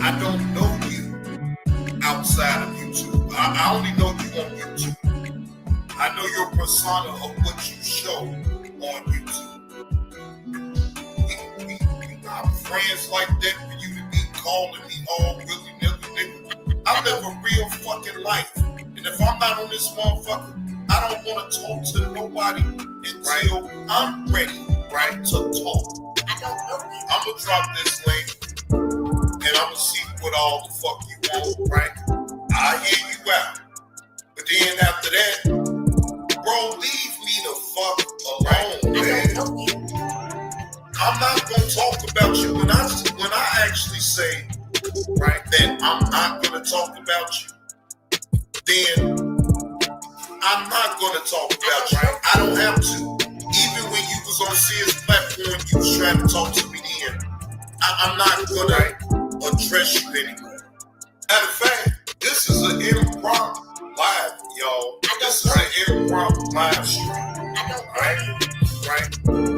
I don't know you outside of YouTube. I only know you on YouTube. I know your persona of what you show on YouTube. We not friends like that for you to be calling me all willy-nilly, nigga. I live a real fucking life. And if I'm not on this motherfucker, I don't want to talk to nobody until I'm ready, to talk. I don't know you. I'm going to drop this link and I'm going to see what all the fuck you want, I hear you out. But then after that, bro, leave me the fuck alone, man. I don't know you. I'm not gonna talk about you when I actually say that I'm not gonna talk about you. Then I'm not gonna talk about you. I don't have to. Even when you was on Sears platform, you was trying to talk to me then. I'm not gonna address you anymore. Matter of fact, this is an impromptu live, y'all. This is an impromptu live stream. I don't know you.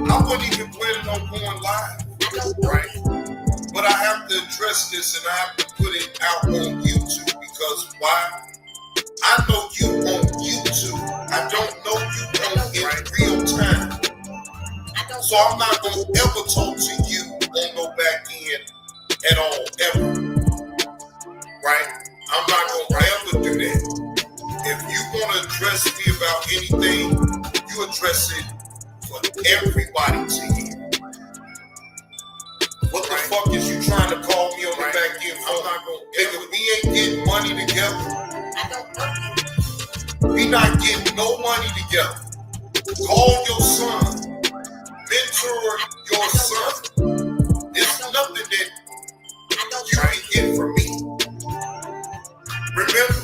I wasn't even planning on going live, but I have to address this and I have to put it out on YouTube because why? I know you on YouTube. I don't know you in real time. So I'm not going to ever talk to you on no back end at all, ever. I'm not going to ever do that. If you want to address me about anything, you address it for everybody to hear. What the fuck is you trying to call me on the back end? I'm not gonna. Nigga, we ain't getting money together. I don't know you. We not getting no money together. Call your son. Mentor your son. It's nothing that you can get from me. Remember,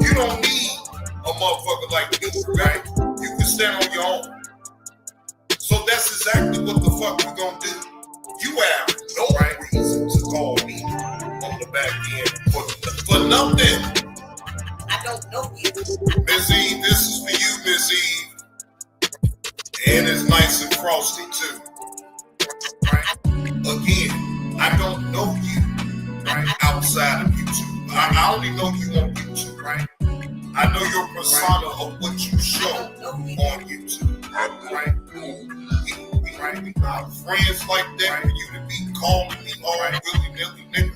you don't need a motherfucker like me, right? You can stand on your own. So that's exactly what the fuck we gonna do. You have no reason to call me on the back end for nothing. I don't know you. Miss Eve, this is for you, Miss Eve. And it's nice and frosty too. Again, I don't know you outside of YouTube. I only know you on YouTube, I know your persona of what you show on YouTube, We not friends like that for you to be calling me all willy-nilly, nigga.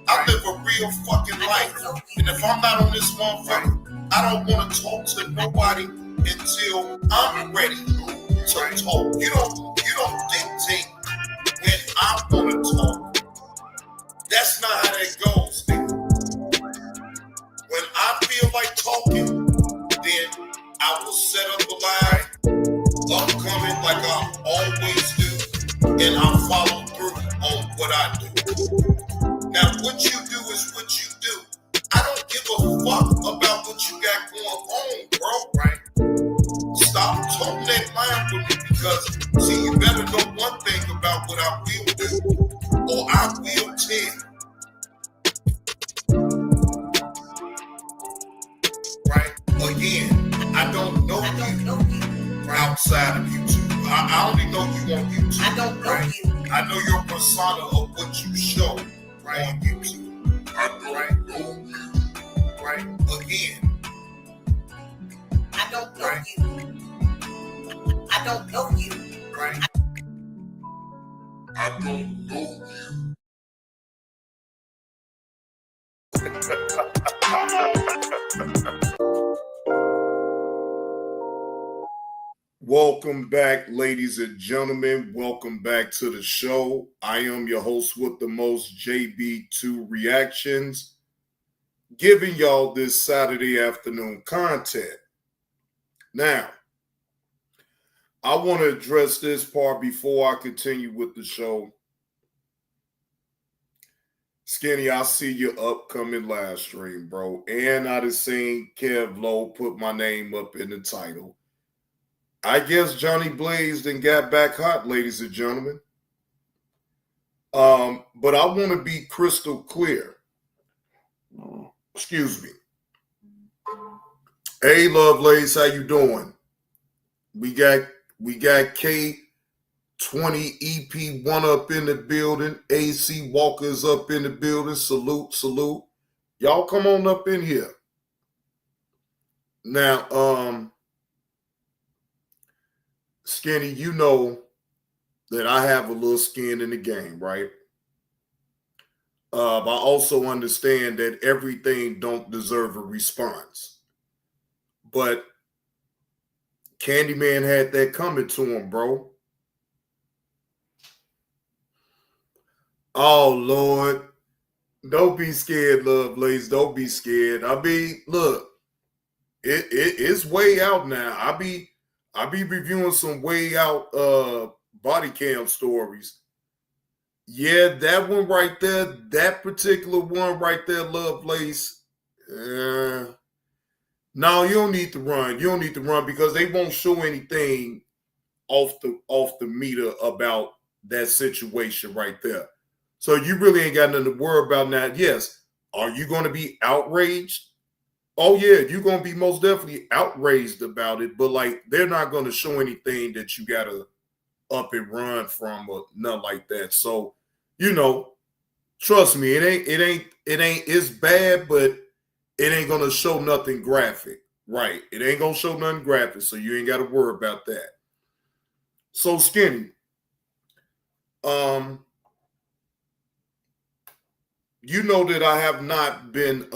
I live a real fucking life. And if I'm not on this motherfucker, I don't want to talk to nobody until I'm ready to talk. You don't dictate when I want to talk. That's not how that goes, nigga. When I feel like talking, then I will set up a live, upcoming like I always do, and I'll follow through on what I do. Now, what you do is what you do. I don't give a fuck about what you got going on, bro, Stop toting that line with me because, see, you better know one thing about what I will do, or I will tell. Again, I don't know you outside of YouTube. I only know you on YouTube. I don't know you. I know your persona of what you show on YouTube. I don't know you. Again, I don't know you. I don't know you. I don't know you. Welcome back, ladies and gentlemen. Welcome back to the show. I am your host with the most, JB2 Reactions, giving y'all this Saturday afternoon content. Now, I want to address this part before I continue with the show. Skinny, I see your upcoming live stream, bro. And I just seen Kev Lowe put my name up in the title. I guess Johnny blazed and got back hot, ladies and gentlemen. But I want to be crystal clear. Excuse me. Hey, Lovelace, how you doing? We got Kate 20 EP1 up in the building. AC Walker's up in the building. Salute, salute. Y'all come on up in here. Now, Skinny, you know that I have a little skin in the game, right? But I also understand that everything don't deserve a response. But Candyman had that coming to him, bro. Oh, Lord. Don't be scared, Lovelace. Don't be scared. I mean, look, it's way out now. I be reviewing some way out body cam stories. Yeah, that one right there, that particular one right there, Lovelace. No, you don't need to run. You don't need to run because they won't show anything off the meter about that situation right there. So you really ain't got nothing to worry about now. Yes, are you going to be outraged? Oh yeah, you're going to be most definitely outraged about it. But like, they're not going to show anything that you got to up and run from or nothing like that. So, you know, trust me, it's bad, but it ain't going to show nothing graphic. Right. It ain't going to show nothing graphic. So you ain't got to worry about that. So Skinny, you know that I have not been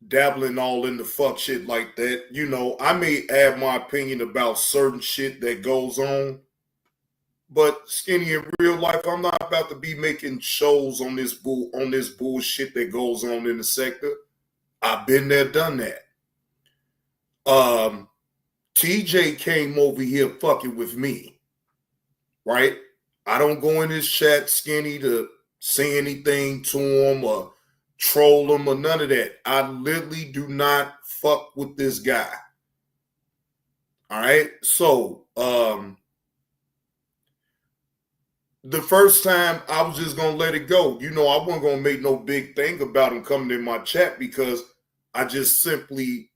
dabbling all in the fuck shit like that. You know, I may add my opinion about certain shit that goes on, but Skinny, in real life, I'm not about to be making shows on this bullshit that goes on in the sector. I've been there, done that. TJ came over here fucking with me, right? I don't go in his chat, Skinny, to say anything to him or troll him or none of that. I literally do not fuck with this guy. All right? So, the first time I was just going to let it go. You know, I wasn't going to make no big thing about him coming in my chat because I just simply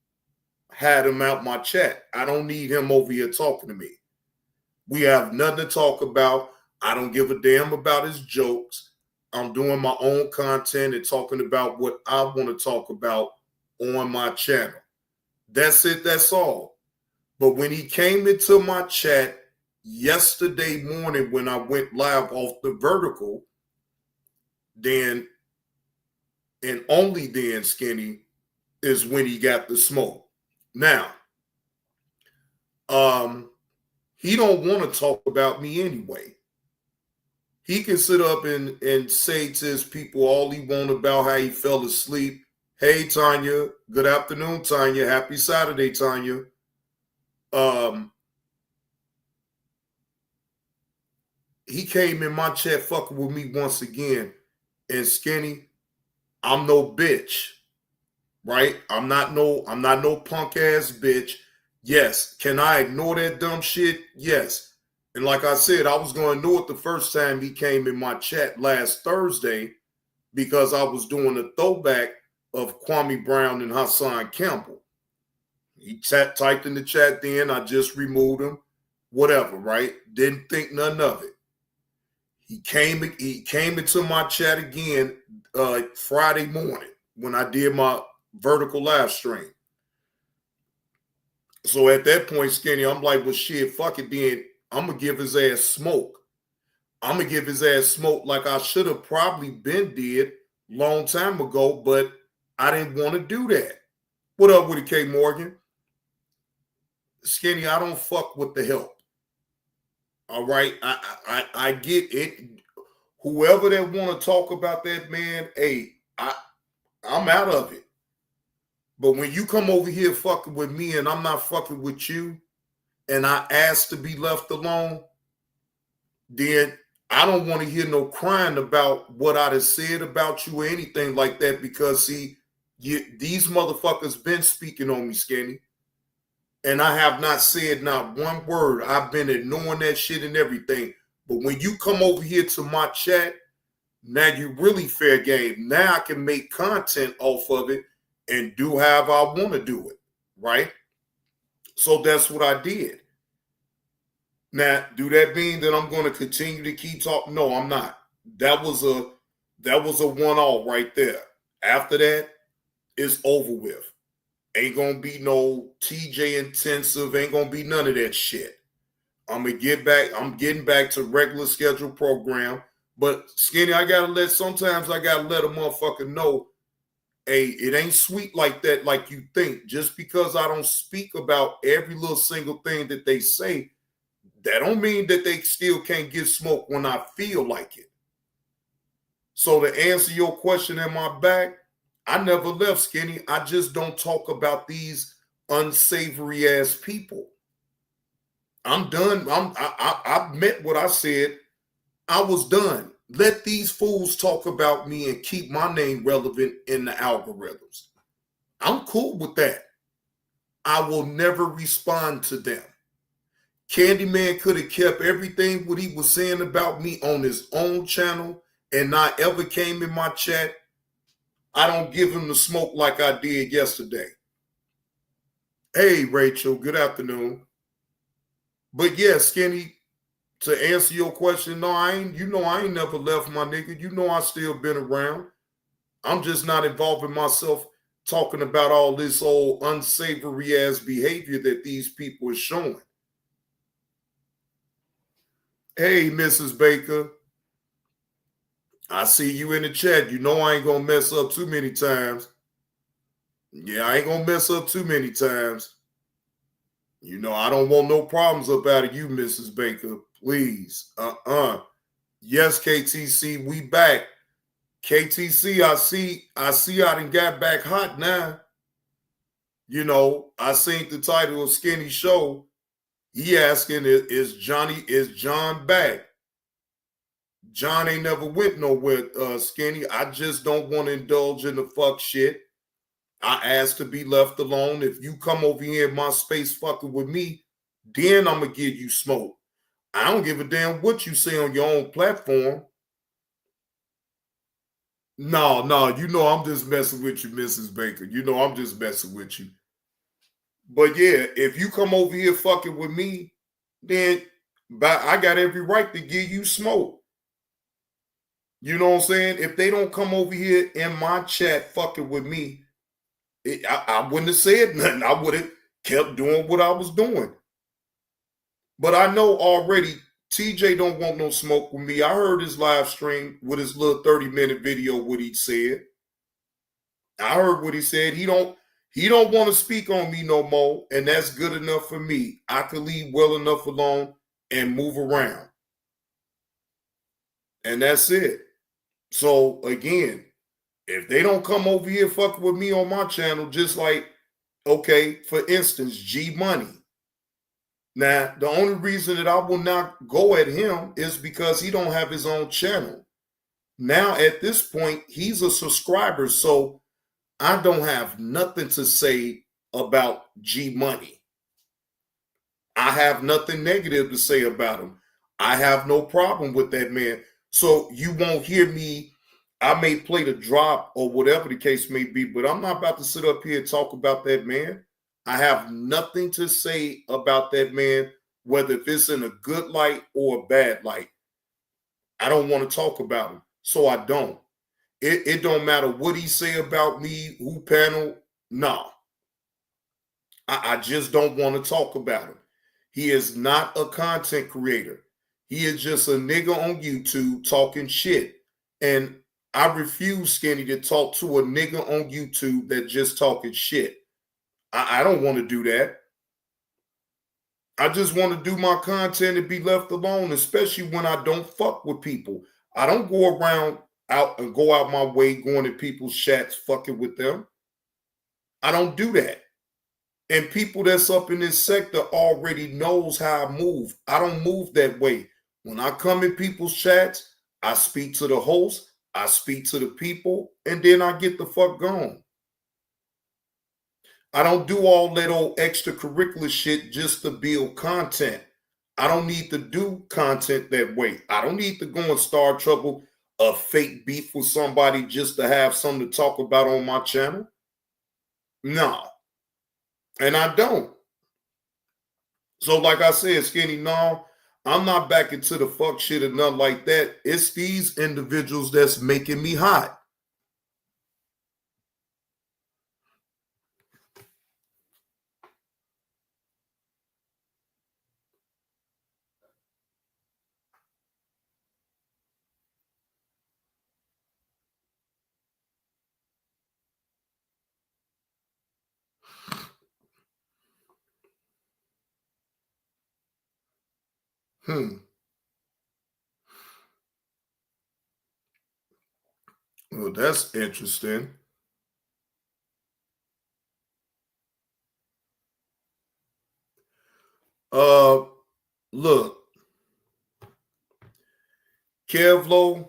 had him out my chat. I don't need him over here talking to me. We have nothing to talk about. I don't give a damn about his jokes. I'm doing my own content and talking about what I want to talk about on my channel. That's it. That's all. But when he came into my chat yesterday morning when I went live off the vertical, then and only then, Skinny, is when he got the smoke. Now, he don't want to talk about me anyway. He can sit up and say to his people all he want about how he fell asleep. Hey, Tanya. Good afternoon, Tanya. Happy Saturday, Tanya. He came in my chat fucking with me once again. And Skinny, I'm no bitch. Right? I'm not no punk ass bitch. Yes. Can I ignore that dumb shit? Yes. And like I said, I was going to know it the first time he came in my chat last Thursday because I was doing a throwback of Kwame Brown and Hassan Campbell. He typed in the chat then. I just removed him. Whatever, right? Didn't think none of it. He came into my chat again Friday morning when I did my vertical live stream. So at that point, Skinny, I'm like, well, shit, fuck it then. I'm going to give his ass smoke. I'm going to give his ass smoke like I should have probably been did long time ago, but I didn't want to do that. What up with it, K. Morgan? Skinny, I don't fuck with the help. All right? I get it. Whoever that want to talk about that, man, hey, I'm out of it. But when you come over here fucking with me and I'm not fucking with you, and I ask to be left alone, then I don't want to hear no crying about what I have said about you or anything like that because, see, these motherfuckers been speaking on me, Skinny, and I have not said not one word. I've been ignoring that shit and everything. But when you come over here to my chat, now you really fair game. Now I can make content off of it and do however I want to do it, right? So that's what I did. Now, do that mean that I'm going to continue to keep talking? No, I'm not. That was a one-off right there. After that, it's over with. Ain't gonna be no TJ intensive. Ain't gonna be none of that shit. I'm getting back to regular scheduled program. But Skinny, sometimes I gotta let a motherfucker know, hey, it ain't sweet like that, like you think. Just because I don't speak about every little single thing that they say, that don't mean that they still can't get smoked when I feel like it. So to answer your question, am I back? I never left, Skinny. I just don't talk about these unsavory ass people. I'm done. I meant what I said. I was done. Let these fools talk about me and keep my name relevant in the algorithms. I'm cool with that. I will never respond to them. Candyman could have kept everything what he was saying about me on his own channel and not ever came in my chat. I don't give him the smoke like I did yesterday. Hey, Rachel, good afternoon. But yeah, Skinny, to answer your question, no, I ain't never left, my nigga. You know I still been around. I'm just not involving myself talking about all this old unsavory ass behavior that these people are showing. Hey, Mrs. Baker. I see you in the chat. You know I ain't gonna mess up too many times. Yeah, I ain't gonna mess up too many times. You know, I don't want no problems up out of you, Mrs. Baker. Please. Yes, KTC, we back. KTC, I see I done got back hot now. You know, I seen the title of Skinny Show. He asking, is John back? John ain't never went nowhere, Skinny. I just don't want to indulge in the fuck shit. I asked to be left alone. If you come over here in my space fucking with me, then I'm going to give you smoke. I don't give a damn what you say on your own platform. No, you know I'm just messing with you, Mrs. Baker. You know I'm just messing with you. But yeah, if you come over here fucking with me, then I got every right to give you smoke. You know what I'm saying? If they don't come over here in my chat fucking with me, I wouldn't have said nothing. I would have kept doing what I was doing. But I know already TJ don't want no smoke with me. I heard his live stream with his little 30-minute video, what he said. I heard what he said. He don't want to speak on me no more, and that's good enough for me. I could leave well enough alone and move around. And that's it. So again, if they don't come over here fucking with me on my channel, just like, okay, for instance, G Money. Now, the only reason that I will not go at him is because he don't have his own channel. Now, at this point, he's a subscriber, so I don't have nothing to say about G Money. I have nothing negative to say about him. I have no problem with that man. So you won't hear me. I may play the drop or whatever the case may be, but I'm not about to sit up here and talk about that man. I have nothing to say about that man, whether if it's in a good light or a bad light. I don't want to talk about him, so I don't. It don't matter what he say about me, who panel, nah. I just don't want to talk about him. He is not a content creator. He is just a nigga on YouTube talking shit. And I refuse, Skinny, to talk to a nigga on YouTube that just talking shit. I don't want to do that. I just want to do my content and be left alone, especially when I don't fuck with people. I don't go out my way going to people's chats fucking with them. I don't do that. And people that's up in this sector already knows how I move. I don't move that way. When I come in people's chats, I speak to the host, I speak to the people, and then I get the fuck gone. I don't do all that old extracurricular shit just to build content. I don't need to do content that way. I don't need to go and start trouble, a fake beef with somebody just to have something to talk about on my channel. No. And I don't. So like I said, Skinny, no, I'm not back into the fuck shit or nothing like that. It's these individuals that's making me hot. Well, that's interesting. Look, Kevlo,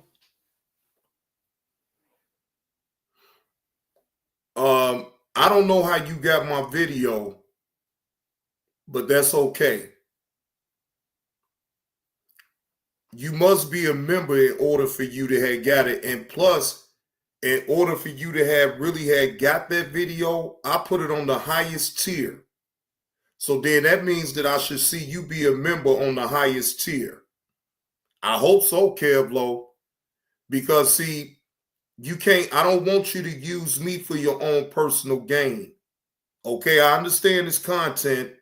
I don't know how you got my video, but that's okay. You must be a member in order for you to have got it. And plus, in order for you to have really had got that video, I put it on the highest tier. So then that means that I should see you be a member on the highest tier. I hope so, Kevlo. Because see, you can't, I don't want you to use me for your own personal gain. Okay, I understand this content,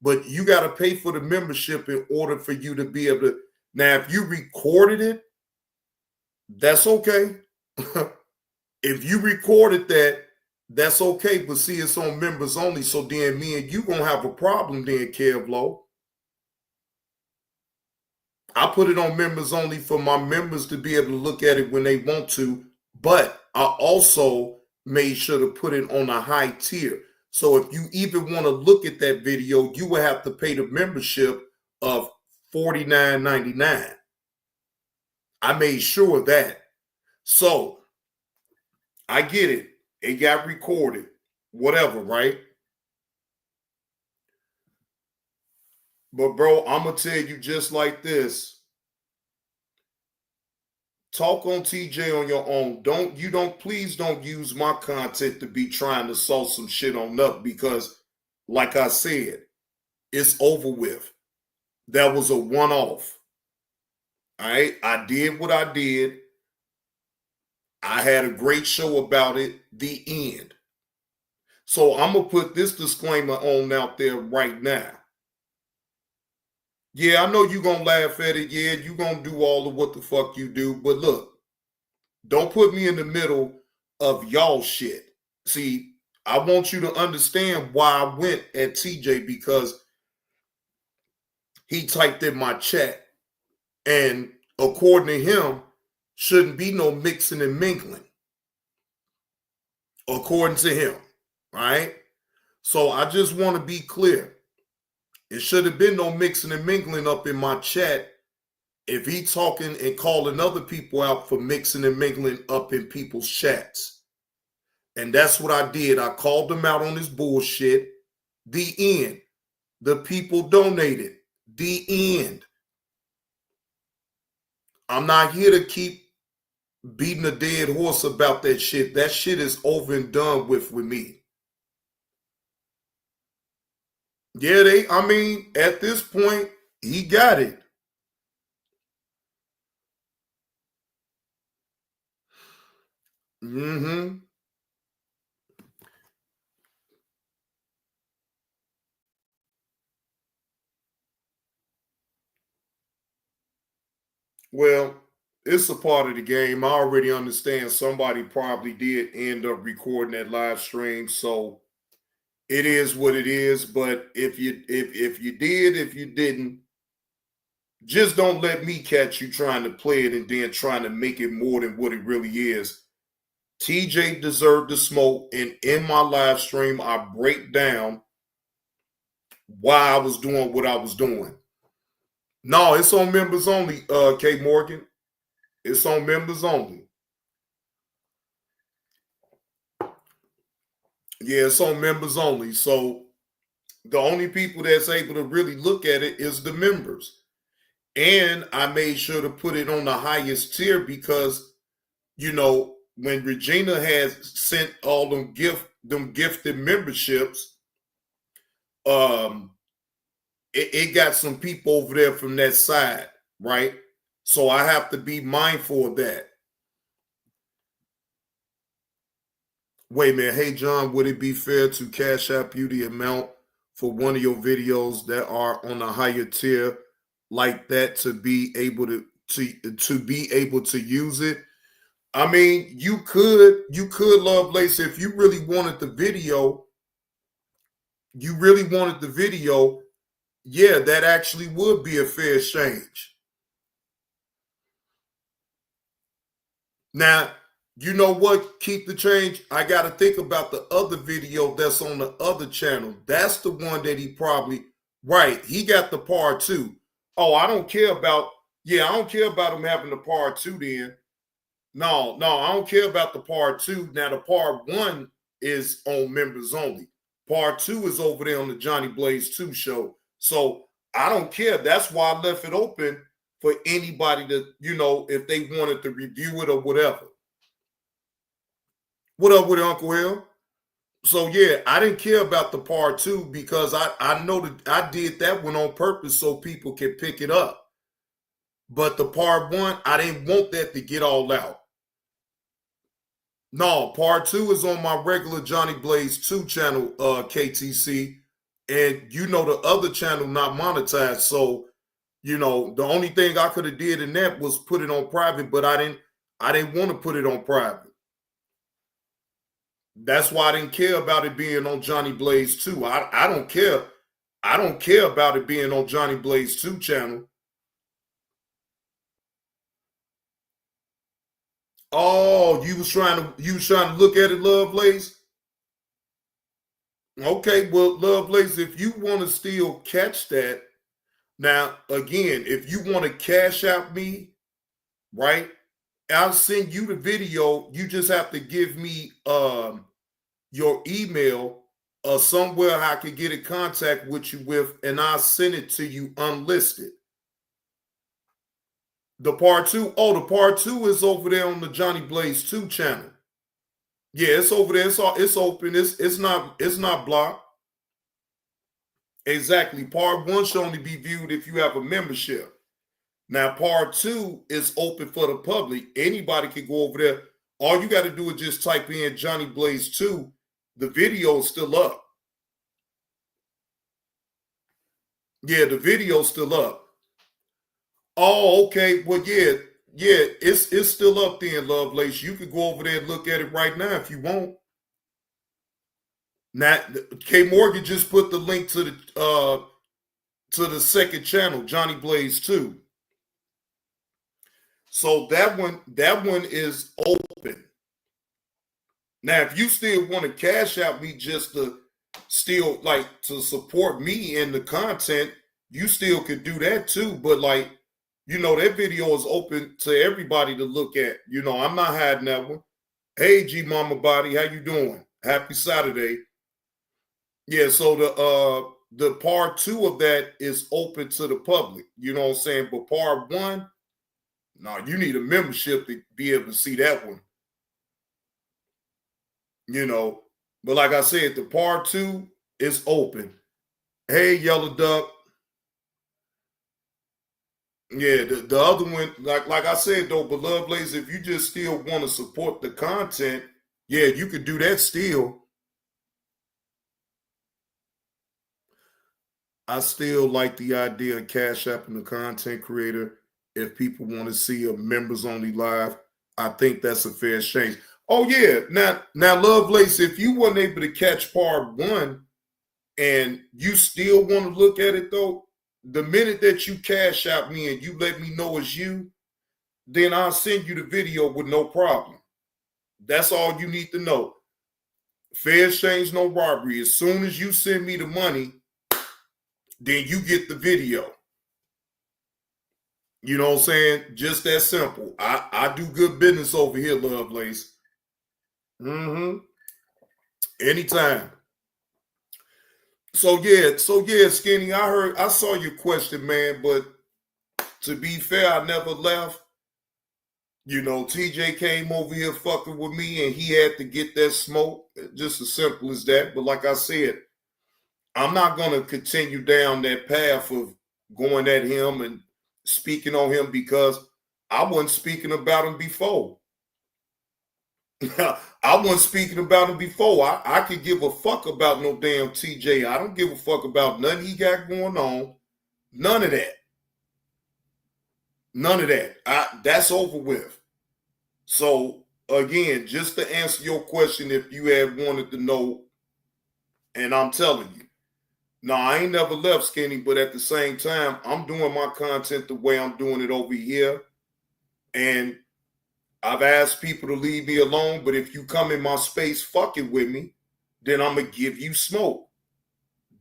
but you got to pay for the membership in order for you to be able to. Now, if you recorded it, that's okay. If you recorded that, that's okay. But see, it's on members only. So then me and you gonna have a problem then, Kevlo. I put it on members only for my members to be able to look at it when they want to. But I also made sure to put it on a high tier. So if you even want to look at that video, you will have to pay the membership of $49.99. I made sure of that. So I get it. It got recorded. Whatever, right? But bro, I'm going to tell you just like this. Talk on TJ on your own. Please don't use my content to be trying to sew some shit on up because, like I said, it's over with. That was a one-off. All right. I did what I did. I had a great show about it. The end. So I'm going to put this disclaimer on out there right now. Yeah, I know you're going to laugh at it. Yeah, you're going to do all of what the fuck you do. But look, don't put me in the middle of y'all shit. See, I want you to understand why I went at TJ because he typed in my chat. And according to him, shouldn't be no mixing and mingling. According to him, right? So I just want to be clear. It should have been no mixing and mingling up in my chat if he talking and calling other people out for mixing and mingling up in people's chats. And that's what I did. I called them out on this bullshit. The end. The people donated. The end. I'm not here to keep beating a dead horse about that shit. That shit is over and done with me. Yeah, at this point, he got it. Mm-hmm. Well, it's a part of the game. I already understand somebody probably did end up recording that live stream, so it is what it is. But if you did, if you didn't, just don't let me catch you trying to play it and then trying to make it more than what it really is. TJ deserved the smoke, and in my live stream, I break down why I was doing what I was doing. No, it's on members only, K Morgan. It's on members only. Yeah, it's on members only. So the only people that's able to really look at it is the members. And I made sure to put it on the highest tier because, when Regina has sent all them gifted memberships, it got some people over there from that side, right? So I have to be mindful of that. Wait a minute. Hey, John, would it be fair to cash out you the amount for one of your videos that are on a higher tier like that to be able to be able to use it? I mean, you could, Lovelace, if you really wanted the video, yeah, that actually would be a fair exchange. Now, you know what? Keep the change. I got to think about the other video that's on the other channel. That's the one that he probably, right. He got the part 2. Oh, I don't care about, I don't care about him having the part 2 then. No, I don't care about the part 2. Now, the part 1 is on members only. Part 2 is over there on the Johnny Blaze 2 show. So I don't care. That's why I left it open for anybody to, if they wanted to review it or whatever. What up with it, Uncle Hill? So yeah, I didn't care about the part 2 because I know that I did that one on purpose so people can pick it up. But the part 1, I didn't want that to get all out. No, part 2 is on my regular Johnny Blaze 2 channel, KTC. And the other channel not monetized. So, the only thing I could have did in that was put it on private, but I didn't want to put it on private. That's why I didn't care about it being on Johnny Blaze 2. I don't care. I don't care about it being on Johnny Blaze 2 channel. Oh, you was trying to look at it, Lovelace? Okay, well, Lovelace, if you want to still catch that, now again, if you want to cash out me, right? I'll send you the video. You just have to give me your email somewhere I can get in contact with you with, and I'll send it to you unlisted. The part 2, the part 2 is over there on the Johnny Blaze 2 channel. Yeah, it's over there. It's open. It's not blocked. Exactly. Part 1 should only be viewed if you have a membership. Now, part 2 is open for the public. Anybody can go over there. All you got to do is just type in Johnny Blaze 2. The video is still up. Yeah, the video's still up. Oh, okay. Well, yeah, it's still up there, Lovelace. You could go over there and look at it right now if you want. Now, K Morgan just put the link to the second channel, Johnny Blaze 2. So that one is open. Now, if you still want to cash out me just to still to support me in the content, you still could do that too. But that video is open to everybody to look at. I'm not hiding that one. Hey, G Mama Body, how you doing? Happy Saturday. Yeah, so the part 2 of that is open to the public. You know what I'm saying? But part 1, no, you need a membership to be able to see that one. But like I said, the part 2 is open. Hey, Yellow Duck. Yeah, the other one, like I said though, but Lovelace, if you just still want to support the content, yeah, you could do that still. I still like the idea of Cash Apping the content creator. If people want to see a members only live, I think that's a fair exchange. Oh yeah, now Lovelace, if you weren't able to catch part 1 and you still want to look at it though, the minute that you cash out me and you let me know it's you, then I'll send you the video with no problem. That's all you need to know. Fair exchange, no robbery. As soon as you send me the money, then you get the video. You know what I'm saying? Just that simple. I do good business over here, Lovelace. Anytime. So yeah, Skinny, I saw your question, man, but to be fair, I never left. TJ came over here fucking with me and he had to get that smoke. Just as simple as that. But like I said, I'm not going to continue down that path of going at him and speaking on him because I wasn't speaking about him before. I wasn't speaking about him before. I could give a fuck about no damn TJ. I don't give a fuck about nothing he got going on. None of that. None of that. That's over with. So, again, just to answer your question, if you had wanted to know, and I'm telling you, no, I ain't never left Skinny, but at the same time, I'm doing my content the way I'm doing it over here. And I've asked people to leave me alone, but if you come in my space fucking with me, then I'm going to give you smoke.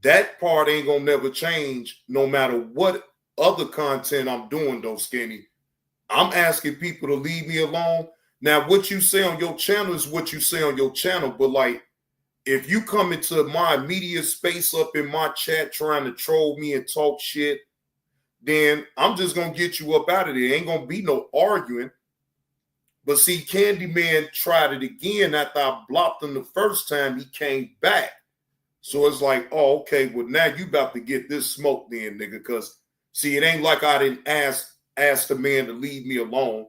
That part ain't going to never change no matter what other content I'm doing, though, Skinny. I'm asking people to leave me alone. Now, what you say on your channel is what you say on your channel, but like, if you come into my immediate space up in my chat trying to troll me and talk shit, then I'm just going to get you up out of there. Ain't going to be no arguing. But see, Candyman tried it again after I blocked him the first time. He came back. So it's like, oh, okay, well, now you about to get this smoke then, nigga. Because, see, it ain't like I didn't ask the man to leave me alone.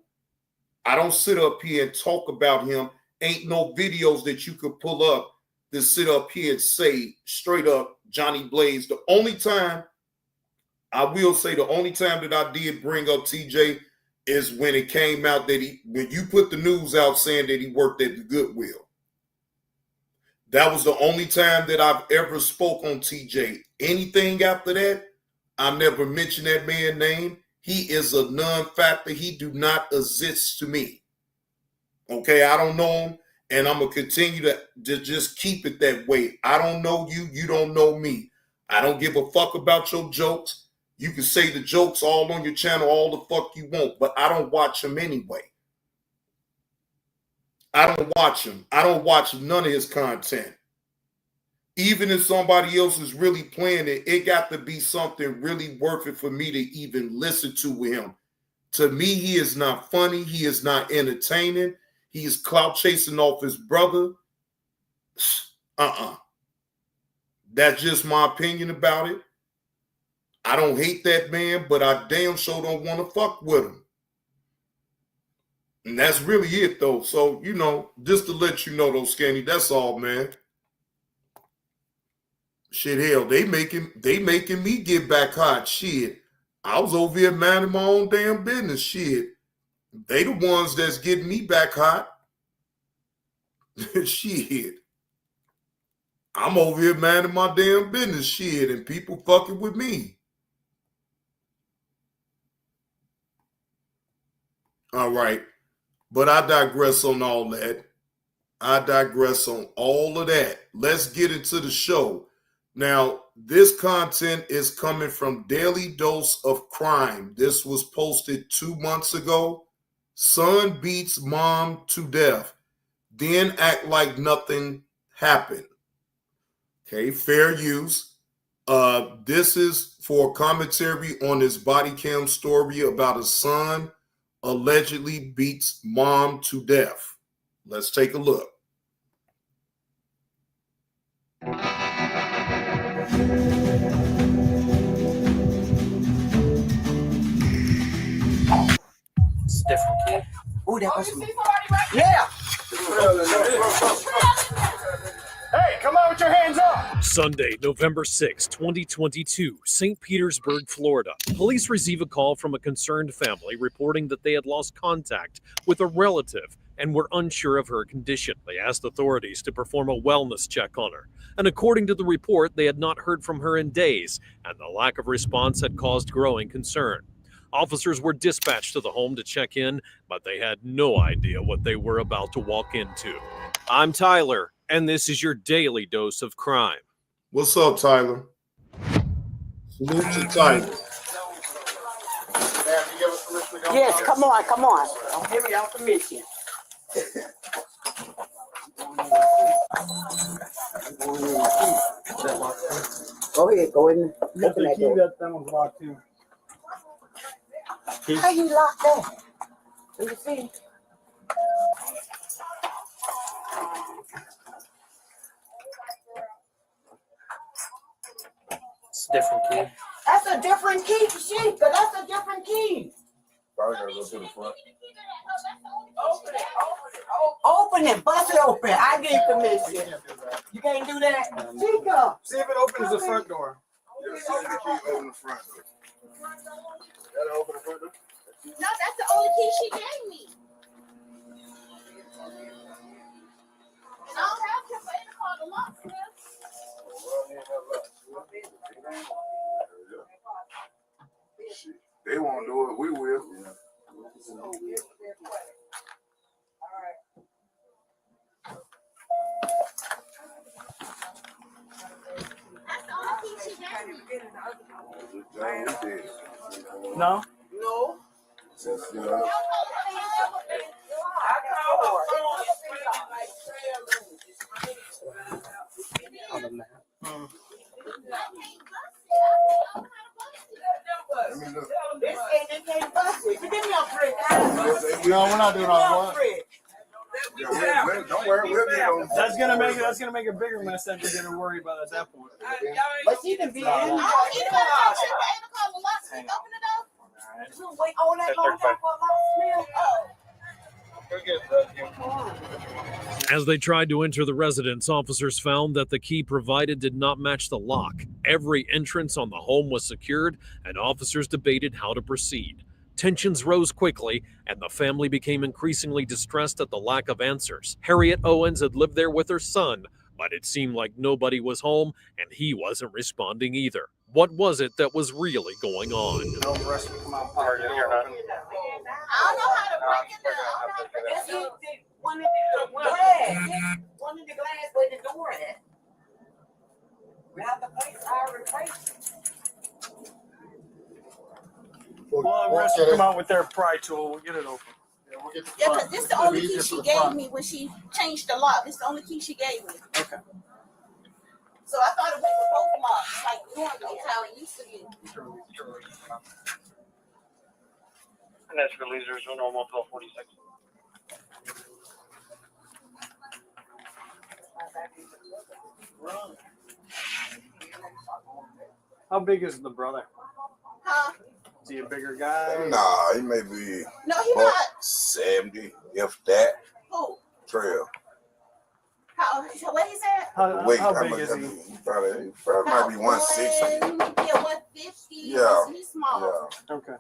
I don't sit up here and talk about him. Ain't no videos that you could pull up to sit up here and say straight up Johnny Blaze. The only time, I will say the only time that I did bring up TJ is when it came out that when you put the news out saying that he worked at the Goodwill. That was the only time that I've ever spoke on TJ. Anything after that, I never mentioned that man's name. He is a non-factor. He do not exist to me. Okay, I don't know him, and I'm going to continue to just keep it that way. I don't know you. You don't know me. I don't give a fuck about your jokes. You can say the jokes all on your channel all the fuck you want, but I don't watch them anyway. I don't watch him. I don't watch none of his content. Even if somebody else is really playing it, it got to be something really worth it for me to even listen to him. To me, he is not funny. He is not entertaining. He is clout chasing off his brother. That's just my opinion about it. I don't hate that man, but I damn sure don't want to fuck with him. And that's really it, though. So, you know, just to let you know, though, Skinny, that's all, man. Shit, hell, they making me get back hot. Shit, I was over here minding my own damn business. Shit, they the ones that's getting me back hot. Shit, I'm over here minding my damn business. Shit, and people fucking with me. All right, but I digress on all that. I digress on all of that. Let's get into the show. Now, this content is coming from Daily Dose of Crime. This was posted 2 months ago. Son beats mom to death, then act like nothing happened. Okay, fair use. This is for commentary on this body cam story about a son allegedly beats mom to death. Let's take a look. It's different, kid. Ooh, that was me. Yeah. Hey, come on with your hands up! Sunday, November 6, 2022, St. Petersburg, Florida. Police receive a call from a concerned family reporting that they had lost contact with a relative and were unsure of her condition. They asked authorities to perform a wellness check on her. And according to the report, they had not heard from her in days, and the lack of response had caused growing concern. Officers were dispatched to the home to check in, but they had no idea what they were about to walk into. I'm Tyler, and this is your daily dose of crime. What's up, Tyler? Salute to Tyler. Yes, come on. Don't give me out permission. Go ahead, go in. Open that door. That thing was locked too. How you lock that? Let me see. It's a different key. That's a different key, Sheikah. That's a different key. Probably gotta go to the front. Open it. Bust it open. I give permission. You can't do that. Sheikah. See if it opens the front door. Open the front door. Gotta open the front door. No, that's the only key she gave me. I don't have to pay to call the lock, man. They won't do it. We will. That's the only key she gave me. No? No. This ain't can't bust it. Give me a brick. No, we're not doing all that. Don't worry, we'll get on. That's gonna make a bigger mess that we're gonna worry about at that point. But she can be in. I don't need to call the lock. Open the door. You wait all that long time for a lock smell. As they tried to enter the residence, officers found that the key provided did not match the lock. Every entrance on the home was secured, and officers debated how to proceed. Tensions rose quickly, and the family became increasingly distressed at the lack of answers. Harriet Owens had lived there with her son, but it seemed like nobody was home, and he wasn't responding either. What was it that was really going on? No rest come out part of I don't know how to break it down. One of the glass. One of the glass where the door at. We have to place our replace. Well, rest will come out with their pry tool. We'll get it open. Yeah, because this is the only key she gave me when she changed the lock. This is the only key she gave me. Okay. So I thought it went with both locks, like normally how it used to be. And that's for lasers, normal 1246. How big is the brother? Huh? Is he a bigger guy? Nah, he may be No, he about not. 70, if that. Who? Trail. How? What he said? How big is he? He probably might be 160. Yeah, 150. Yeah. He's small. Yeah. Okay.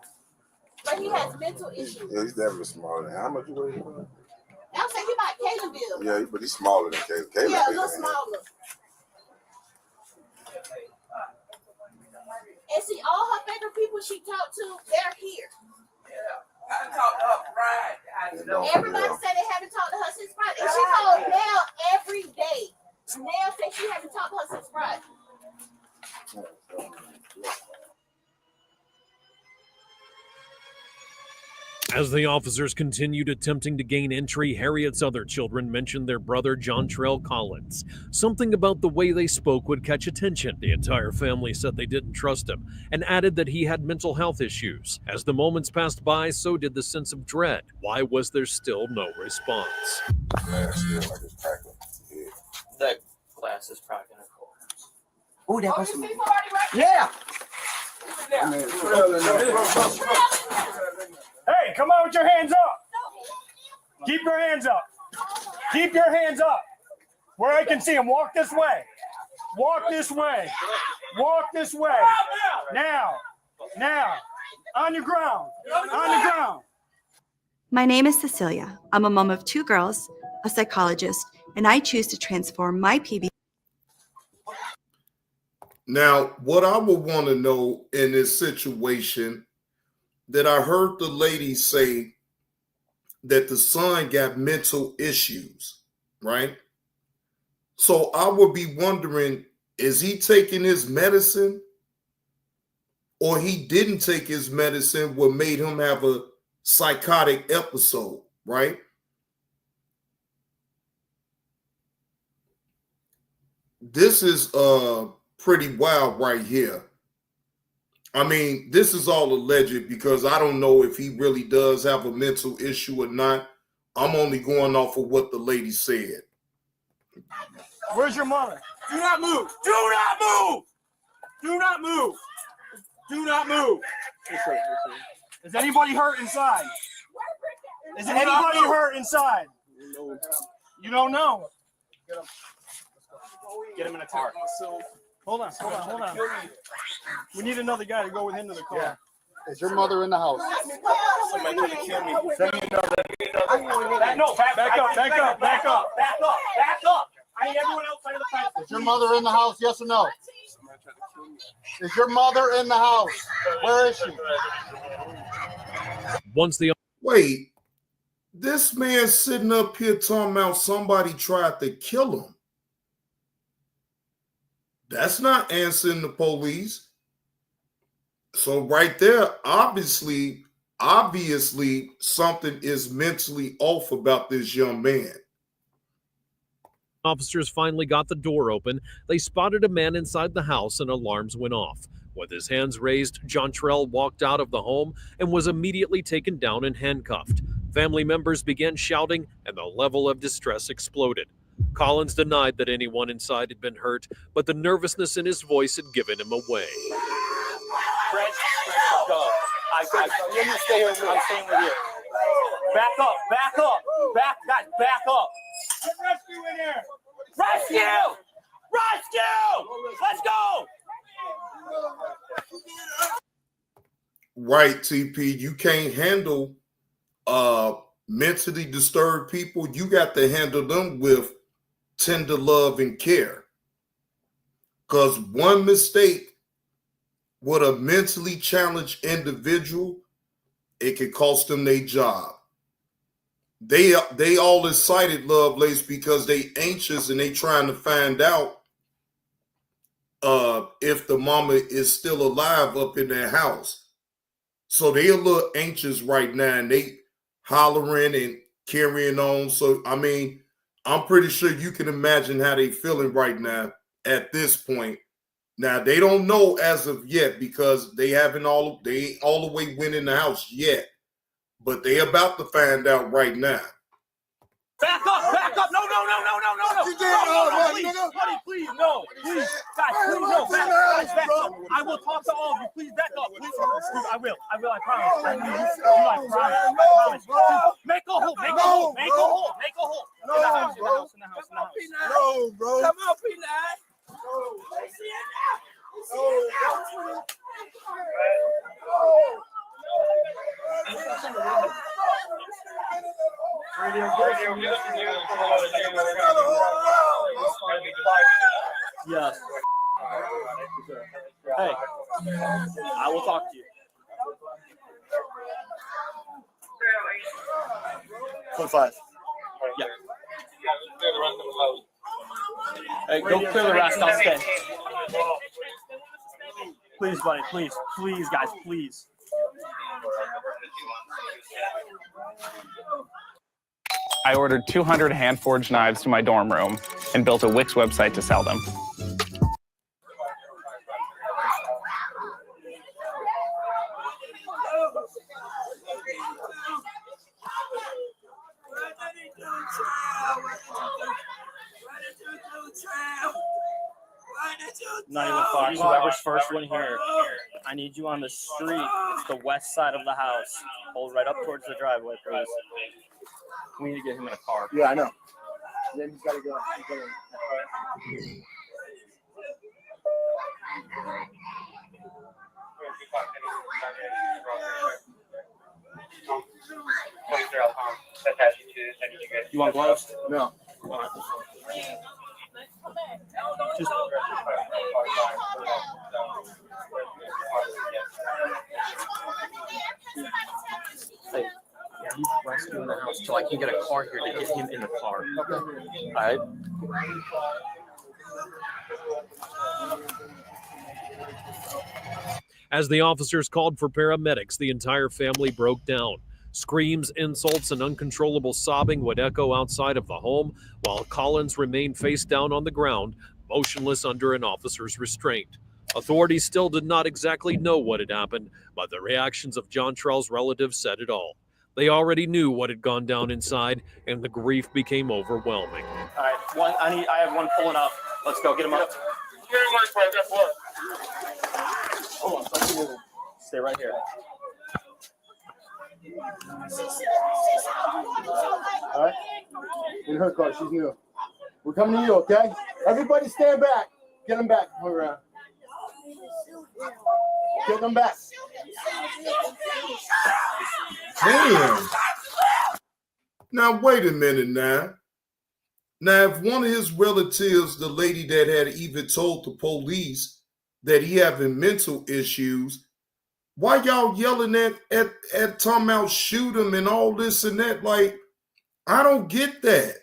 But he has mental issues. Yeah, he's definitely smaller. How much you weigh? I'm saying he about Calebville. Yeah, but he's smaller than Caleb. Caleb's Yeah, a bigger little than him. smaller. And see, all her favorite people she talked to, they're here. I talked to her Friday. Yeah. Everybody said they haven't talked to her since Friday. And she called Nell every day. Nell said she haven't talked to her since Friday. As the officers continued attempting to gain entry, Harriet's other children mentioned their brother Jontrell Collins. Something about the way they spoke would catch attention. The entire family said they didn't trust him and added that he had mental health issues. As the moments passed by, so did the sense of dread. Why was there still no response? That glass is probably going to collapse. Oh, that Oh, was you me. see somebody right Yeah. Hey, come on with your hands up. Keep your hands up. Keep your hands up. Where I can see them. Walk this way. Walk this way. Walk this way. Now. On your ground. On the ground. My name is Cecilia. I'm a mom of 2 girls, a psychologist, and I choose to transform my PB. Now, what I would want to know in this situation, that I heard the lady say that the son got mental issues, right? So I would be wondering, is he taking his medicine, or he didn't take his medicine, what made him have a psychotic episode, right? This is pretty wild right here. I mean, this is all alleged because I don't know if he really does have a mental issue or not. I'm only going off of what the lady said. Where's your mother? Do not move. Do not move. Do not move. Do not move. Is anybody hurt inside? Is anybody hurt inside? You don't know. Get him in a car. Hold on. We need another guy to go with him to the car. Yeah. Is your mother in the house? Somebody trying to kill me. Send me another. Back up. I need everyone outside of the fence. Is your mother in the house? Yes or no? Is your mother in the house? Where is she? Once the Wait, this man sitting up here talking about somebody tried to kill him. That's not answering the police. So right there, obviously, something is mentally off about this young man. officers finally got the door open, they spotted a man inside the house and alarms went off. With his hands raised, Jontrell walked out of the home and was immediately taken down and handcuffed. Family members began shouting and the level of distress exploded. Collins denied that anyone inside had been hurt, but the nervousness in his voice had given him away. Fred, go. You need to stay here with me. I'm staying with you. Back up. Back up. Get rescue in here. Rescue! Let's go! Right, TP. You can't handle mentally disturbed people. You got to handle them with tender love and care. Because one mistake with a mentally challenged individual, it could cost them their job. They all excited, Lovelace, because they anxious and they trying to find out if the mama is still alive up in their house. So they a little anxious right now and they hollering and carrying on. So, I mean, I'm pretty sure you can imagine how they feeling right now at this point. Now, they don't know as of yet because they ain't all the way went in the house yet. But they about to find out right now. Back up! No! Please, no! Please, guys, please, no! Back up! I will talk to all of you. Please back up. Please, I will. I promise. I promise. Make a hole. In the house. No, bro. Come on, Peanut. Yes. Hey, I will talk to you. 25. Yeah. Hey, go clear the rest. I'll stay. Please, buddy. Please, guys. Please. I ordered 200 hand-forged knives to my dorm room and built a Wix website to sell them. Not even Fox. Whoever's first one here, I need you on the street. It's the west side of the house. Hold right up towards the driveway, please. We need to get him in a car. Yeah, I know. Then he's got to go. You want gloves? No. Just hey, he's rescuing the house till I can get a car here to get him in the car. Okay. All right. As the officers called for paramedics, the entire family broke down. Screams, insults, and uncontrollable sobbing would echo outside of the home, while Collins remained face down on the ground, motionless under an officer's restraint. Authorities still did not exactly know what had happened, but the reactions of Jontrell's relatives said it all. They already knew what had gone down inside, and the grief became overwhelming. All right, I have one pulling up. Let's go, get him up. Hold on, stop moving. Stay right here. All right? In her car, she's new. We're coming to you, okay? Everybody stand back. Get them back. Hold around. Get them back. Damn. Now, wait a minute now. Now, if one of his relatives, the lady that had even told the police that he having mental issues, why y'all yelling at talking about shoot him and all this and that? Like, I don't get that.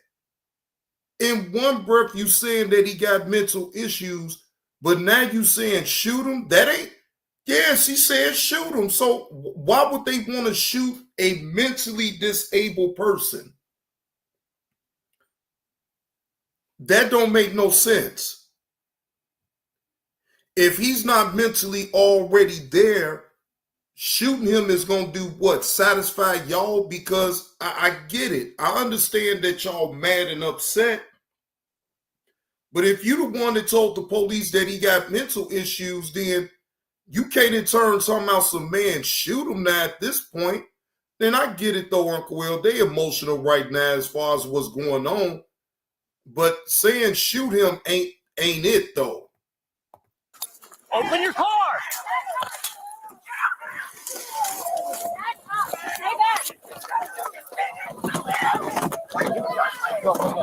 In one breath, you saying that he got mental issues, but now you saying shoot him? That ain't, yeah, she said shoot him. So why would they want to shoot a mentally disabled person? That don't make no sense. If he's not mentally already there, shooting him is going to do what? Satisfy y'all? Because I get it. I understand that y'all mad and upset. But if you the one that told the police that he got mental issues, then you can't in turn talking about some man shoot him now at this point. Then I get it though, Uncle Will. They emotional right now as far as what's going on. But saying shoot him ain't it though. Open your car.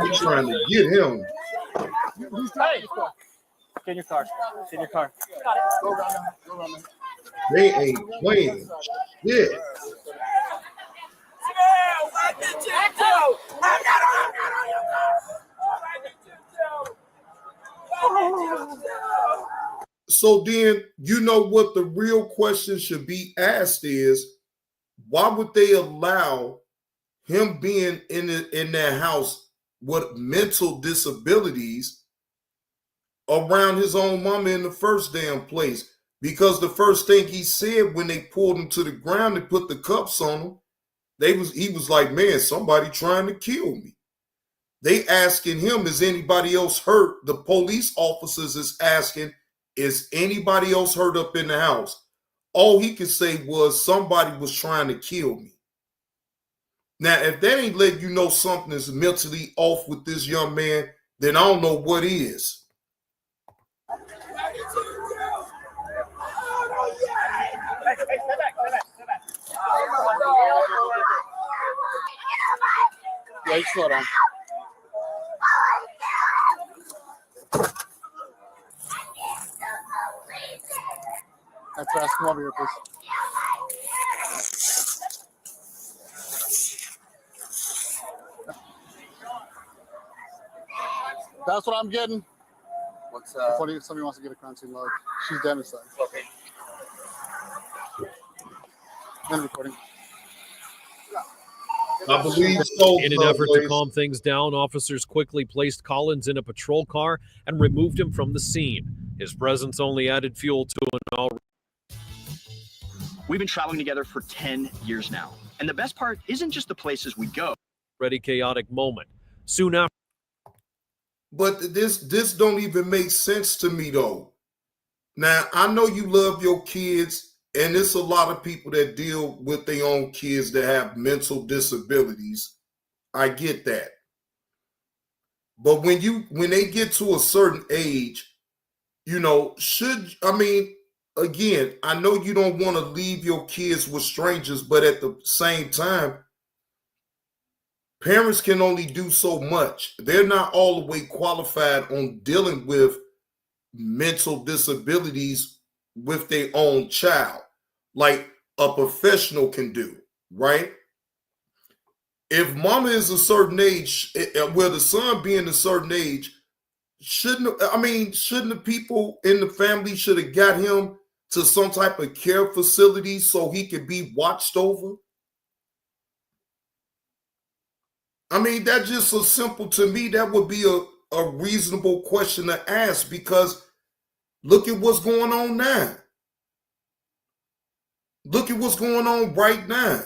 You trying to get him. Hey! Get in your car. Get in your car. Go around. They ain't playing. Yeah. So then, you know what the real question should be asked is, why would they allow him being in their house with mental disabilities around his own mama in the first damn place? Because the first thing he said when they pulled him to the ground and put the cuffs on him, he was like, man, somebody trying to kill me. They asking him, is anybody else hurt? The police officers is asking, is anybody else hurt up in the house? All he could say was somebody was trying to kill me. Now, if that ain't letting you know something is mentally off with this young man, then I don't know what is. Yeah, you slow down. That's fast. Come over here, please. That's what I'm getting. What's Somebody wants to get a crime scene log. She's dead inside. okay? And recording. I believe so. In an effort to calm things down, officers quickly placed Collins in a patrol car and removed him from the scene. His presence only added fuel to an already. We've been traveling together for 10 years now. And the best part isn't just the places we go. Chaotic moment. Soon after. But this don't even make sense to me though. Now, I know you love your kids, and there's a lot of people that deal with their own kids that have mental disabilities. I get that. But when they get to a certain age, again, I know you don't want to leave your kids with strangers, but at the same time, parents can only do so much. They're not all the way qualified on dealing with mental disabilities with their own child, like a professional can do, right? If mama is a certain age, where the son being a certain age, shouldn't the people in the family should have got him to some type of care facility so he could be watched over? I mean, that's just so simple to me. That would be a reasonable question to ask, because look at what's going on now. Look at what's going on right now.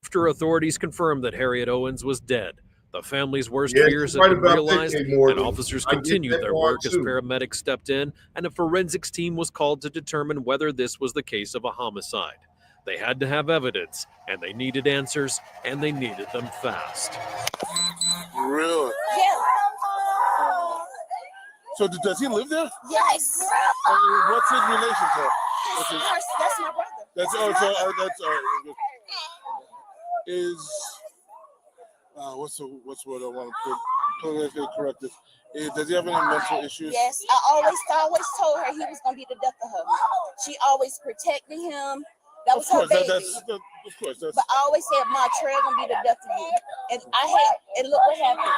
After authorities confirmed that Harriet Owens was dead, The family's worst Yeah, fears you're have right been about that, realized, Kay and Morgan. officers I get continued that their part work as too. paramedics stepped in, and a forensics team was called to determine whether this was the case of a homicide. They had to have evidence, and they needed answers, and they needed them fast. Really? Yeah. So does he live there? Yes. What's his relationship? What's his, That's my brother. that's is what's the word I want to put politically correct this? Does he have any mental issues? Yes, I always told her he was gonna be the death of her. She always protected him. That was her baby. Of course, that's. But I always said, "My trail gonna be the death of you." And I hate. And look what happened.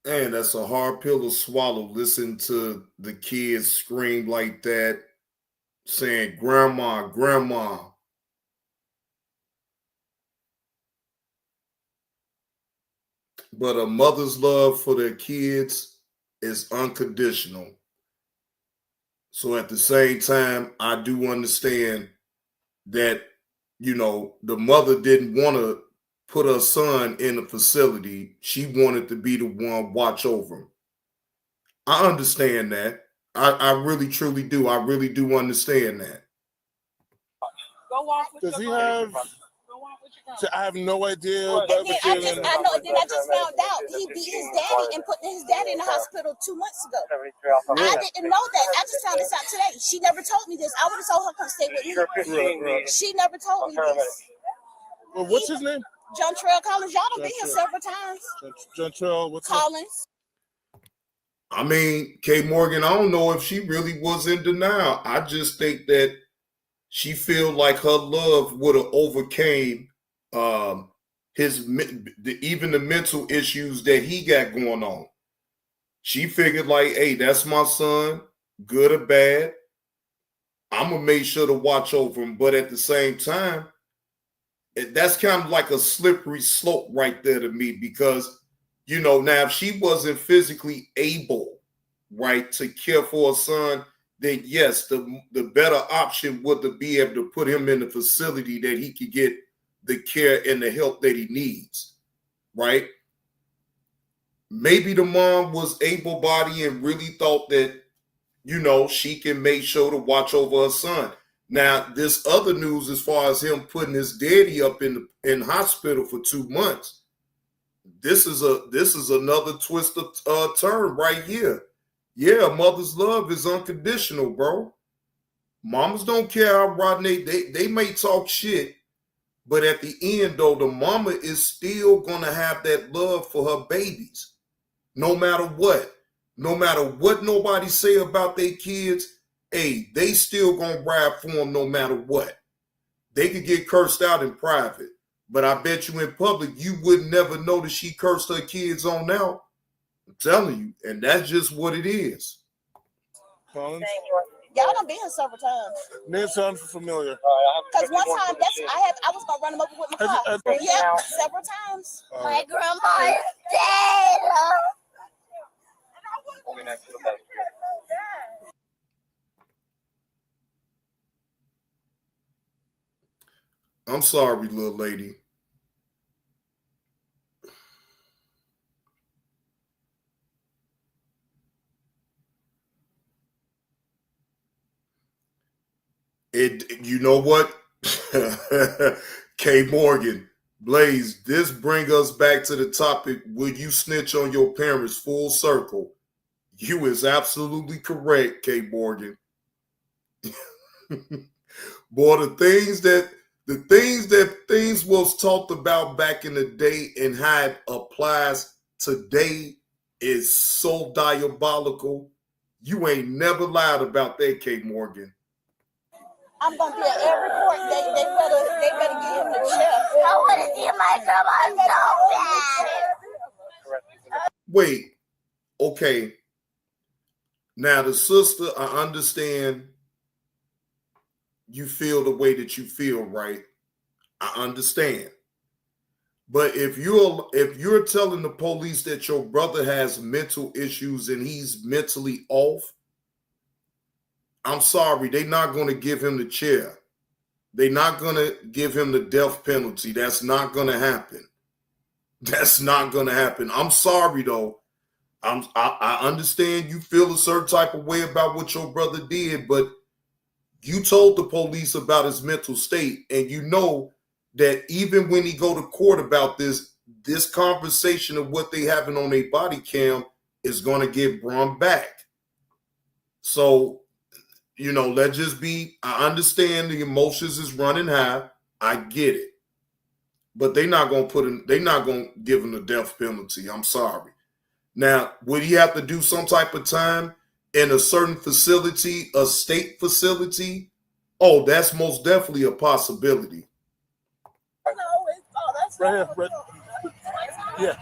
Man, that's a hard pill to swallow. Listen to the kids scream like that, saying, "Grandma, grandma." But a mother's love for their kids is unconditional. So at the same time, I do understand that, you know, the mother didn't want to put her son in a facility. She wanted to be the one watch over him. I understand that. I really, truly do. I really do understand that. Does he have? I have no idea. And then I just found out he beat his daddy and put his daddy in the hospital 2 months ago. I didn't know that. I just found this out today. She never told me this. I would have told her come stay with me. Right. She never told me this. Well, what's his name? John Trail Collins. Y'all done been here several times. John Trail. What's Collins. I mean, Kay Morgan, I don't know if she really was in denial. I just think that she feel like her love would have overcame even the mental issues that he got going on. She figured like, hey, that's my son, good or bad. I'm gonna make sure to watch over him. But at the same time, that's kind of like a slippery slope right there to me, because, you know, now if she wasn't physically able, right, to care for a son, then yes, the better option would to be able to put him in a facility that he could get the care and the help that he needs, right? Maybe the mom was able-bodied and really thought that, you know, she can make sure to watch over her son. Now, this other news as far as him putting his daddy up in hospital for 2 months, this is another twist of turn right here. Yeah, a mother's love is unconditional, bro. Mamas don't care how rotten they may talk shit, but at the end, though, the mama is still gonna have that love for her babies, no matter what. No matter what nobody say about their kids, hey, they still gonna ride for them no matter what. They could get cursed out in private, but I bet you in public, you would never know that she cursed her kids on out. I'm telling you, and that's just what it is. Collins? Y'all done been here several times. Name sounds familiar. Because one time, I was gonna run him over with my car. Yeah, several times. My grandma is dead. I'm sorry, little lady. You know what? Kay Morgan, Blaze, this brings us back to the topic, will you snitch on your parents? Full circle. You is absolutely correct, Kay Morgan. Boy, the things was talked about back in the day and how it applies today is so diabolical. You ain't never lied about that, Kay Morgan. I'm gonna be at every court. They better get him the check. I want to see my grandma so bad. Wait, okay. Now the sister, I understand you feel the way that you feel, right? I understand. But if you're telling the police that your brother has mental issues and he's mentally off, I'm sorry, they're not going to give him the chair. They're not going to give him the death penalty. That's not going to happen. That's not going to happen. I'm sorry, though. I understand you feel a certain type of way about what your brother did, but you told the police about his mental state, and you know that even when he go to court about this conversation of what they having on their body cam is going to get brought back. So, you know, let's just be, I understand the emotions is running high. I get it. But they're not going to give him the death penalty. I'm sorry. Now, would he have to do some type of time in a certain facility, a state facility? Oh, that's most definitely a possibility. Right here, right. Yeah.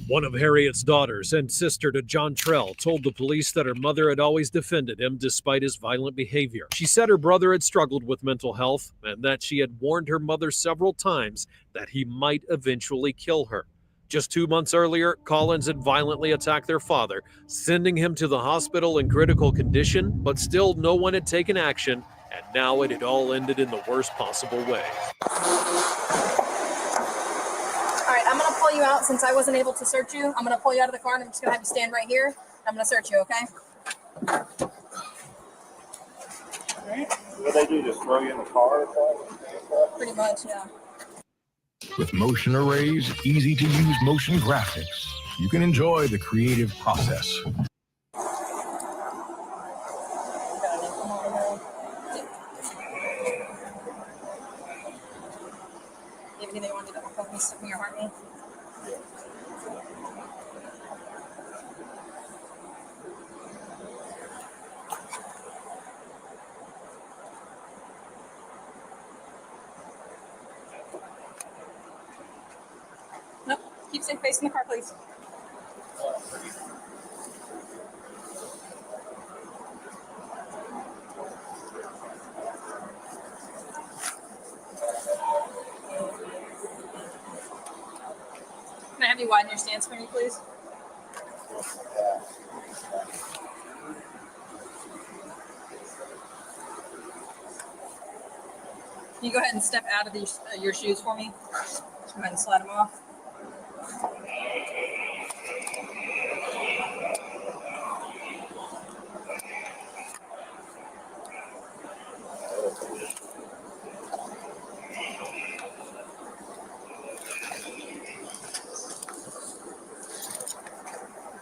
One of Harriet's daughters and sister to John Trell told the police that her mother had always defended him despite his violent behavior. She said her brother had struggled with mental health and that she had warned her mother several times that he might eventually kill her. Just 2 months earlier, Collins had violently attacked their father, sending him to the hospital in critical condition, but still no one had taken action, and now it had all ended in the worst possible way. All right, I'm going to pull you out since I wasn't able to search you. I'm going to pull you out of the car and I'm just going to have you stand right here. I'm going to search you, okay? What they do, just throw you in the car? Pretty much, yeah. With Motion Array's easy-to-use motion graphics, you can enjoy the creative process. You have anything you want to do that will help me stick in your heartbeat? Nope. Keep staying facing the car, please. Can I have you widen your stance for me, please? Can you go ahead and step out of your shoes for me? Just go ahead and slide them off.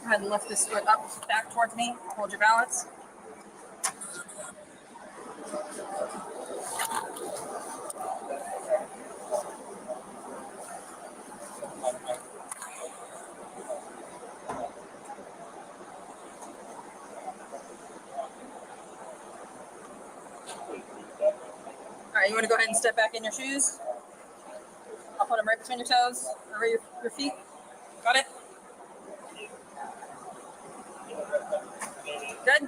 Go ahead and lift this foot up, back towards me. Hold your balance. All right, you want to go ahead and step back in your shoes? I'll put them right between your toes, over your feet. Got it? Good?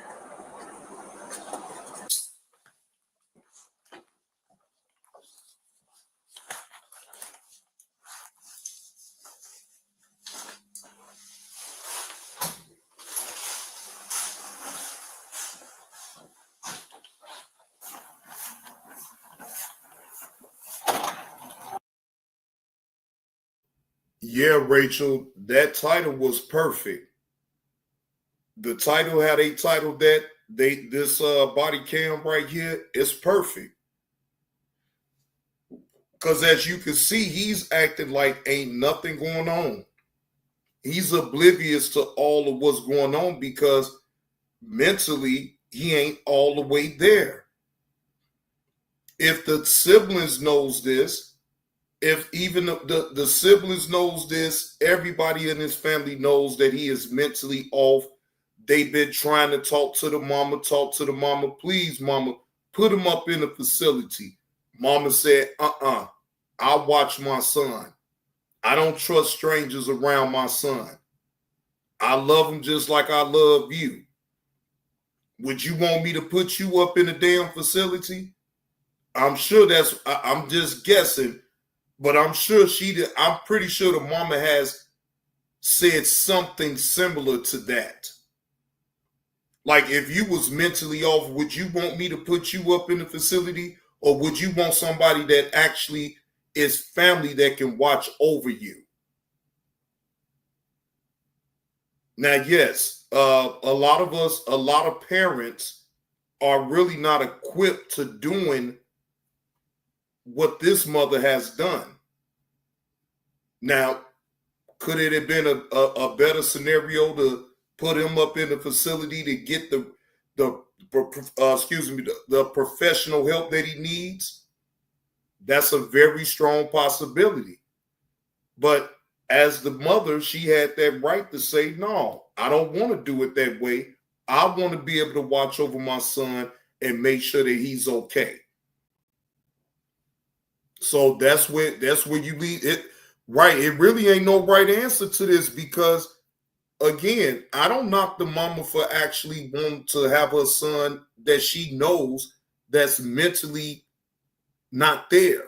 Yeah, Rachel, that title was perfect. The title had a title that this body cam right here is perfect. Because as you can see, he's acting like ain't nothing going on. He's oblivious to all of what's going on because mentally he ain't all the way there. If the siblings knows this, if even the siblings knows this, everybody in his family knows that he is mentally off. They've been trying to talk to the mama, please, mama, put him up in a facility. Mama said, I'll watch my son. I don't trust strangers around my son. I love him just like I love you. Would you want me to put you up in a damn facility? I'm sure I'm just guessing, but I'm pretty sure the mama has said something similar to that. Like, if you was mentally off, would you want me to put you up in the facility, or would you want somebody that actually is family that can watch over you? Now, yes, a lot of parents are really not equipped to doing what this mother has done. Now, could it have been a better scenario to put him up in the facility to get the professional help that he needs? That's a very strong possibility. But as the mother, she had that right to say, no, I don't want to do it that way. I want to be able to watch over my son and make sure that he's okay. So that's where you leave it. Right. It really ain't no right answer to this, because, again, I don't knock the mama for actually wanting to have her son that she knows that's mentally not there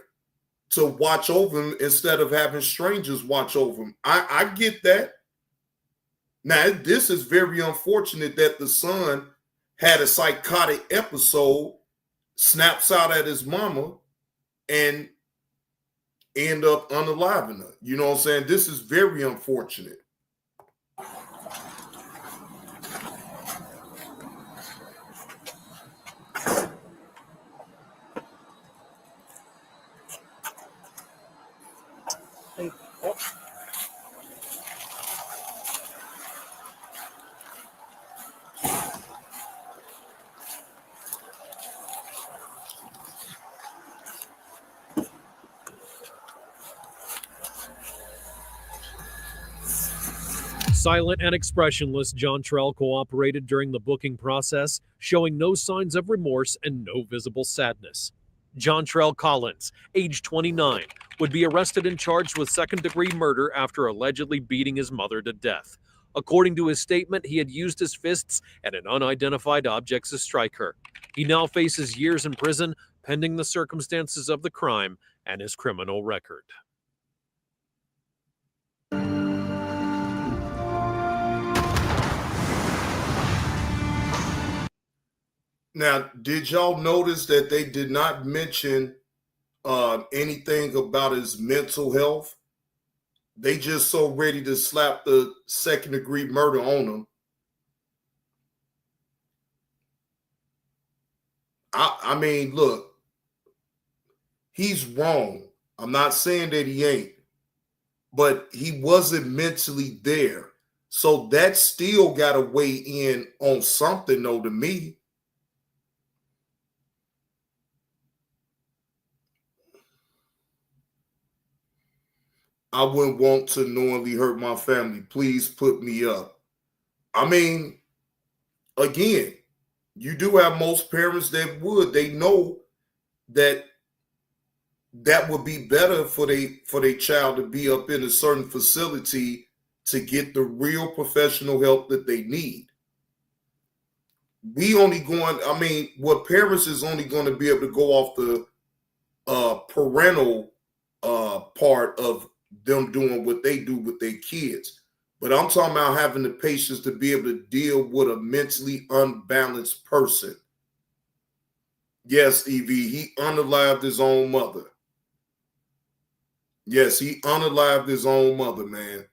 to watch over him instead of having strangers watch over him. I get that. Now, this is very unfortunate that the son had a psychotic episode, snaps out at his mama, and end up unaliving her. You know what I'm saying? This is very unfortunate. Silent and expressionless, Jontrell cooperated during the booking process, showing no signs of remorse and no visible sadness. Jontrell Collins, age 29, would be arrested and charged with second-degree murder after allegedly beating his mother to death. According to his statement, he had used his fists and an unidentified object to strike her. He now faces years in prison, pending the circumstances of the crime and his criminal record. Now, did y'all notice that they did not mention anything about his mental health? They just so ready to slap the second-degree murder on him. I mean, look, he's wrong. I'm not saying that he ain't, but he wasn't mentally there. So that still got to weigh in on something, though, to me. I wouldn't want to knowingly hurt my family. Please put me up. I mean, again, you do have most parents that would. They know that that would be better for their child to be up in a certain facility to get the real professional help that they need. What parents is only going to be able to go off the parental part of them doing what they do with their kids. But I'm talking about having the patience to be able to deal with a mentally unbalanced person. Yes, Evie, he unalived his own mother. Yes, he unalived his own mother, man.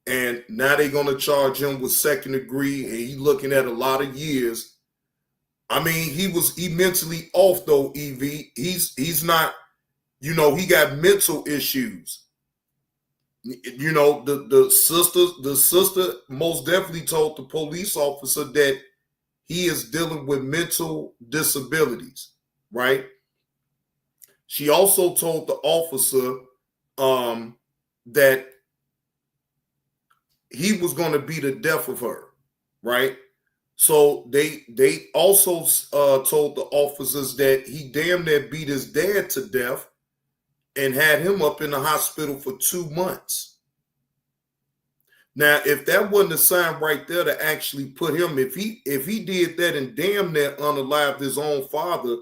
And now they're going to charge him with second degree, and he's looking at a lot of years. I mean, he mentally off, though, Evie. He's not, he got mental issues. The sister most definitely told the police officer that he is dealing with mental disabilities, right? She also told the officer that he was going to be the death of her, right? So they also told the officers that he damn near beat his dad to death and had him up in the hospital for 2 months. Now, if that wasn't a sign right there to actually put him, if he did that and damn near unalived his own father,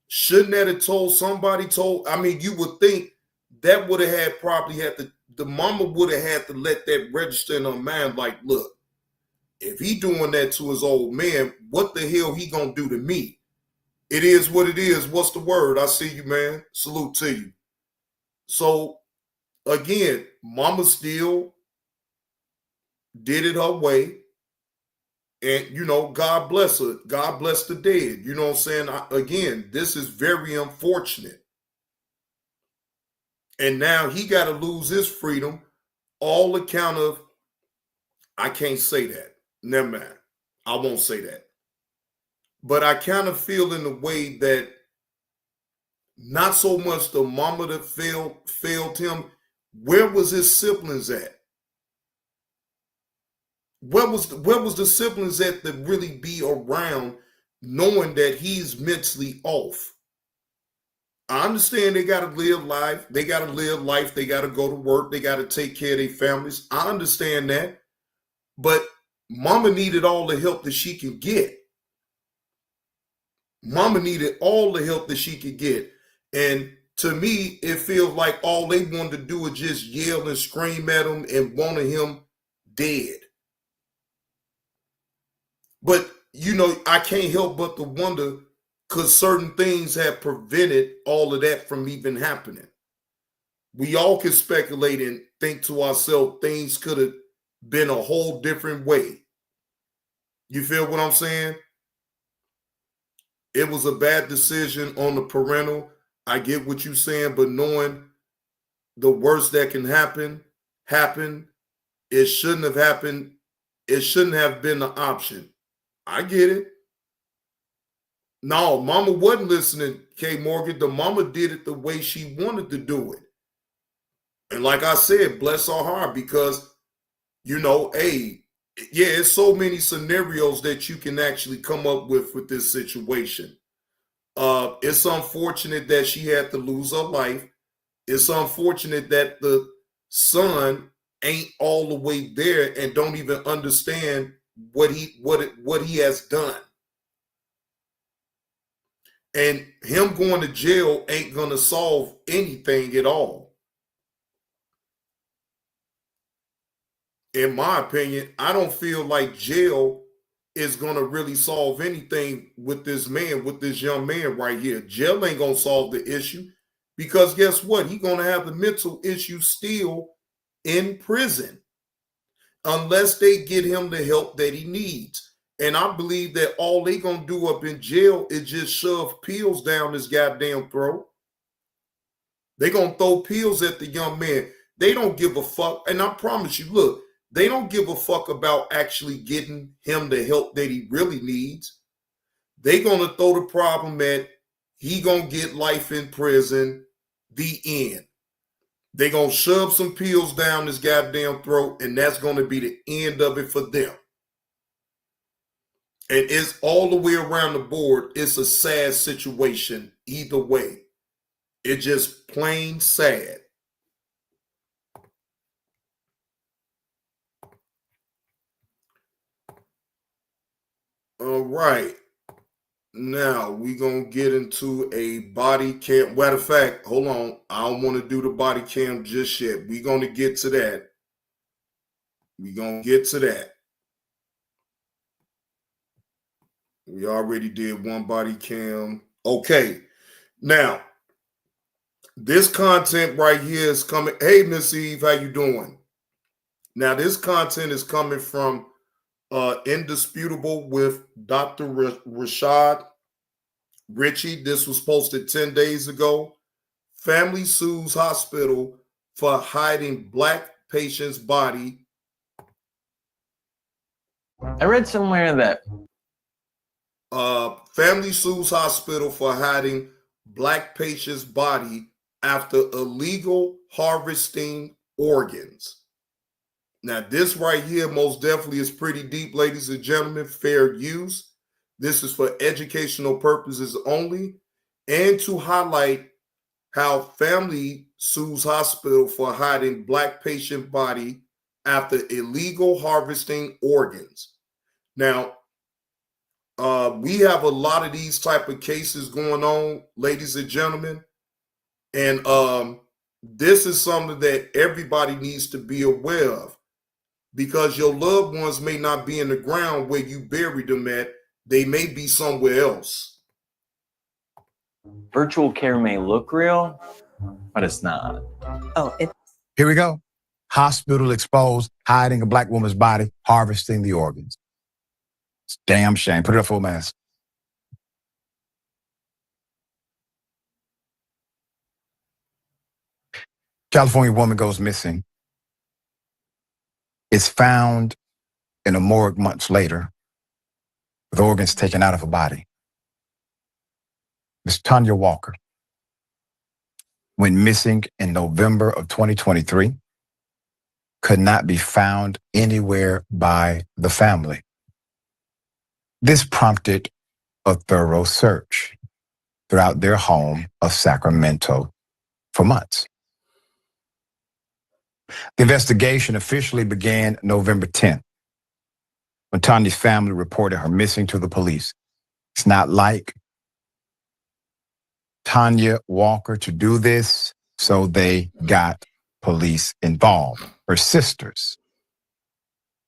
shouldn't that have told somebody? You would think that would have the mama would have had to let that register in her mind, like, look, If he doing that to his old man, what the hell he gonna do to me? It is what it is. What's the word? I see you, man. Salute to you. So again, mama still did it her way. And, you know, God bless her. God bless the dead. You know what I'm saying? Again, this is very unfortunate. And now he got to lose his freedom, all account of, I can't say that. Never mind. I won't say that. But I kind of feel in the way that not so much the mama that failed him. Where was his siblings at? Where was the siblings at to really be around, knowing that he's mentally off? I understand they got to live life. They got to live life. They got to go to work. They got to take care of their families. I understand that. But mama needed all the help that she could get. Mama needed all the help that she could get. And to me, it feels like all they wanted to do is just yell and scream at him and wanted him dead. But, you know, I can't help but to wonder, because certain things have prevented all of that from even happening. We all can speculate and think to ourselves things could have been a whole different way. You feel what I'm saying? It was a bad decision on the parental. I get what you're saying, but knowing the worst that can happen, it shouldn't have happened. It shouldn't have been an option. I get it. No, mama wasn't listening, K. Morgan. The mama did it the way she wanted to do it. And like I said, bless her heart, because, you know, hey, yeah, it's so many scenarios that you can actually come up with this situation. It's unfortunate that she had to lose her life. It's unfortunate that the son ain't all the way there and don't even understand what he has done. And him going to jail ain't gonna solve anything at all. In my opinion, I don't feel like jail is gonna really solve anything with this man, with this young man right here. Jail ain't gonna solve the issue, because guess what? He's gonna have the mental issue still in prison unless they get him the help that he needs. And I believe that all they gonna do up in jail is just shove pills down his goddamn throat. They gonna throw pills at the young man. They don't give a fuck. And I promise you, look, they don't give a fuck about actually getting him the help that he really needs. They gonna throw the problem at he gonna get life in prison, the end. They gonna shove some pills down his goddamn throat, and that's gonna be the end of it for them. And it's all the way around the board. It's a sad situation either way. It's just plain sad. All right. Now we're going to get into a body cam. Matter of fact, hold on. I don't want to do the body cam just yet. We're going to get to that. We're going to get to that. We already did one body cam. Okay. Now, this content right here is coming. Hey, Miss Eve, how you doing? Now, this content is coming from Indisputable with Dr. Rashad Ritchie. This was posted 10 days ago. Family sues hospital for hiding Black patient's body. I read somewhere that family sues hospital for hiding Black patient's body after illegal harvesting organs. Now, this right here most definitely is pretty deep, ladies and gentlemen. Fair use. This is for educational purposes only, and to highlight how family sues hospital for hiding Black patient body after illegal harvesting organs. Now, we have a lot of these type of cases going on, ladies and gentlemen, and this is something that everybody needs to be aware of. because your loved ones may not be in the ground where you buried them at. They may be somewhere else. Virtual care may look real, but it's not. Oh, Here we go. Hospital exposed, hiding a black woman's body, harvesting the organs. It's a damn shame. Put it up full mask. California woman goes missing. Is found in a morgue months later with organs taken out of her body. Miss Tanya Walker went missing in November of 2023, could not be found anywhere by the family. This prompted a thorough search throughout their home of Sacramento for months. The investigation officially began November 10th, when Tanya's family reported her missing to the police. It's not like Tanya Walker to do this, so they got police involved. Her sisters,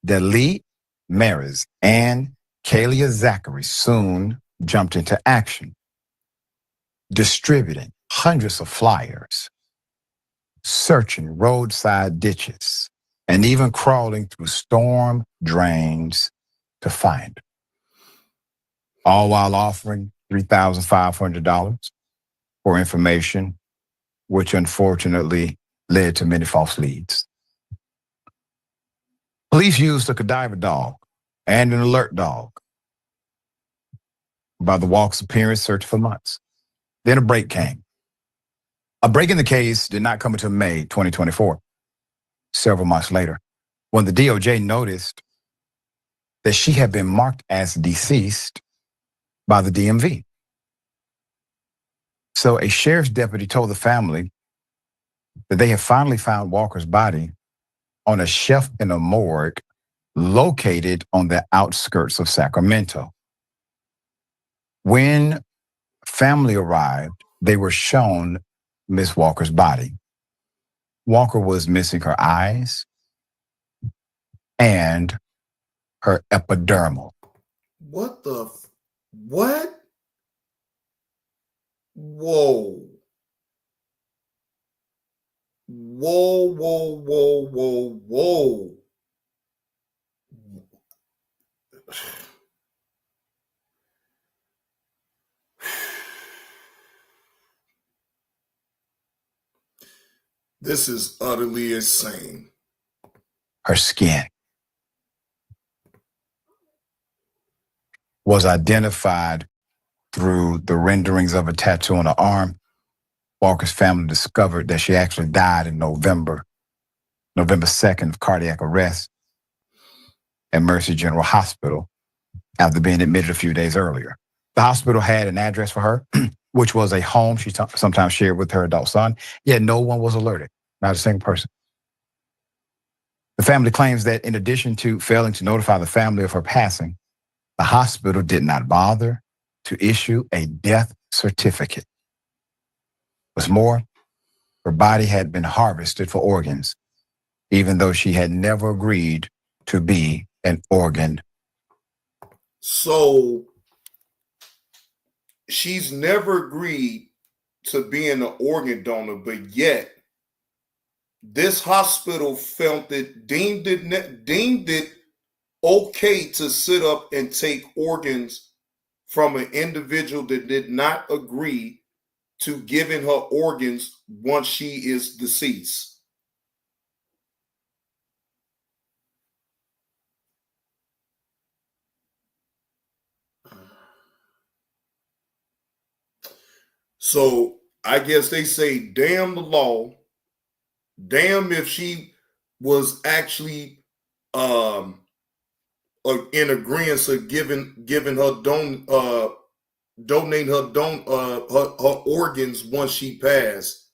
Delee Maris and Kalia Zachary, soon jumped into action, distributing hundreds of flyers, searching roadside ditches, and even crawling through storm drains to find her. All while offering $3,500 for information, which unfortunately led to many false leads. Police used a cadaver dog and an alert dog. By the Walker's appearance, searched for months. Then a break came. A break in the case did not come until May 2024, several months later, when the DOJ noticed that she had been marked as deceased by the DMV. So a sheriff's deputy told the family that they had finally found Walker's body on a shelf in a morgue located on the outskirts of Sacramento. When family arrived, they were shown Miss Walker's body. Walker was missing her eyes and her epidermal. What the? What? Whoa. Whoa, whoa, whoa, whoa, whoa. This is utterly insane. Her skin was identified through the renderings of a tattoo on her arm. Walker's family discovered that she actually died in November 2nd of cardiac arrest at Mercy General Hospital after being admitted a few days earlier. The hospital had an address for her, which was a home she sometimes shared with her adult son, yet no one was alerted, not a single person. The family claims that in addition to failing to notify the family of her passing, the hospital did not bother to issue a death certificate. What's more, her body had been harvested for organs, even though she had never agreed to be an organ. So she's never agreed to being an organ donor, but yet this hospital deemed it okay to sit up and take organs from an individual that did not agree to giving her organs once she is deceased. So I guess they say, damn the law. Damn if she was actually in agreement to giving her donating her organs once she passed.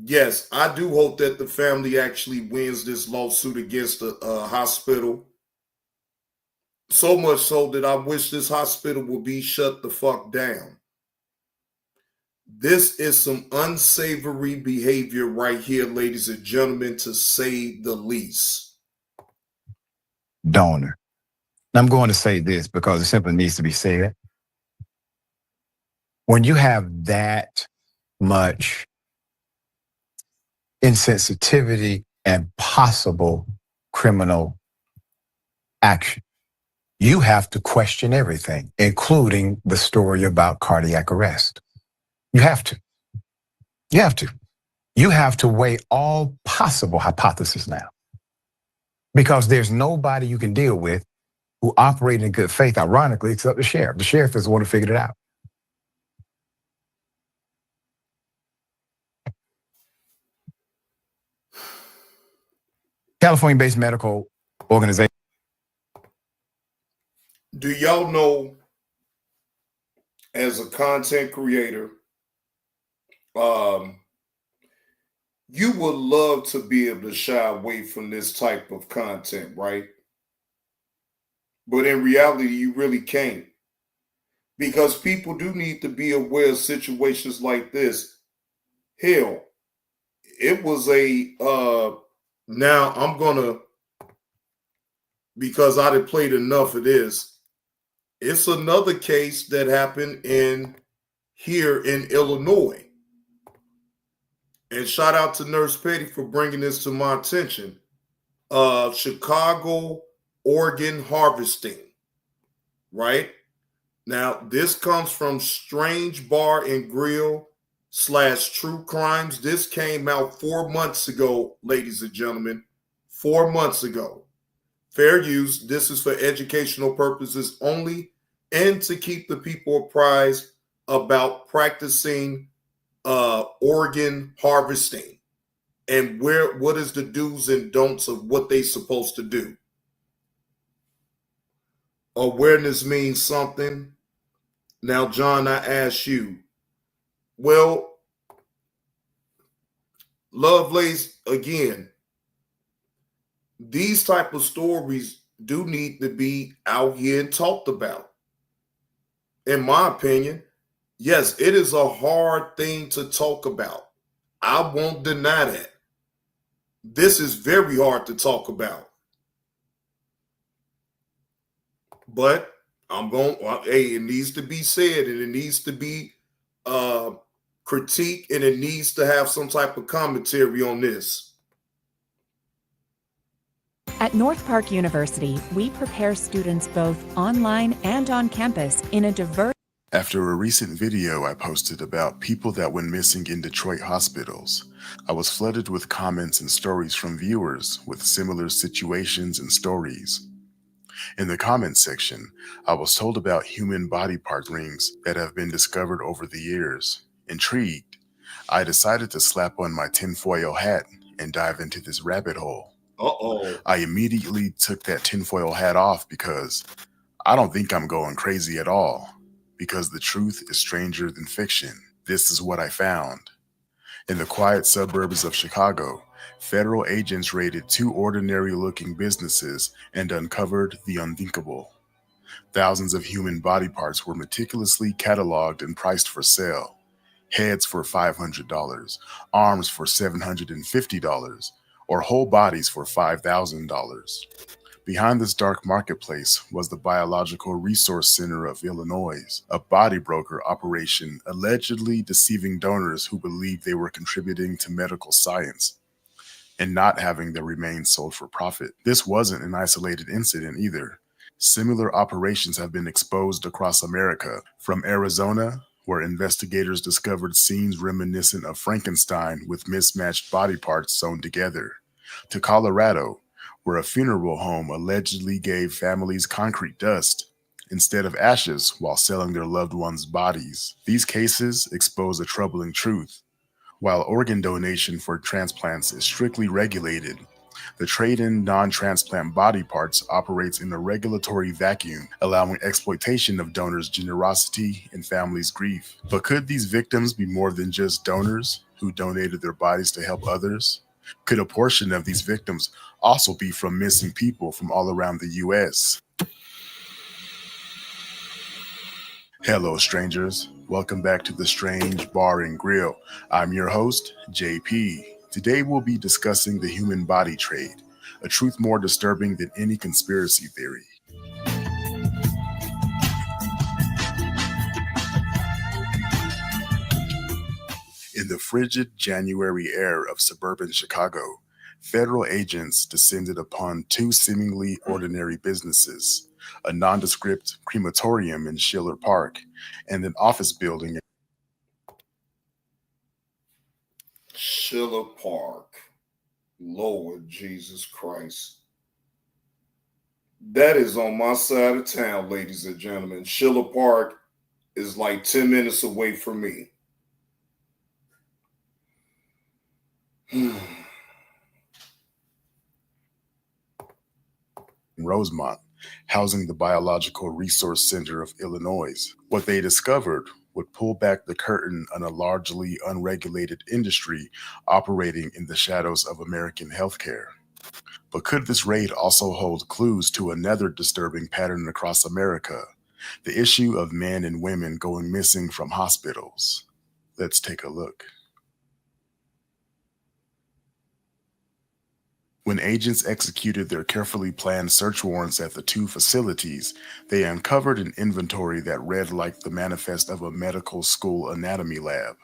Yes, I do hope that the family actually wins this lawsuit against the hospital. So much so that I wish this hospital would be shut the fuck down. This is some unsavory behavior right here, ladies and gentlemen, to say the least. Donor. And I'm going to say this because it simply needs to be said. When you have that much insensitivity and possible criminal action, you have to question everything, including the story about cardiac arrest. You have to. You have to. You have to weigh all possible hypotheses now. Because there's nobody you can deal with who operate in good faith, ironically, except the sheriff. The sheriff is the one who figured it out. California-based medical organization. Do y'all know, as a content creator, you would love to be able to shy away from this type of content, right? But in reality, you really can't. Because people do need to be aware of situations like this. Hell, it was now I'm gonna, because I done played enough of this, it's another case that happened here in Illinois. And shout out to Nurse Petty for bringing this to my attention. Chicago organ harvesting, right? Now, this comes from Strange Bar and Grill / True Crimes. This came out 4 months ago, ladies and gentlemen. 4 months ago. Fair use. This is for educational purposes only and to keep the people apprised about practicing organ harvesting and what is the do's and don'ts of what they supposed to do. Awareness means something. Now, John, I ask you, well, Lovelace, again, these type of stories do need to be out here and talked about. In my opinion, yes, it is a hard thing to talk about. I won't deny that. This is very hard to talk about. But it needs to be said, and it needs to be critiqued, and it needs to have some type of commentary on this. At North Park University, we prepare students both online and on campus in a diverse. After a recent video I posted about people that went missing in Detroit hospitals, I was flooded with comments and stories from viewers with similar situations and stories. In the comments section, I was told about human body part rings that have been discovered over the years. Intrigued, I decided to slap on my tinfoil hat and dive into this rabbit hole. I immediately took that tinfoil hat off because I don't think I'm going crazy at all. Because the truth is stranger than fiction. This is what I found. In the quiet suburbs of Chicago, federal agents raided 2 ordinary-looking businesses and uncovered the unthinkable. Thousands of human body parts were meticulously cataloged and priced for sale. Heads for $500, arms for $750, or whole bodies for $5,000. Behind this dark marketplace was the Biological Resource Center of Illinois, a body broker operation allegedly deceiving donors who believed they were contributing to medical science and not having their remains sold for profit. This wasn't an isolated incident either. Similar operations have been exposed across America, from Arizona, where investigators discovered scenes reminiscent of Frankenstein with mismatched body parts sewn together, to Colorado, where a funeral home allegedly gave families concrete dust instead of ashes while selling their loved ones' bodies. These cases expose a troubling truth. While organ donation for transplants is strictly regulated, the trade in non-transplant body parts operates in a regulatory vacuum, allowing exploitation of donors' generosity and families' grief. But could these victims be more than just donors who donated their bodies to help others? Could a portion of these victims also be from missing people from all around the U.S.? Hello, strangers. Welcome back to The Strange Bar and Grill. I'm your host, JP. Today we'll be discussing the human body trade, a truth more disturbing than any conspiracy theory. In the frigid January air of suburban Chicago, federal agents descended upon two seemingly ordinary businesses, a nondescript crematorium in Schiller Park and an office building. Schiller Park. Lord Jesus Christ. That is on my side of town, ladies and gentlemen. Schiller Park is like 10 minutes away from me. Rosemont, housing the Biological Resource Center of Illinois. What they discovered would pull back the curtain on a largely unregulated industry operating in the shadows of American healthcare. But could this raid also hold clues to another disturbing pattern across America, the issue of men and women going missing from hospitals? Let's take a look. When agents executed their carefully planned search warrants at the two facilities, they uncovered an inventory that read like the manifest of a medical school anatomy lab.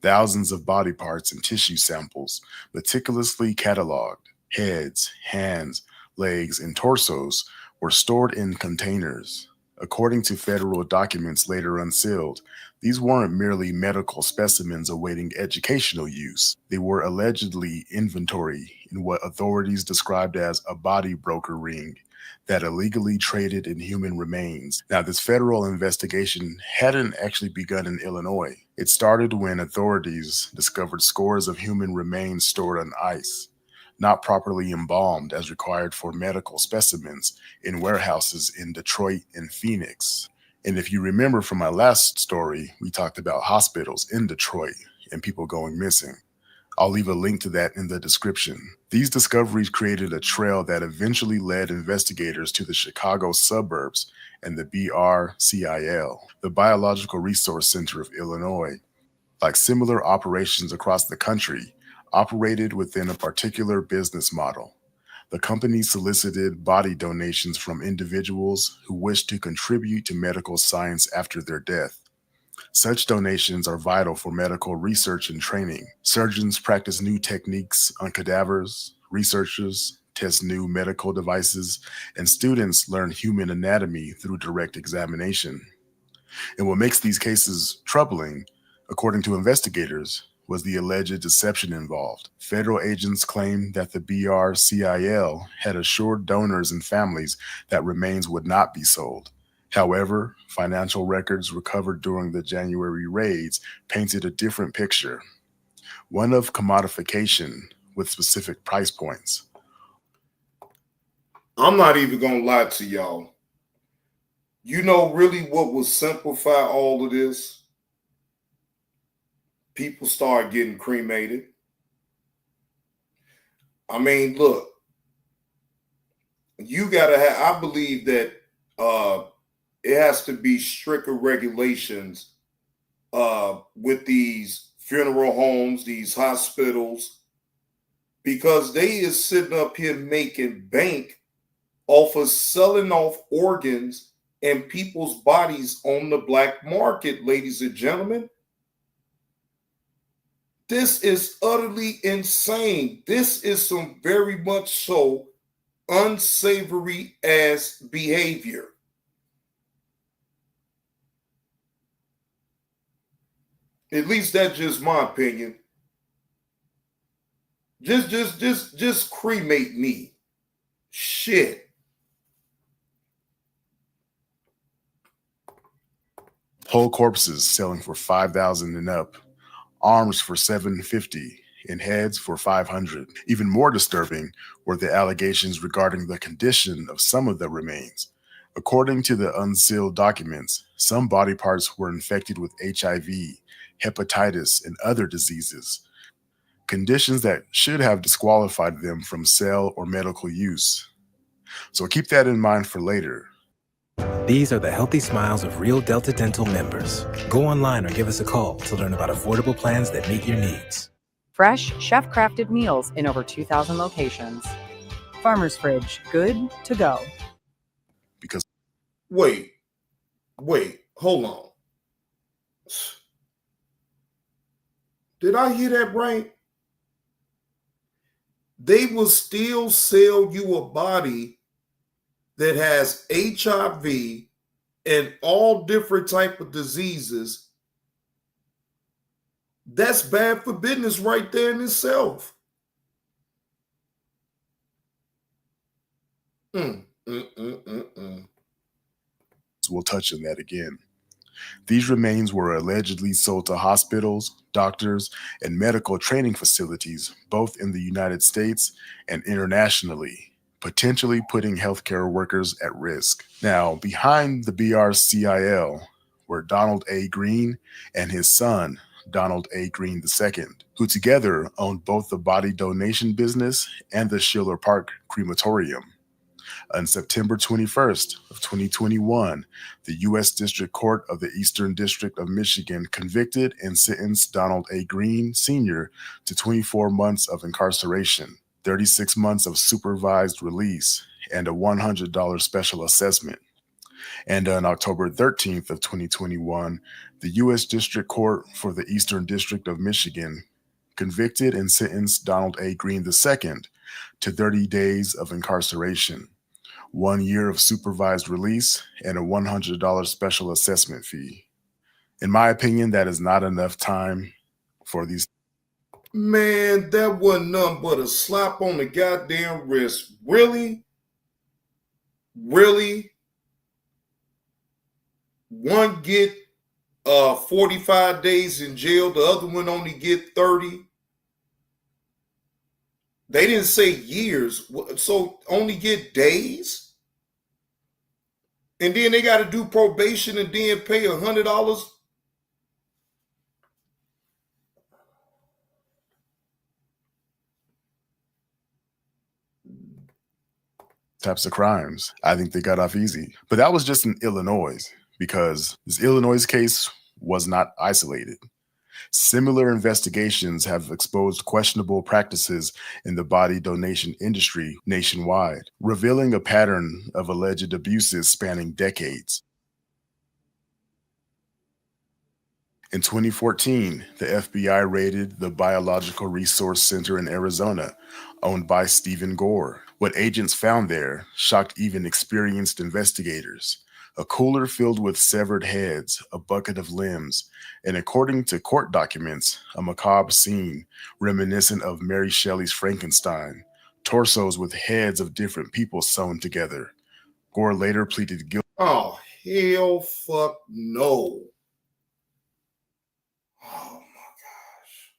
Thousands of body parts and tissue samples, meticulously cataloged, heads, hands, legs, and torsos, were stored in containers. According to federal documents later unsealed, these weren't merely medical specimens awaiting educational use. They were allegedly inventory in what authorities described as a body broker ring that illegally traded in human remains. Now, this federal investigation hadn't actually begun in Illinois. It started when authorities discovered scores of human remains stored on ice, not properly embalmed as required for medical specimens, in warehouses in Detroit and Phoenix. And if you remember from my last story, we talked about hospitals in Detroit and people going missing. I'll leave a link to that in the description. These discoveries created a trail that eventually led investigators to the Chicago suburbs and the BRCIL, the Biological Resource Center of Illinois. Like similar operations across the country, operated within a particular business model. The company solicited body donations from individuals who wished to contribute to medical science after their death. Such donations are vital for medical research and training. Surgeons practice new techniques on cadavers, researchers test new medical devices, and students learn human anatomy through direct examination. And what makes these cases troubling, according to investigators, was the alleged deception involved. Federal agents claimed that the BRCIL had assured donors and families that remains would not be sold. However, financial records recovered during the January raids painted a different picture, one of commodification with specific price points. I'm not even going to lie to y'all. You know really what will simplify all of this? People start getting cremated. I mean, look, you gotta have, I believe that it has to be stricter regulations with these funeral homes, these hospitals, because they is sitting up here making bank off of selling off organs and people's bodies on the black market, ladies and gentlemen. This is utterly insane. This is some very much so unsavory ass behavior. At least that's just my opinion. Just cremate me. Shit. Whole corpses selling for $5,000 and up. Arms for $750 and heads for $500. Even more disturbing were the allegations regarding the condition of some of the remains. According to the unsealed documents, some body parts were infected with HIV, hepatitis, and other diseases, conditions that should have disqualified them from sale or medical use. So keep that in mind for later. These are the healthy smiles of real Delta Dental members. Go online or give us a call to learn about affordable plans that meet your needs. Fresh, chef-crafted meals in over 2,000 locations. Farmer's Fridge, good to go. Because Wait, hold on. Did I hear that right? They will still sell you a body that has HIV and all different type of diseases. That's bad for business right there in itself. We'll touch on that again. These remains were allegedly sold to hospitals, doctors, and medical training facilities, both in the United States and internationally, potentially putting healthcare workers at risk. Now, behind the BRCIL were Donald A. Green and his son, Donald A. Green II, who together owned both the body donation business and the Schiller Park crematorium. On September 21st of 2021, the U.S. District Court of the Eastern District of Michigan convicted and sentenced Donald A. Green Sr. to 24 months of incarceration, 36 months of supervised release, and a $100 special assessment. And on October 13th of 2021, the U.S. District Court for the Eastern District of Michigan convicted and sentenced Donald A. Green II to 30 days of incarceration, 1 year of supervised release, and a $100 special assessment fee. In my opinion, that is not enough time for these. Man, that wasn't nothing but a slap on the goddamn wrist. Really? Really? One get 45 days in jail, the other one only get 30. They didn't say years, so only get days? And then they got to do probation and then pay $100? Types of crimes. I think they got off easy. But that was just in Illinois, because this Illinois case was not isolated. Similar investigations have exposed questionable practices in the body donation industry nationwide, revealing a pattern of alleged abuses spanning decades. In 2014, the FBI raided the Biological Resource Center in Arizona, owned by Stephen Gore. What agents found there shocked even experienced investigators. A cooler filled with severed heads, a bucket of limbs, and according to court documents, a macabre scene reminiscent of Mary Shelley's Frankenstein, torsos with heads of different people sewn together. Gore later pleaded guilty. Oh, hell fuck no. Oh my gosh.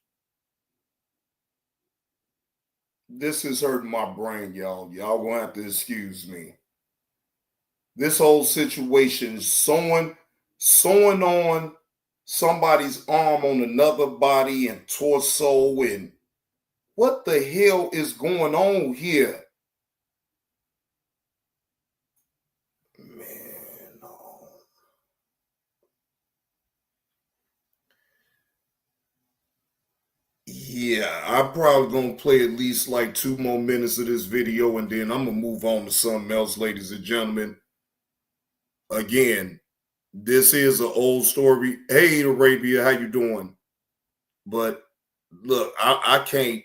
This is hurting my brain, y'all. Y'all gonna have to excuse me. This whole situation, sewing on somebody's arm on another body and torso, and what the hell is going on here? Man, no. Yeah, I'm probably gonna play at least like 2 more minutes of this video, and then I'm gonna move on to something else, ladies and gentlemen. Again, this is an old story. Hey, Arabia, how you doing? But look, I can't.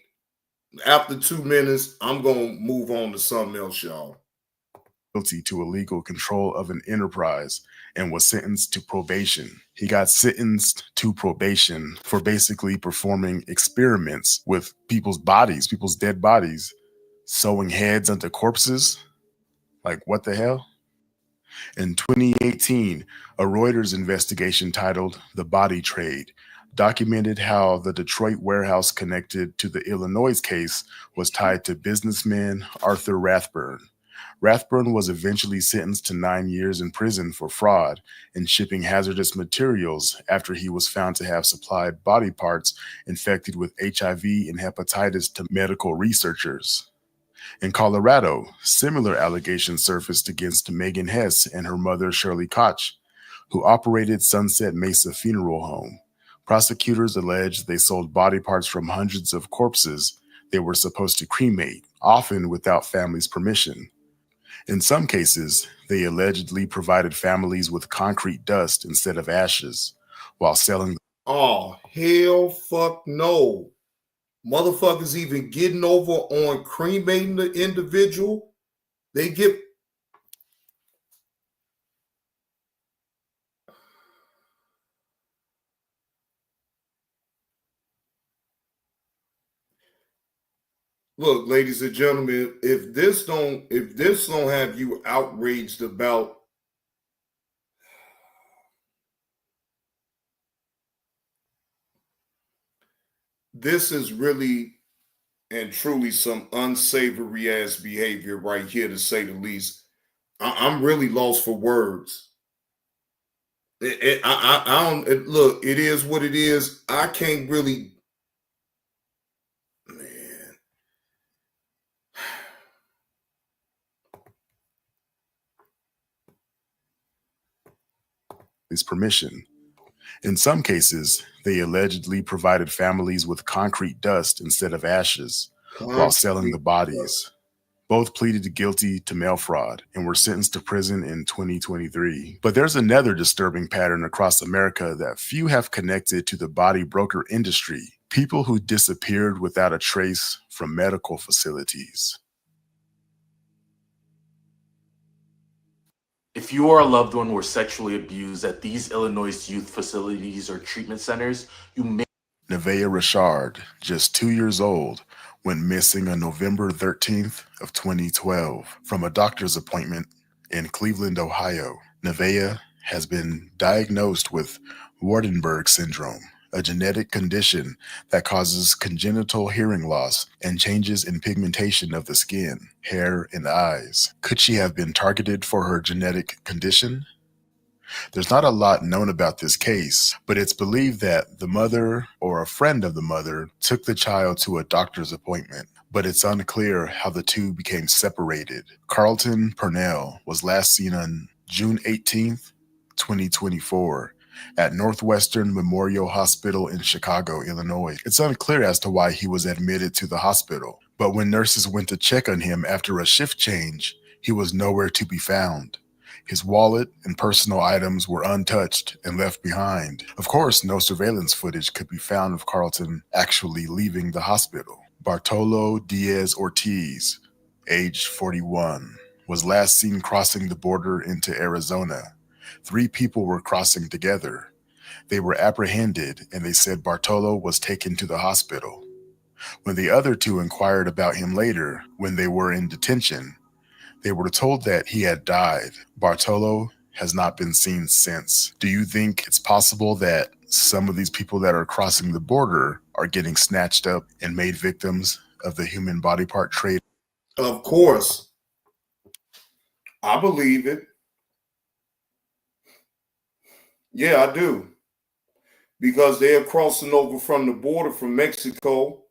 After 2 minutes, I'm going to move on to something else, y'all. Guilty to illegal control of an enterprise and was sentenced to probation. He got sentenced to probation for basically performing experiments with people's bodies, people's dead bodies, sewing heads onto corpses. Like, what the hell? In 2018, a Reuters investigation titled The Body Trade documented how the Detroit warehouse connected to the Illinois case was tied to businessman Arthur Rathburn. Rathburn was eventually sentenced to 9 years in prison for fraud in shipping hazardous materials after he was found to have supplied body parts infected with HIV and hepatitis to medical researchers. In Colorado, similar allegations surfaced against Megan Hess and her mother Shirley Koch, who operated Sunset Mesa Funeral Home. Prosecutors alleged they sold body parts from hundreds of corpses they were supposed to cremate, often without families' permission. In some cases, they allegedly provided families with concrete dust instead of ashes, while selling. Oh, hell fuck no. Motherfuckers even getting over on cremating the individual. They get. Look, ladies and gentlemen, if this don't have you outraged about this, is really and truly some unsavory ass behavior right here, to say the least. I'm really lost for words. I don't look. It is what it is. I can't really. His permission. In some cases, they allegedly provided families with concrete dust instead of ashes, while selling the bodies. Both pleaded guilty to mail fraud and were sentenced to prison in 2023. But there's another disturbing pattern across America that few have connected to the body broker industry: people who disappeared without a trace from medical facilities. If you or a loved one were sexually abused at these Illinois youth facilities or treatment centers, you may. Nevaeh Richard, just 2 years old, went missing on November 13th of 2012 from a doctor's appointment in Cleveland, Ohio. Nevaeh has been diagnosed with Waardenburg syndrome, a genetic condition that causes congenital hearing loss and changes in pigmentation of the skin, hair, and eyes. Could she have been targeted for her genetic condition? There's not a lot known about this case, but it's believed that the mother or a friend of the mother took the child to a doctor's appointment, but it's unclear how the two became separated. Carlton Purnell was last seen on June 18th, 2024, at Northwestern Memorial Hospital in Chicago, Illinois. It's unclear as to why he was admitted to the hospital, but when nurses went to check on him after a shift change, he was nowhere to be found. His wallet and personal items were untouched and left behind. Of course, no surveillance footage could be found of Carlton actually leaving the hospital. Bartolo Diaz Ortiz, aged 41, was last seen crossing the border into Arizona. 3 people were crossing together. They were apprehended, and they said Bartolo was taken to the hospital. When the other 2 inquired about him later, when they were in detention, they were told that he had died. Bartolo has not been seen since. Do you think it's possible that some of these people that are crossing the border are getting snatched up and made victims of the human body part trade? Of course. I believe it. Yeah, I do. Because they're crossing over from the border from Mexico,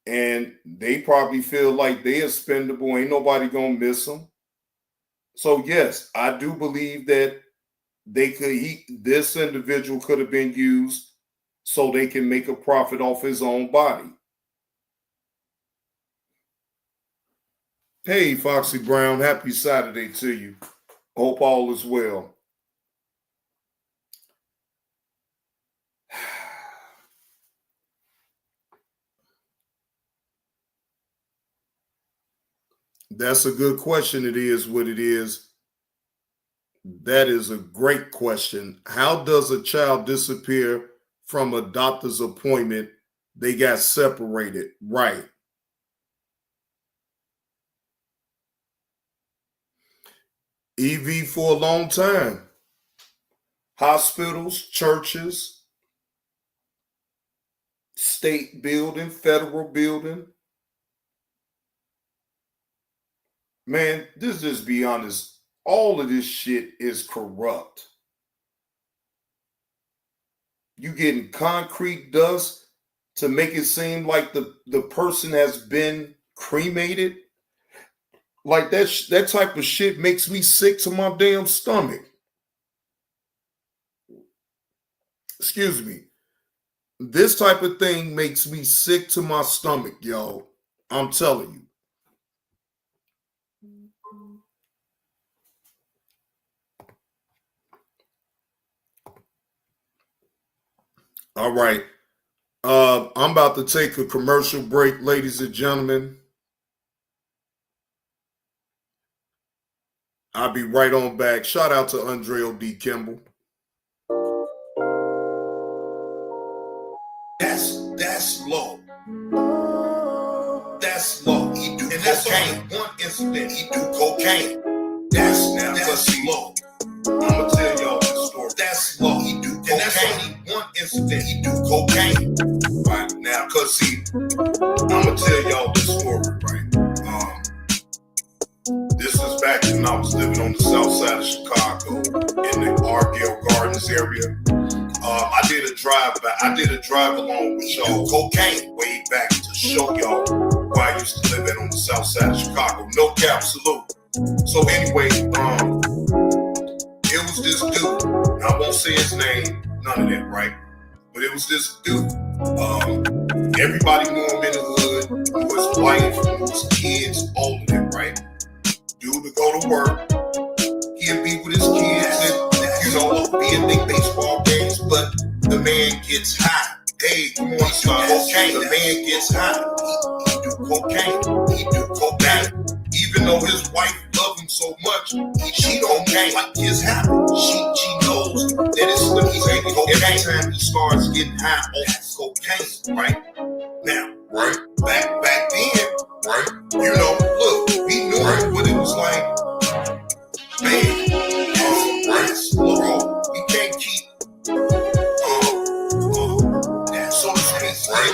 and they probably feel like they're expendable. Ain't nobody gonna miss them. So yes, I do believe that this individual could have been used so they can make a profit off his own body. Hey, Foxy Brown, happy Saturday to you. Hope all is well. That's a good question. It is what it is. That is a great question. How does a child disappear from a doctor's appointment? They got separated, right? EV for a long time. Hospitals, churches, state building, federal building. Man, just be honest. All of this shit is corrupt. You getting concrete dust to make it seem like the person has been cremated. Like that type of shit makes me sick to my damn stomach. Excuse me. This type of thing makes me sick to my stomach, yo. I'm telling you. All right. I'm about to take a commercial break, ladies and gentlemen. I'll be right on back. Shout out to Andrea D. Kimball. That's low. That's low. He do cocaine. One incident, he do cocaine. That's low. I'ma tell y'all this story. That's low. He do cocaine. And that's only one incident, he do cocaine. Right now, cause see, I'ma tell y'all this story, right? This is back when I was living on the south side of Chicago in the Argyle Gardens area. I did a drive along with y'all cocaine way back to show y'all where I used to live on the south side of Chicago. No cap, salute. So anyway, it was this dude. I won't say his name, none of that, right? But it was this dude. Everybody knew him in the hood. Knew his wife, knew his kids, all of them, right? Dude would go to work. He'd be with his kids and, be at big baseball games, but the man gets high. Hey, come on, cocaine. The man gets high. He do cocaine. He do cocaine. Even though his wife loved him so much, she don't like his habit. She knows that it's when he's taking cocaine. Every time he starts getting high off cocaine, right? Now, right? Back then, right? You know, look, we knew what it was like. Man, that's low. We can't keep so to speak,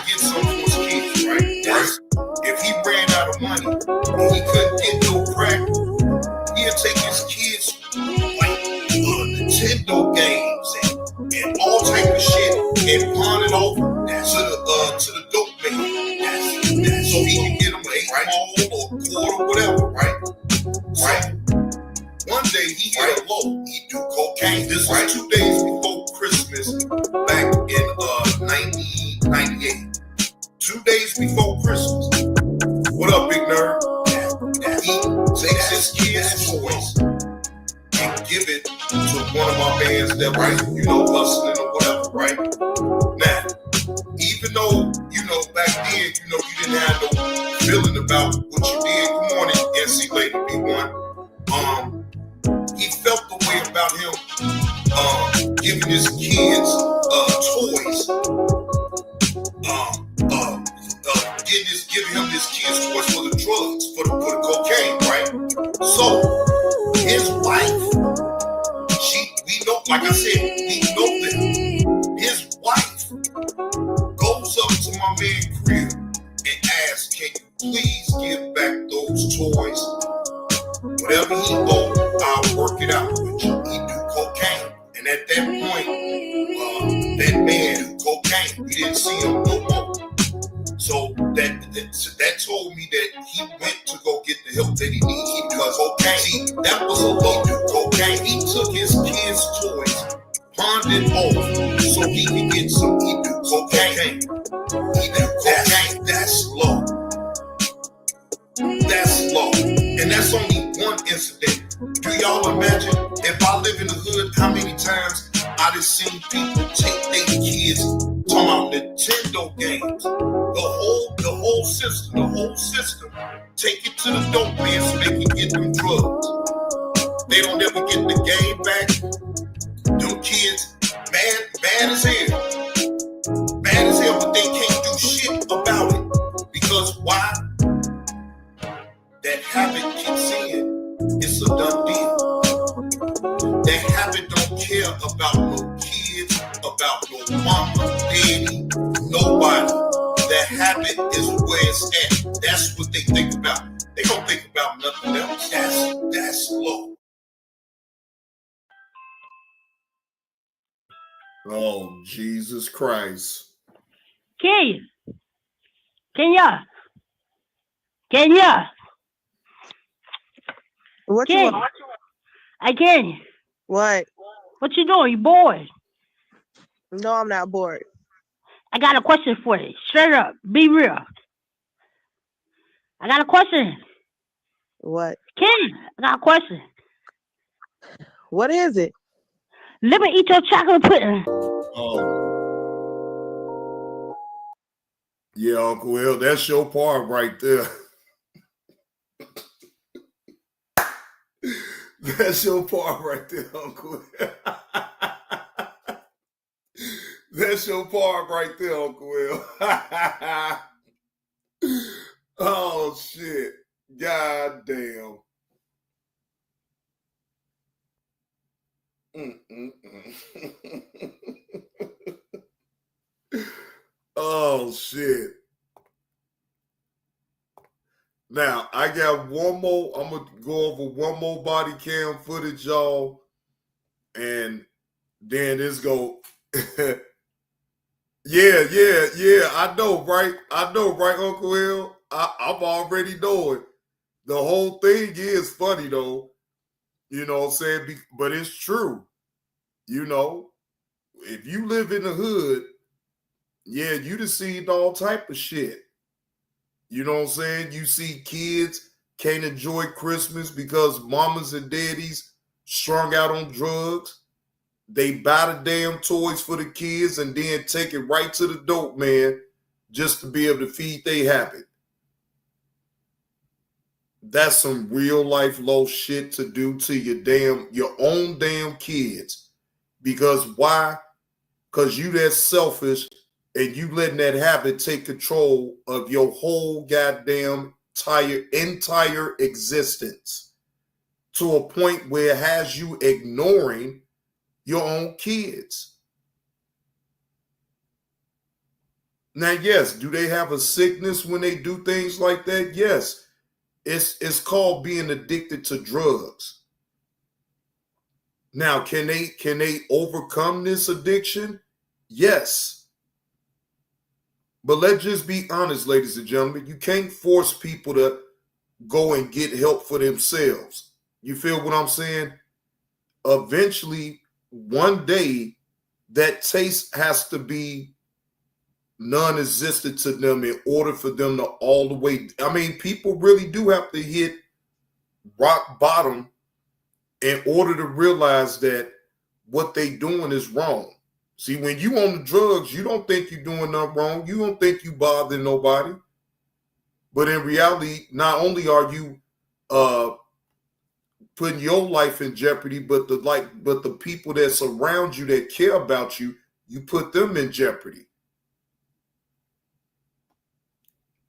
get some for his kids, right? That's, if he ran out of money and he couldn't get no crack, he'd take his kids like Nintendo games and all type of shit and pawn it over to the dope man. So he can get him an 8 ball or quarter, whatever, right? Right. One day he hit a low. He do cocaine. This was 2 days before Christmas, back in 1998. 2 days before Christmas. What up, big nerd? He takes his kids' toys and give it to one of my bands that was, hustling or whatever, right? Now, even though, back then, you didn't have no feeling about what you did. Good morning, NC Lady B1. He felt the way about him giving his kids toys. Giving him his kids toys for the drugs, for the cocaine, right? So his wife, we know, like I said, we know that his wife goes up to my man crib and asks, can you please give back those toys? Whatever he owed, I'll work it out with you. He do cocaine. And at that point, that man do cocaine. We didn't see him no more. So that told me that he went to go get the help that he needs because cocaine. See, that was a low do cocaine. He took his kids' toys, pawned it off so he could get some. He do cocaine. He do cocaine. That's low. That's low. And that's only one incident. Do y'all imagine if I live in the hood, how many times I done seen people take their kids, talking about Nintendo games, the whole system, take it to the dope man so they can get them drugs. They don't ever get the game back. Them kids, mad as hell, but they can't do shit about it. Because why? That habit kicks in. It's a done deal. That habit don't care about no kids, about no mama, daddy, nobody. That habit is where it's at. That's what they think about. They don't think about nothing else. That's low. Oh, Jesus Christ. Kenya. What you Kenny. want? Hey, Kenny. What? What you doing? You bored? No, I'm not bored. I got a question for you. Straight up. Be real. I got a question. What? Kenny, I got a question. What is it? Let me eat your chocolate pudding. Oh. Yeah, Uncle Will, that's your part right there. That's your part right there, Uncle Will. That's your part right there, Uncle Will. Oh, shit. God damn. Oh, shit. Now, I got one more. I'm going to go over one more body cam footage, y'all. And then this go. Yeah. I know, right? Uncle Will? I'm already knowing. The whole thing is funny, though. You know what I'm saying? But it's true. You know, if you live in the hood, yeah, you done seen all type of shit. You know what I'm saying? You see kids can't enjoy Christmas because mamas and daddies strung out on drugs. They buy the damn toys for the kids and then take it right to the dope man just to be able to feed their habit. That's some real life low shit to do to your own damn kids. Because why? Because you that selfish and you letting that habit take control of your whole goddamn entire existence to a point where it has you ignoring your own kids. Now, yes, do they have a sickness when they do things like that? Yes. It's called being addicted to drugs. Now, can they overcome this addiction? Yes. But let's just be honest, ladies and gentlemen. You can't force people to go and get help for themselves. You feel what I'm saying? Eventually, one day, that taste has to be non-existent to them in order for them to all the way. I mean, people really do have to hit rock bottom in order to realize that what they doing is wrong. See, when you on the drugs, you don't think you're doing nothing wrong. You don't think you bothering nobody. But in reality, not only are you putting your life in jeopardy, but the people that surround you that care about you, you put them in jeopardy.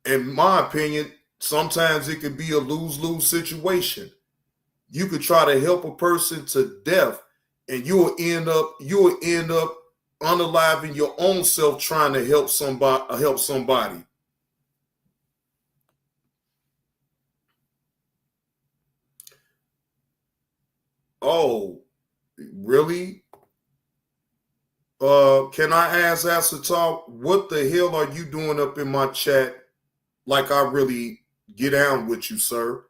In my opinion, sometimes it could be a lose-lose situation. You could try to help a person to death, and you'll end up unaliving your own self trying to help somebody. Oh, really? Can I ask Asatar, what the hell are you doing up in my chat? Like I really get down with you, sir.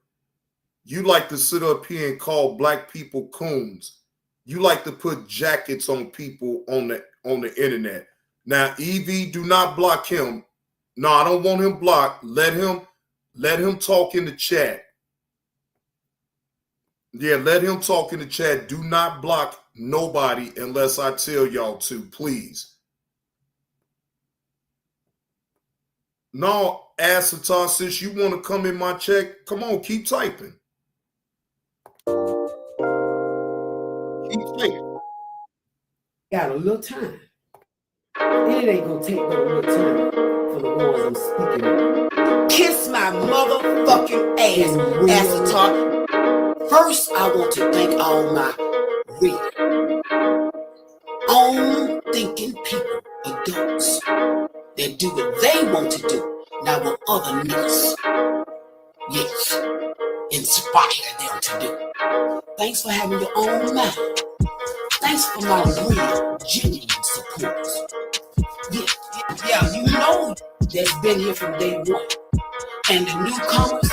You like to sit up here and call black people coons. You like to put jackets on people on the internet. Now, Evie, do not block him. No, I don't want him blocked. Let him talk in the chat. Yeah, let him talk in the chat. Do not block nobody unless I tell y'all to, please. No, Asatar, since you want to come in my chat, come on, keep typing. Keep typing. Got a little time. It ain't gonna take but a little time for the ones I'm speaking of. Kiss my motherfucking ass, Asatar. First, I want to thank all my real, own thinking people, adults, that do what they want to do, not what other niggas, yes, inspire them to do. Thanks for having your own mind. Thanks for my real, genuine supporters. Yeah, you know that's been here from day one. And the newcomers,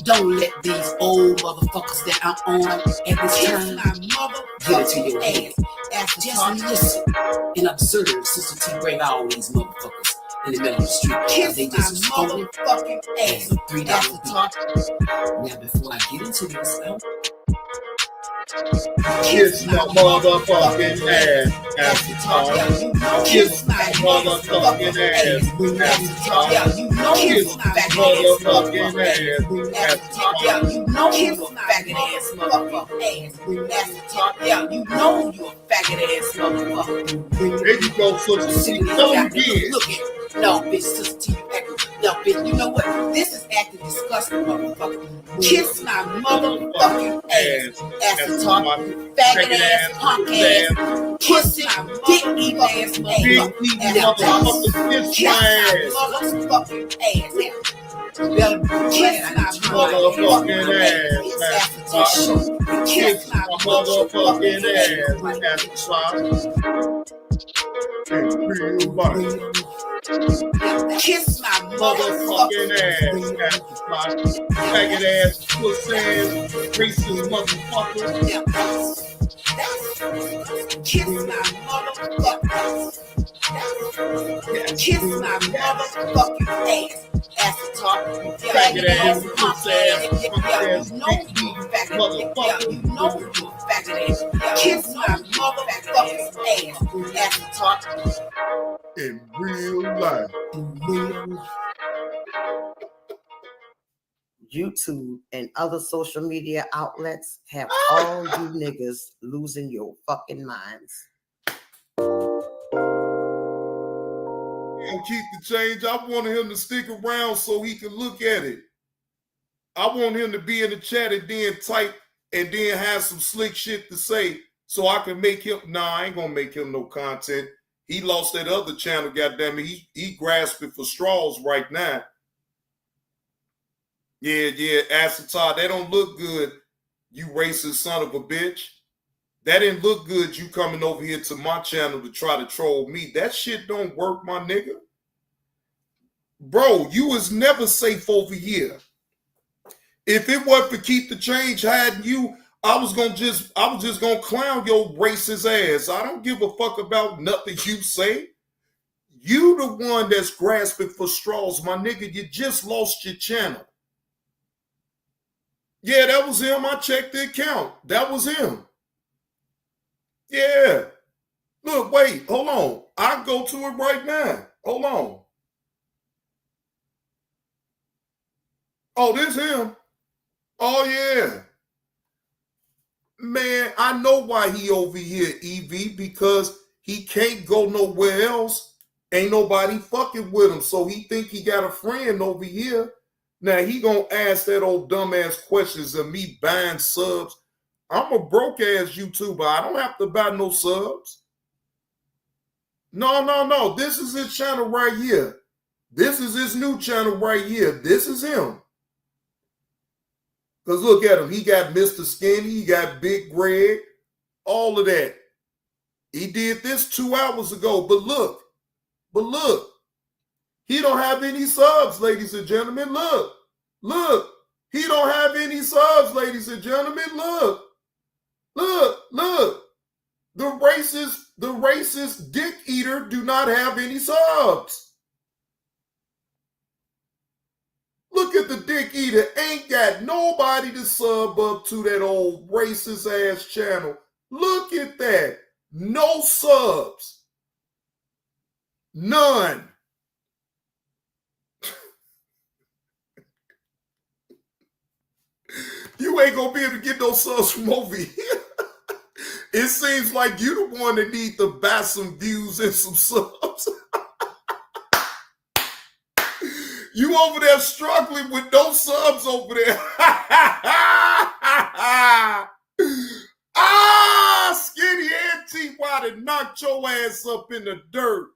Don't let these old motherfuckers that I'm on at this time get it to your head. Just listen and observe Sister T bring all these motherfuckers in the middle of the street. They just phony fucking ass of $3 talk. Now before I get into this, kiss my motherfucking ass after talk. Kiss my motherfucking ass after talk. Kiss my motherfucking ass after talk. Kiss my faggot ass motherfucking ass after talk. Yeah, you know you a faggot ass motherfucker. There you go, Sister T. Come again. Look at no, bitch, Sister T, you acting. No, bitch, you know what? This is acting disgusting, motherfucker. Kiss my motherfucking ass after talk. Faggot ass, punk ass. Kiss my dick eating ass motherfucker. Kiss my motherfucking ass. Kiss my motherfucking ass after talk. Kiss my motherfucking ass after talk. Kiss my motherfucking ass after talk. Faggot ass, pussy ass, racist motherfucker. Kiss my motherfucking Kiss my motherfucking ass after talk. Faggot ass, pussy ass, punk ass, you know you faggot ass. Kiss my motherfucking ass after talk. In real life. YouTube and other social media outlets have all you niggas losing your fucking minds. And keep the change. I wanted him to stick around so he could look at it. I want him to be in the chat and then type and then have some slick shit to say so I can make him. Nah, I ain't gonna make him no content. He lost that other channel, goddammit. He grasping for straws right now. Yeah, Asatah, that don't look good, you racist son of a bitch. That didn't look good, you coming over here to my channel to try to troll me. That shit don't work, my nigga. Bro, you was never safe over here. If it wasn't for Keep the Change hiding you, I was just gonna clown your racist ass. I don't give a fuck about nothing you say. You the one that's grasping for straws, my nigga. You just lost your channel. Yeah, that was him. I checked the account. That was him. Yeah. Look, wait, hold on. I'll go to it right now. Hold on. Oh, this him. Oh, yeah. Man, I know why he over here, EV, because he can't go nowhere else. Ain't nobody fucking with him. So he think he got a friend over here. Now he gonna ask that old dumbass questions of me buying subs. I'm a broke ass YouTuber. I don't have to buy no subs. No. This is his channel right here. This is his new channel right here. This is him. Because look at him. He got Mr. Skinny. He got Big Greg. All of that. He did this 2 hours ago. But look. He don't have any subs, ladies and gentlemen. Look. He don't have any subs, ladies and gentlemen. Look. The racist dick eater do not have any subs. Look at the dick eater. Ain't got nobody to sub up to that old racist ass channel. Look at that. No subs. None. You ain't gonna be able to get no subs from over here. It seems like you the one that need to buy some views and some subs. You over there struggling with no subs over there. Skinny and T-Y to knock your ass up in the dirt.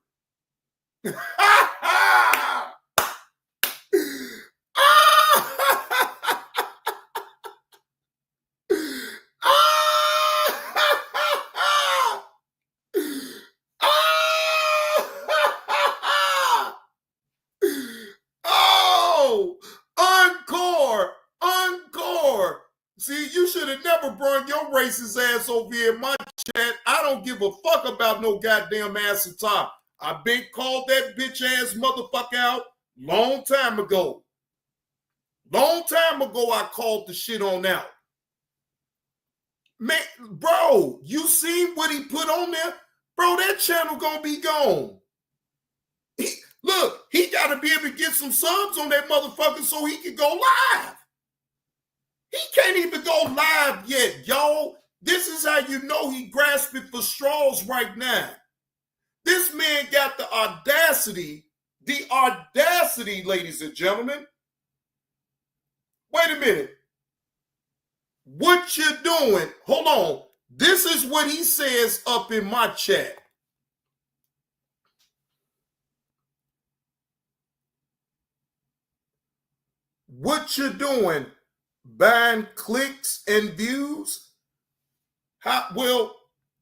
See, you should have never brought your racist ass over here in my chat. I don't give a fuck about no goddamn ass of top. I've been called that bitch ass motherfucker out long time ago. Long time ago, I called the shit on out. Man, bro, you seen what he put on there? Bro, that channel gonna be gone. Look, he gotta be able to get some subs on that motherfucker so he can go live. He can't even go live yet, y'all. This is how you know he grasping for straws right now. This man got the audacity, ladies and gentlemen. Wait a minute. What you're doing, hold on. This is what he says up in my chat. What you're doing, buying clicks and views? Well,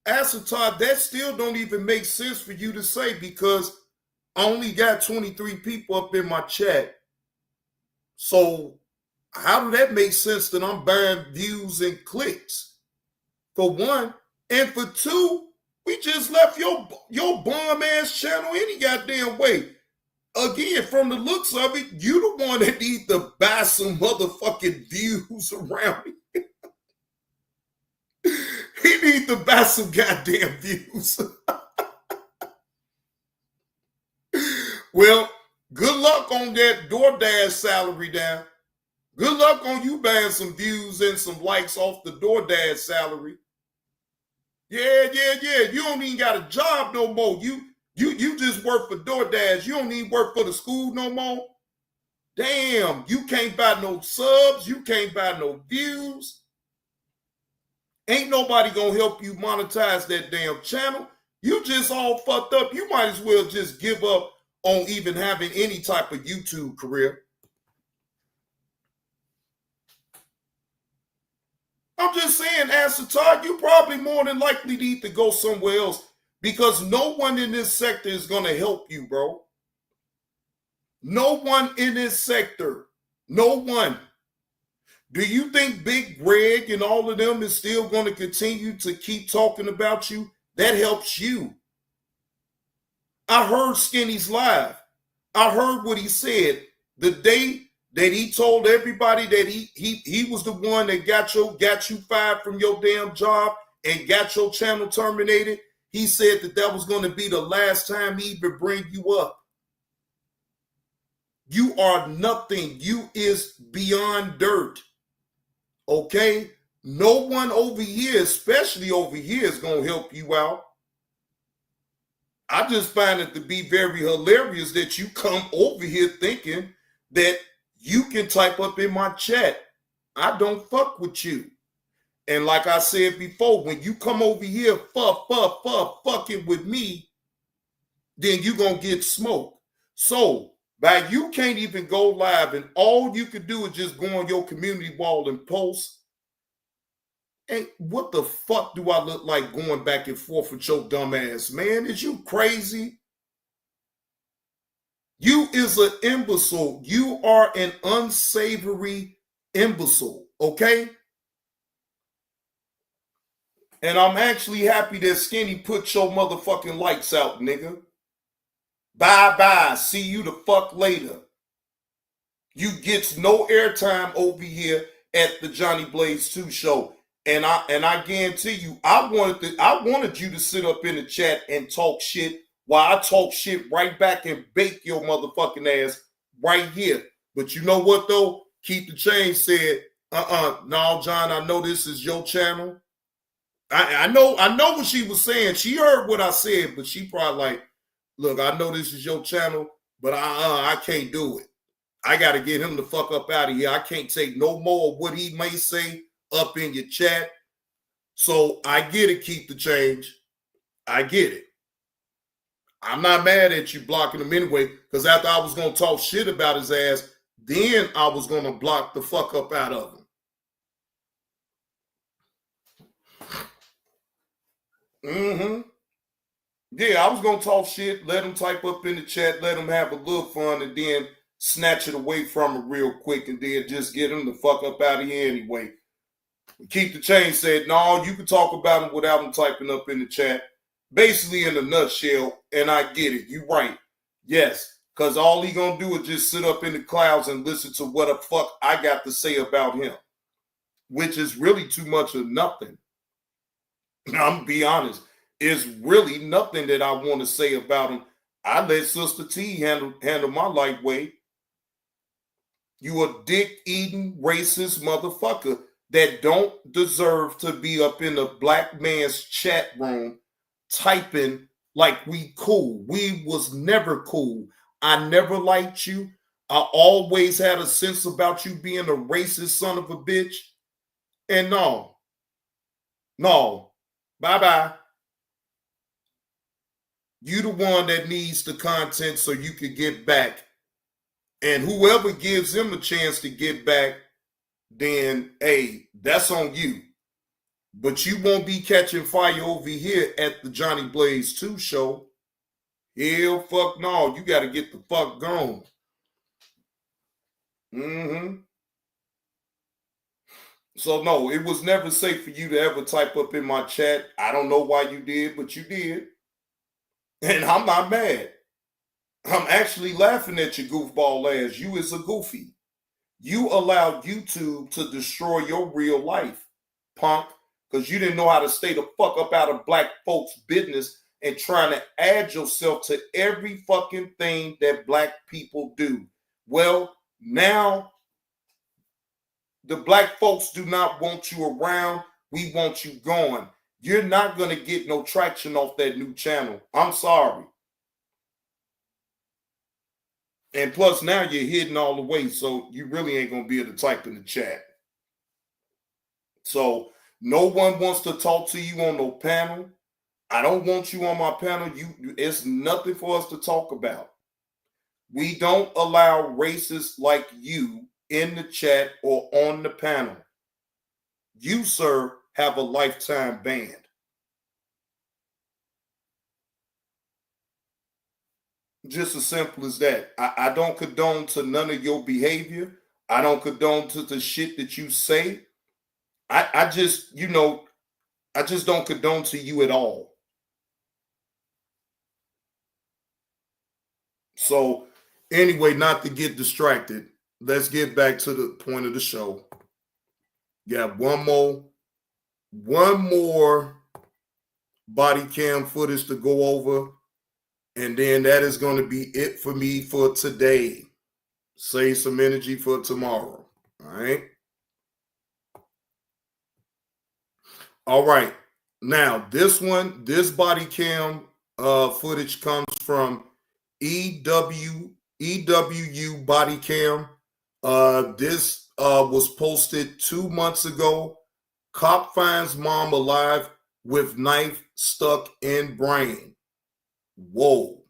Asatad, that still don't even make sense for you to say because I only got 23 people up in my chat. So how do that make sense that I'm buying views and clicks? For one. And for two, we just left your bum ass channel any goddamn way. Again, from the looks of it, you the one that need to buy some motherfucking views around me. He need to buy some goddamn views. Well, good luck on that DoorDash salary now. Good luck on you buying some views and some likes off the DoorDash salary. Yeah. You don't even got a job no more. You just work for DoorDash. You don't even work for the school no more. Damn, you can't buy no subs. You can't buy no views. Ain't nobody gonna help you monetize that damn channel. You just all fucked up. You might as well just give up on even having any type of YouTube career. I'm just saying, Asatad, you probably more than likely need to go somewhere else because no one in this sector is going to help you, bro. No one in this sector. No one. Do you think Big Greg and all of them is still going to continue to keep talking about you? That helps you. I heard Skinny's live. I heard what he said the day that he told everybody that he was the one that got you fired from your damn job and got your channel terminated. He said that was going to be the last time he even bring you up. You are nothing. You is beyond dirt. Okay? No one over here, especially over here, is going to help you out. I just find it to be very hilarious that you come over here thinking that you can type up in my chat. I don't fuck with you. And like I said before, when you come over here fucking with me, then you're going to get smoked. So, by you can't even go live and all you can do is just go on your community wall and post. And what the fuck do I look like going back and forth with your dumb ass, man? Is you crazy? You is an imbecile. You are an unsavory imbecile, okay? And I'm actually happy that Skinny put your motherfucking lights out, nigga. Bye-bye. See you the fuck later. You gets no airtime over here at the Johnny Blaze 2 show. And I guarantee you, I wanted you to sit up in the chat and talk shit while I talk shit right back and bake your motherfucking ass right here. But you know what though? Keep the Change said, no, John, I know this is your channel. I know what she was saying. She heard what I said, but she probably like, look, I know this is your channel, but I can't do it. I got to get him the fuck up out of here. I can't take no more of what he may say up in your chat. So I get it, Keep the Change. I get it. I'm not mad at you blocking him anyway, because after I was going to talk shit about his ass, then I was going to block the fuck up out of him. Yeah, I was going to talk shit, let him type up in the chat, let him have a little fun, and then snatch it away from him real quick, and then just get him the fuck up out of here anyway. Keep the Change said, no, you can talk about him without him typing up in the chat. Basically, in a nutshell, and I get it. You're right. Yes, because all he going to do is just sit up in the clouds and listen to what the fuck I got to say about him, which is really too much of nothing. I'm going to be honest. It's really nothing that I want to say about him. I let Sister T handle my lightweight. You a dick-eating, racist motherfucker that don't deserve to be up in a black man's chat room typing like we cool. We was never cool. I never liked you. I always had a sense about you being a racist son of a bitch. And no. Bye-bye. You the one that needs the content so you can get back. And whoever gives him a chance to get back, then, hey, that's on you. But you won't be catching fire over here at the Johnny Blaze 2 show. Hell fuck no. You got to get the fuck gone. So, no, it was never safe for you to ever type up in my chat. I don't know why you did, but you did. And I'm not mad. I'm actually laughing at your goofball ass. You is a goofy. You allowed YouTube to destroy your real life, punk, because you didn't know how to stay the fuck up out of black folks' business and trying to add yourself to every fucking thing that black people do. Well, now the black folks do not want you around. We want you gone. You're not going to get no traction off that new channel. I'm sorry. And plus, now you're hidden all the way, so you really ain't going to be able to type in the chat. So no one wants to talk to you on no panel. I don't want you on my panel. It's nothing for us to talk about. We don't allow racists like you in the chat or on the panel. You, sir, have a lifetime ban. Just as simple as that. I don't condone to none of your behavior. I don't condone to the shit that you say. I just don't condone to you at all. So anyway, not to get distracted, let's get back to the point of the show. Got one more body cam footage to go over. And then that is going to be it for me for today. Save some energy for tomorrow. All right. All right. Now, this body cam footage comes from EWU body cam. This was posted 2 months ago. Cop finds mom alive with knife stuck in brain. Whoa.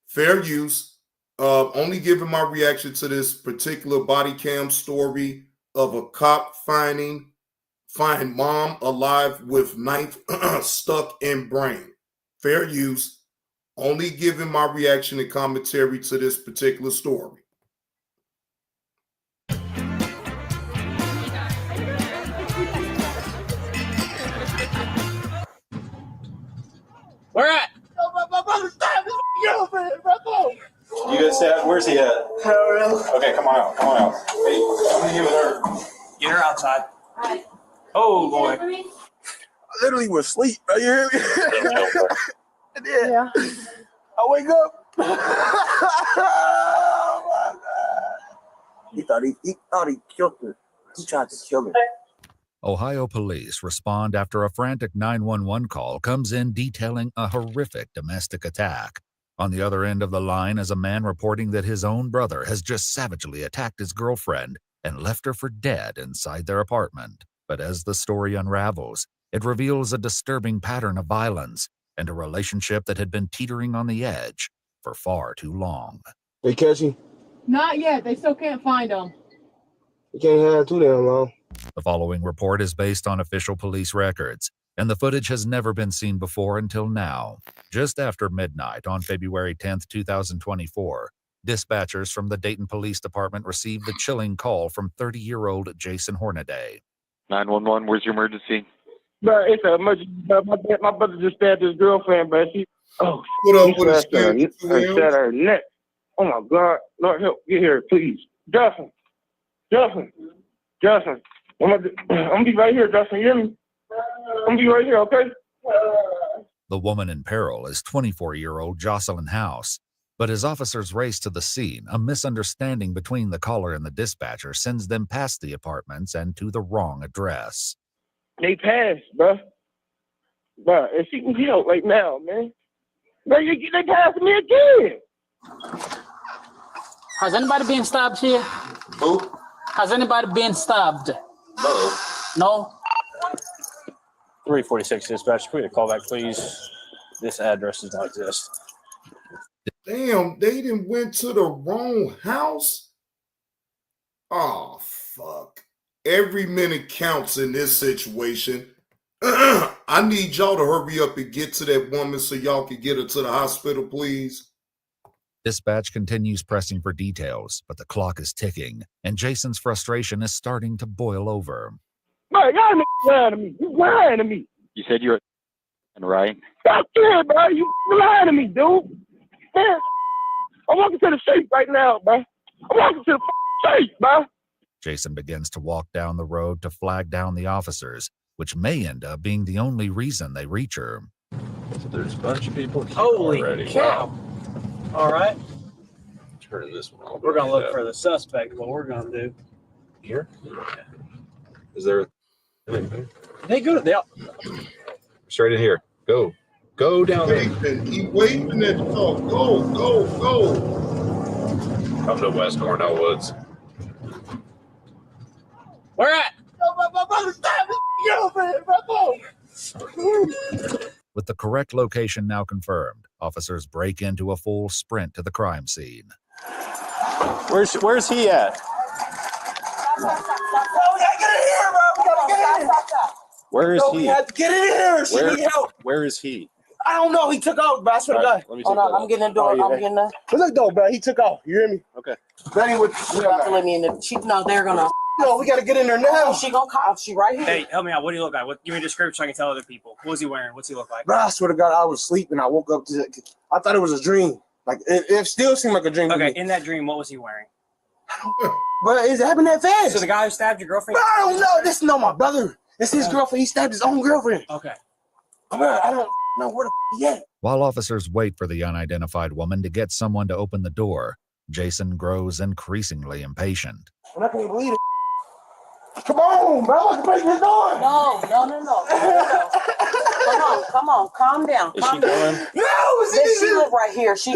Fair use. Only giving my reaction to this particular body cam story of a cop find mom alive with knife stuck in brain. Fair use. Only giving my reaction and commentary to this particular story. Where at? You guys say, where's he at? Okay, come on out. Hey, I'm gonna get with her. Get her outside. Hi. Oh boy. I literally was asleep. You hear me? Yeah. I wake up. Oh my God. He thought he killed her. He tried to kill her. Ohio police respond after a frantic 911 call comes in detailing a horrific domestic attack. On the other end of the line is a man reporting that his own brother has just savagely attacked his girlfriend and left her for dead inside their apartment. But as the story unravels, it reveals a disturbing pattern of violence and a relationship that had been teetering on the edge for far too long. They catch him? Not yet. They still can't find him. You can't have too damn long. The following report is based on official police records, and the footage has never been seen before until now. Just after midnight on February 10th, 2024, dispatchers from the Dayton Police Department received the chilling call from 30-year-old Jason Hornaday. 911, where's your emergency? But it's an emergency. My brother just stabbed his girlfriend, but she. Oh, What up he with a slashed her neck. Oh my God! Lord help! Get here, please, Justin. I'm gonna be right here, Justin. You hear me? I'm gonna be right here, okay? The woman in peril is 24-year-old Jocelyn House. But as officers race to the scene, a misunderstanding between the caller and the dispatcher sends them past the apartments and to the wrong address. They passed, bruh. And she can help right now, man. They passed me again. Has anybody been stabbed here? Who? Has anybody been stabbed? No? 346 dispatch. Can we get a call back, please? This address does not exist. Damn, they done went to the wrong house? Oh, fuck. Every minute counts in this situation. I need y'all to hurry up and get to that woman so y'all can get her to the hospital, please. Dispatch continues pressing for details, but the clock is ticking, and Jason's frustration is starting to boil over. Man, y'all niggas lying to me. You lying to me. You said you're right? Stop there, bro. You lying to me, dude. Man, I'm walking to the safe right now, bro. I'm walking to the safe, bro. Jason begins to walk down the road to flag down the officers, which may end up being the only reason they reach her. So there's a bunch of people here Holy already. cow. Wow. All right. Turn this one off. We're going to look for the suspect. What we're going to do. Here? Is there They go to the. straight in here? Go. Go down there. He waving at the car. Go. Come to West Cornell Woods. Where at? My brother stabbed his girlfriend, bro. With the correct location now confirmed, officers break into a full sprint to the crime scene. Where's he at? Where is he? We have to get in here. She need help. Where is he? I don't know. He took off, bro. I swear to God. Let me Hold on. I'm getting the door. I'm getting the. Look, though, bro. He took off. You hear me? Okay. Betty would. You have to let me in. No, they're gonna. No, we gotta get in there now. She gonna call. She right here. Hey, help me out. What do you look like? Give me a description so I can tell other people. What was he wearing? What's he look like? Bro, I swear to God, I was sleeping. I woke up to. I thought it was a dream. Like it still seemed like a dream. Okay, in that dream, what was he wearing? But it happened that fast. So the guy who stabbed your girlfriend? Bro, I don't know. This is not my brother. It's his girlfriend. He stabbed his own girlfriend. Okay. Bro, I don't know where the he at. While officers wait for the unidentified woman to get someone to open the door, Jason grows increasingly impatient. And I can't believe it. Come on, bro. I can break this door. No. Come on. Calm down. Is she going? No, She lived right here. She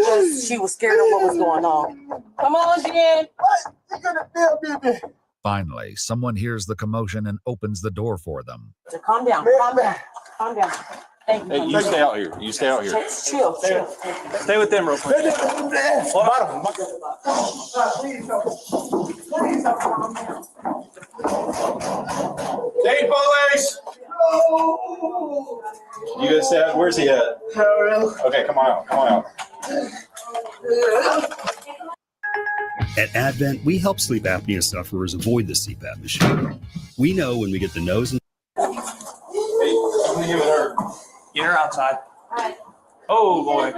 was scared of what was going on. Come on, Jen. What? You gonna feel me? Finally, someone hears the commotion and opens the door for them. So calm down. Calm down. Thank you. Hey, you stay out here. You stay out here. Chill. Stay with them real quick. Hey, police! You guys stay out. Where's he at? Okay, come on out. At Advent, we help sleep apnea sufferers avoid the CPAP machine. We know when we get the nose and Get her outside. Oh boy.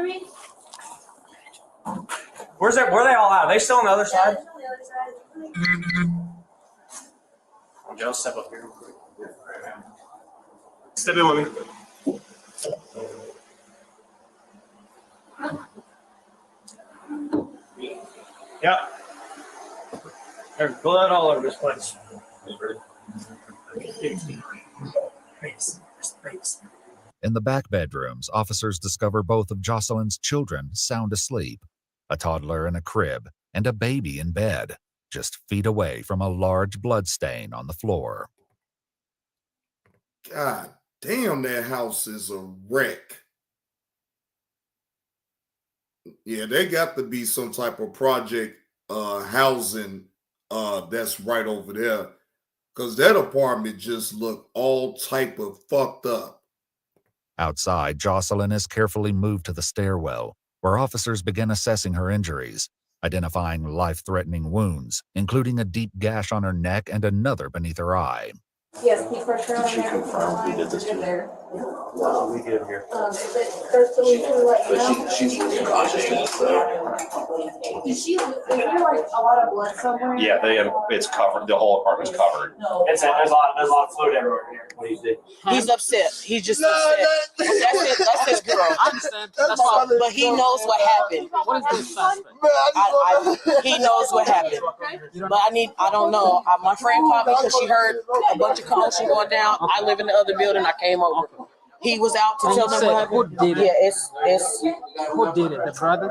Where are they all at? Are they still on the other side? Joe, step up here real quick. Step in with me. Yep. There's blood all over this place. In the back bedrooms, officers discover both of Jocelyn's children sound asleep, a toddler in a crib and a baby in bed, just feet away from a large blood stain on the floor. God damn, that house is a wreck. Yeah, they got to be some type of project housing that's right over there, because that apartment just looked all type of fucked up. Outside, Jocelyn is carefully moved to the stairwell, where officers begin assessing her injuries, identifying life-threatening wounds, including a deep gash on her neck and another beneath her eye. Yes, keep pressure on She confirmed we did this too. No, we did here. First solution, like, But she's losing consciousness, so. is there like a lot of blood somewhere? Yeah, it's covered, the whole apartment's covered. There's a lot of fluid everywhere here. What do you think? He's upset. He's just upset. That's his girl. I understand. That's fine. But he knows what happened. What is this suspect? He knows what happened. But I don't know. My friend called me because she heard a bunch of commotion going down. I live in the other building. I came over. He was out to tell them what happened. Who did it? Yeah, it's Who did it? The brother?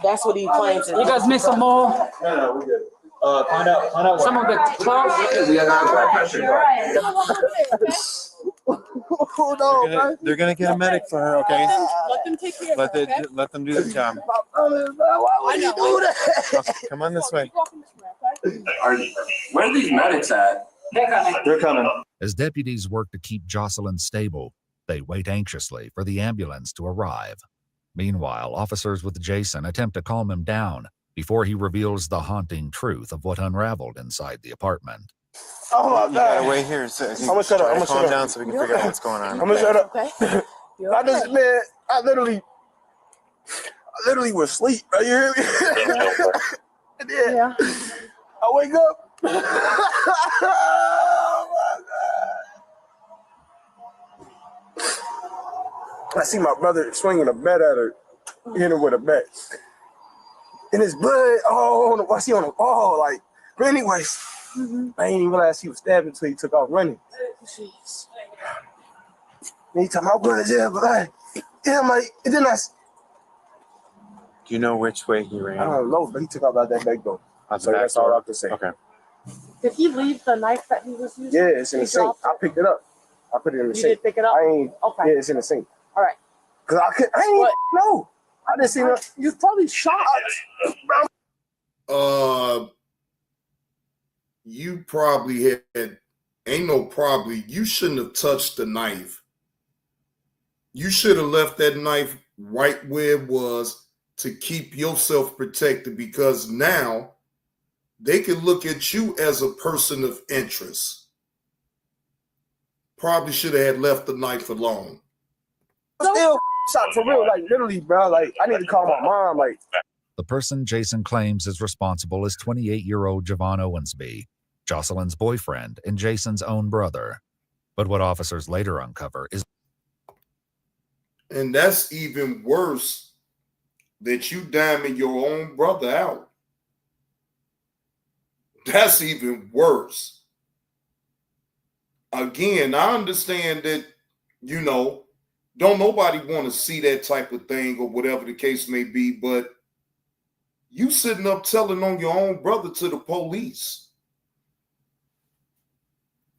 that's what he claims. You guys miss some more? No, we're good. Find out. Some of the clubs? They're gonna get a medic for her, okay? Let them take care of her. Let them do the job. Why would you do that? Okay, come on this way. Where are these medics at? They're coming. As deputies work to keep Jocelyn stable, they wait anxiously for the ambulance to arrive. Meanwhile, officers with Jason attempt to calm him down before he reveals the haunting truth of what unraveled inside the apartment. Oh my God! You gotta wait here. So I'm gonna shut up. I'm gonna calm shut down up. so we can figure out what's going on. I'm gonna shut up. Okay. I literally was asleep. Right? You hear me? And then Yeah. I wake up. Oh my God! I see my brother swinging a bat at her, hitting her with a bat, and his blood. Oh, I see on the wall. Like, but anyways, I didn't even realize he was stabbing until he took off running. Jeez. And he told me, I'm going to jail, but yeah, I'm like, and then Do you know which way he ran? I don't know, but he took off out that back door. Out the So back that's all door? I have to say. Okay. Did he leave the knife that he was using? Yeah, it's in the He sink. dropped I picked it up. I put it in the You sink. did pick it up? I ain't. Okay. Yeah, it's in the sink. All right. Cause I ain't What? know. I didn't see nothing. You probably shot. You probably you shouldn't have touched the knife. You should have left that knife right where it was to keep yourself protected, because now they can look at you as a person of interest. Probably should have had left the knife alone. Still shot for real, like literally, bro. Like I need to call my mom. Like The person Jason claims is responsible is 28-year-old Javon Owensby, Jocelyn's boyfriend and Jason's own brother. But what officers later uncover is... And that's even worse, that you diming your own brother out. That's even worse. Again, I understand that, don't nobody want to see that type of thing or whatever the case may be, but you sitting up telling on your own brother to the police.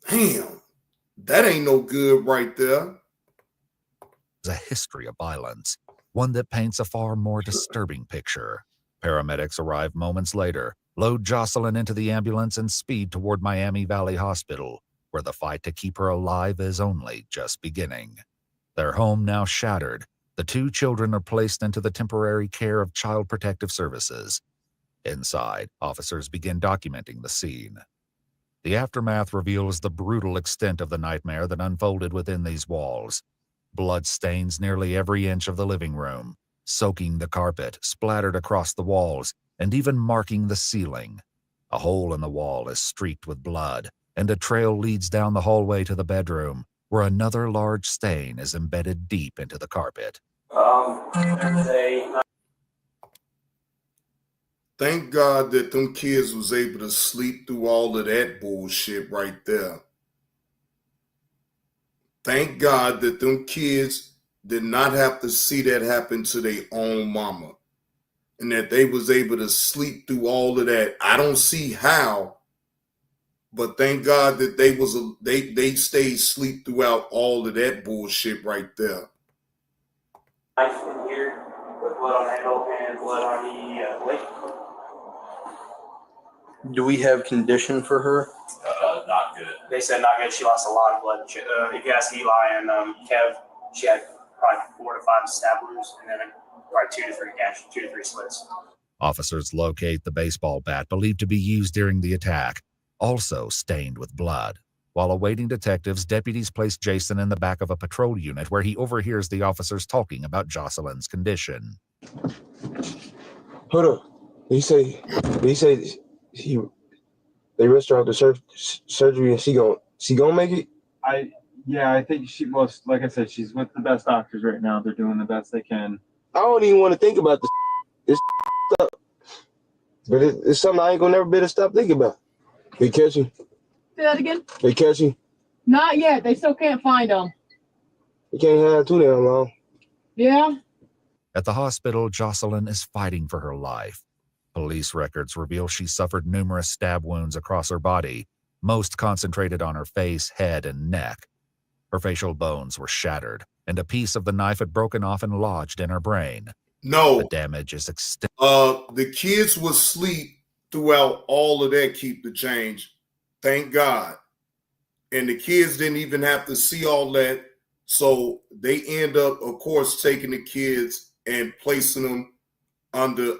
Damn, that ain't no good right there. a history of violence, one that paints a far more disturbing picture. Paramedics arrive moments later, load Jocelyn into the ambulance and speed toward Miami Valley Hospital, where the fight to keep her alive is only just beginning. Their home now shattered, the two children are placed into the temporary care of Child Protective Services. Inside, officers begin documenting the scene. The aftermath reveals the brutal extent of the nightmare that unfolded within these walls. Blood stains nearly every inch of the living room, soaking the carpet, splattered across the walls, and even marking the ceiling. A hole in the wall is streaked with blood, and a trail leads down the hallway to the bedroom, where another large stain is embedded deep into the carpet. Thank God that them kids was able to sleep through all of that bullshit right there. Thank God that them kids did not have to see that happen to their own mama, and that they was able to sleep through all of that. I don't see how, but thank God that they stayed asleep throughout all of that bullshit right there. Knife in here with blood on the handle and blood on the blade. Do we have condition for her? Not good. They said not good. She lost a lot of blood. If you ask Eli and Kev, she had probably 4 to 5 stab wounds and then probably 2 to 3 slits. Officers locate the baseball bat believed to be used during the attack, also stained with blood. While awaiting detectives, deputies place Jason in the back of a patrol unit where he overhears the officers talking about Jocelyn's condition. Hold up. He say they rushed her out to surgery and she gonna make it? I think she most, like I said, she's with the best doctors right now. They're doing the best they can. I don't even want to think about this stuff. But it's something I ain't gonna never be able to stop thinking about. They catch you? Say that again? They catch you? Not yet. They still can't find them. They can't have too damn long. Yeah? At the hospital, Jocelyn is fighting for her life. Police records reveal she suffered numerous stab wounds across her body, most concentrated on her face, head, and neck. Her facial bones were shattered, and a piece of the knife had broken off and lodged in her brain. No. The damage is extensive. The kids was asleep throughout all of that, keep the change. Thank God. And the kids didn't even have to see all that. So they end up, of course, taking the kids and placing them under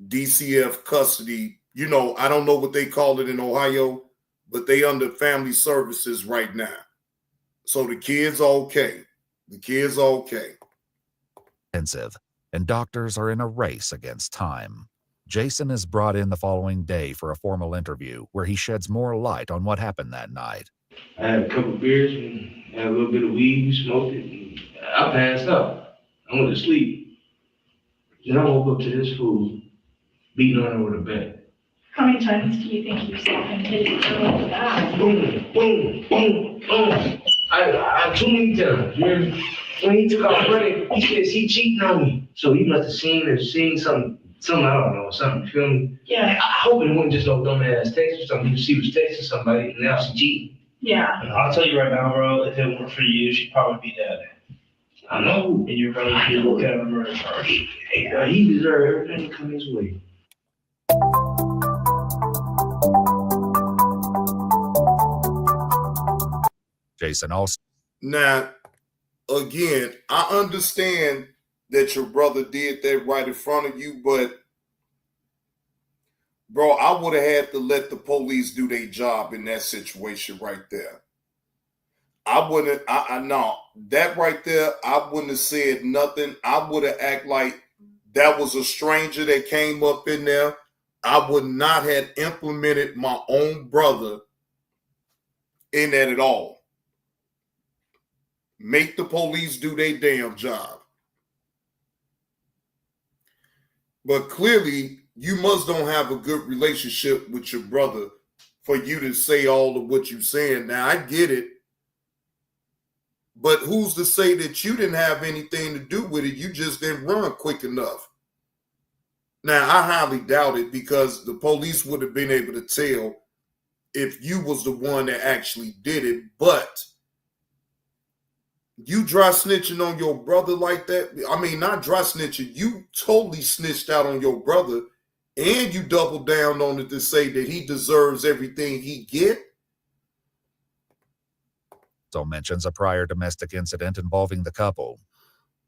DCF custody. You know, I don't know what they call it in Ohio, but they under family services right now. So the kids are okay. The kids are okay. And doctors are in a race against time. Jason is brought in the following day for a formal interview where he sheds more light on what happened that night. I had a couple beers and had a little bit of weed, we smoked it, and I passed out. I went to sleep. Then I woke up to this fool beating on her with a bat. How many times do you think you saw him hit it with the bat? Boom, boom, boom, boom. I too many times. When he took off running, he cheating on me. So he must have seen something, I don't know, something, feel me? Yeah. I hope it wasn't just no dumbass text or something. She was texting somebody and now she cheating. Yeah. I'll tell you right now, bro, if it weren't for you, she'd probably be dead. I know. And you're probably be looked at a murder charge. Hey, he deserved everything to come his way. Jason also. Now, again, I understand that your brother did that right in front of you, but bro, I would have had to let the police do their job in that situation right there. I wouldn't, no, that right there, I wouldn't have said nothing. I would have acted like that was a stranger that came up in there. I would not have implemented my own brother in that at all. Make the police do their damn job. But clearly, you must don't have a good relationship with your brother for you to say all of what you're saying. Now, I get it. But who's to say that you didn't have anything to do with it? You just didn't run quick enough. Now, I highly doubt it because the police would have been able to tell if you was the one that actually did it. But you dry snitching on your brother like that? I mean, not dry snitching. You totally snitched out on your brother and you doubled down on it to say that he deserves everything he get. Also mentions a prior domestic incident involving the couple.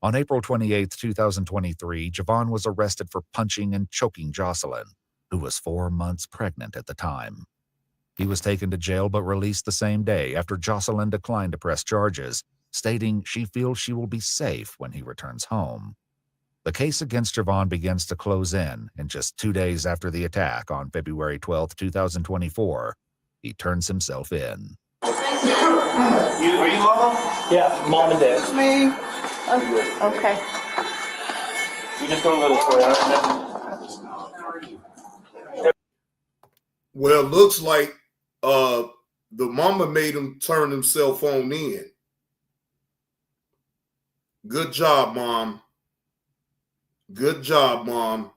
On April 28, 2023, Javon was arrested for punching and choking Jocelyn, who was 4 months pregnant at the time. He was taken to jail but released the same day after Jocelyn declined to press charges, stating she feels she will be safe when he returns home. The case against Javon begins to close in, and just 2 days after the attack on February 12, 2024, he turns himself in. Are you mama? Yeah, mom and dad. It's me. Okay. We just go a little for you. Well, it looks like the mama made him turn himself on in. Good job, Mom. Good job, Mom.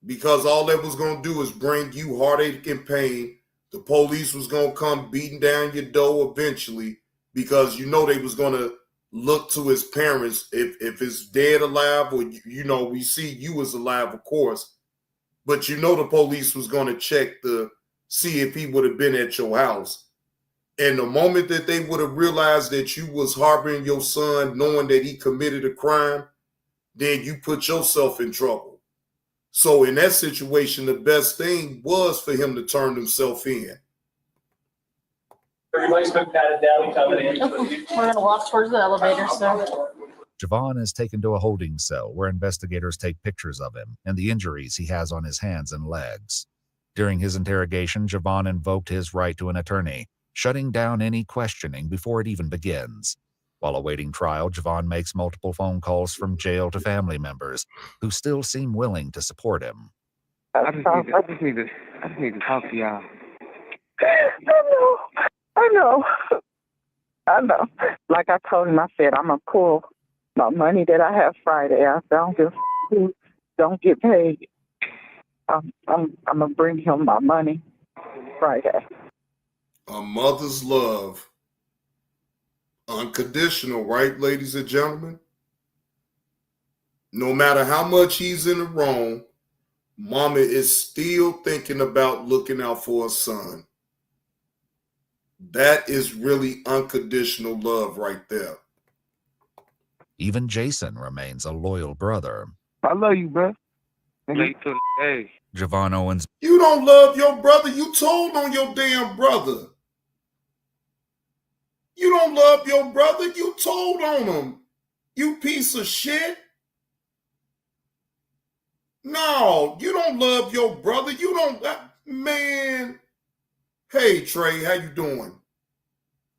Because all that was going to do is bring you heartache and pain. The police was going to come beating down your door eventually because you know they was going to look to his parents if it's dead alive or, you know, we see you as alive, of course. But you know the police was going to check to see if he would have been at your house. And the moment that they would have realized that you was harboring your son, knowing that he committed a crime, then you put yourself in trouble. So in that situation, the best thing was for him to turn himself in. Everybody's been patted down coming in. We're gonna walk towards the elevator, so. Javon is taken to a holding cell where investigators take pictures of him and the injuries he has on his hands and legs. During his interrogation, Javon invoked his right to an attorney, shutting down any questioning before it even begins. While awaiting trial, Javon makes multiple phone calls from jail to family members who still seem willing to support him. I just need to talk to y'all. I know. Like I told him, I said, I'm going to pull my money that I have Friday. I don't get paid. I'm going to bring him my money Friday. A mother's love. Unconditional, right, ladies and gentlemen? No matter how much he's in the wrong, mama is still thinking about looking out for her son. That is really unconditional love right there. Even Jason remains a loyal brother. I love you, bro. Hey. Javon Owens. You don't love your brother. You told on your damn brother. You don't love your brother. You told on him. You piece of shit. No, you don't love your brother. You don't, man. Hey, Trey, how you doing?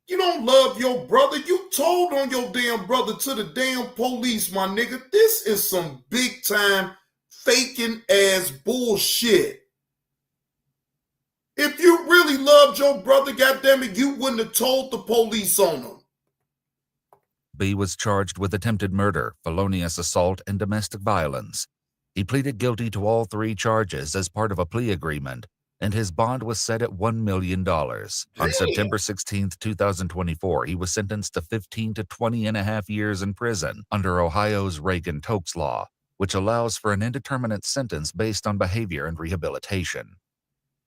You don't love your brother. You told on your damn brother to the damn police, my nigga. This is some big time faking ass bullshit. If you really loved your brother, goddammit, you wouldn't have told the police on him. B was charged with attempted murder, felonious assault, and domestic violence. He pleaded guilty to all three charges as part of a plea agreement, and his bond was set at $1 million. On September 16, 2024, he was sentenced to 15 to 20 and a half years in prison under Ohio's Reagan-Tokes law, which allows for an indeterminate sentence based on behavior and rehabilitation.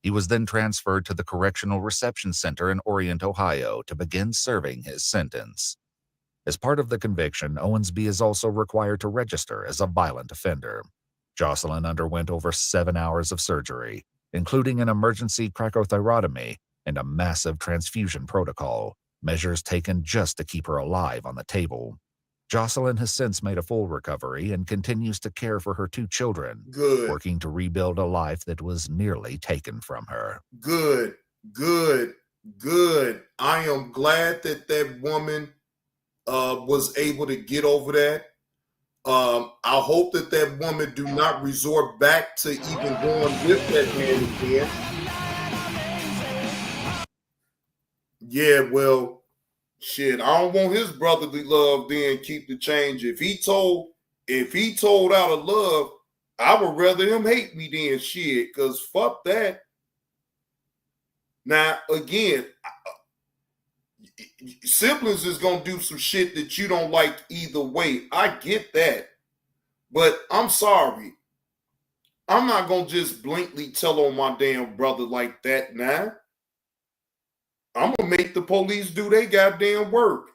He was then transferred to the Correctional Reception Center in Orient, Ohio, to begin serving his sentence. As part of the conviction, Owensby is also required to register as a violent offender. Jocelyn underwent over 7 hours of surgery, including an emergency cracothyrotomy and a massive transfusion protocol, measures taken just to keep her alive on the table. Jocelyn has since made a full recovery and continues to care for her 2 children, working to rebuild a life that was nearly taken from her. Good. I am glad that that woman was able to get over that. I hope that that woman do not resort back to even going with that man again. Yeah, well, shit, I don't want his brotherly love then keep the change. If he told out of love, I would rather him hate me than shit, because fuck that. Now, again, siblings is going to do some shit that you don't like either way. I get that. But I'm sorry. I'm not going to just blatantly tell on my damn brother like that now. I'm going to make the police do their goddamn work.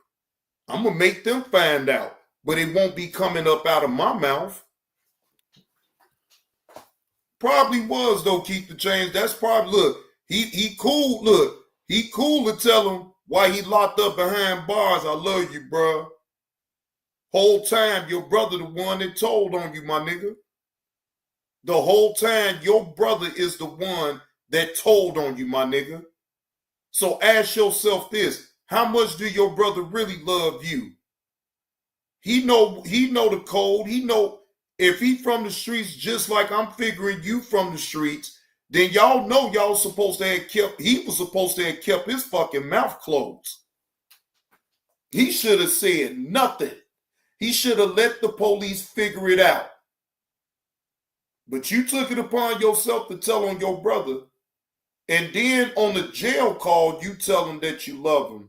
I'm going to make them find out. But it won't be coming up out of my mouth. Probably was, though, keep the change. That's probably, look, he cool, look. He cool to tell him why he locked up behind bars. I love you, bro. Whole time, your brother the one that told on you, my nigga. The whole time, your brother is the one that told on you, my nigga. So ask yourself this. How much do your brother really love you? He know the code. He know if he from the streets just like I'm figuring you from the streets, then y'all know y'all supposed to have kept, he was supposed to have kept his fucking mouth closed. He should have said nothing. He should have let the police figure it out. But you took it upon yourself to tell on your brother. And then on the jail call, you tell him that you love him.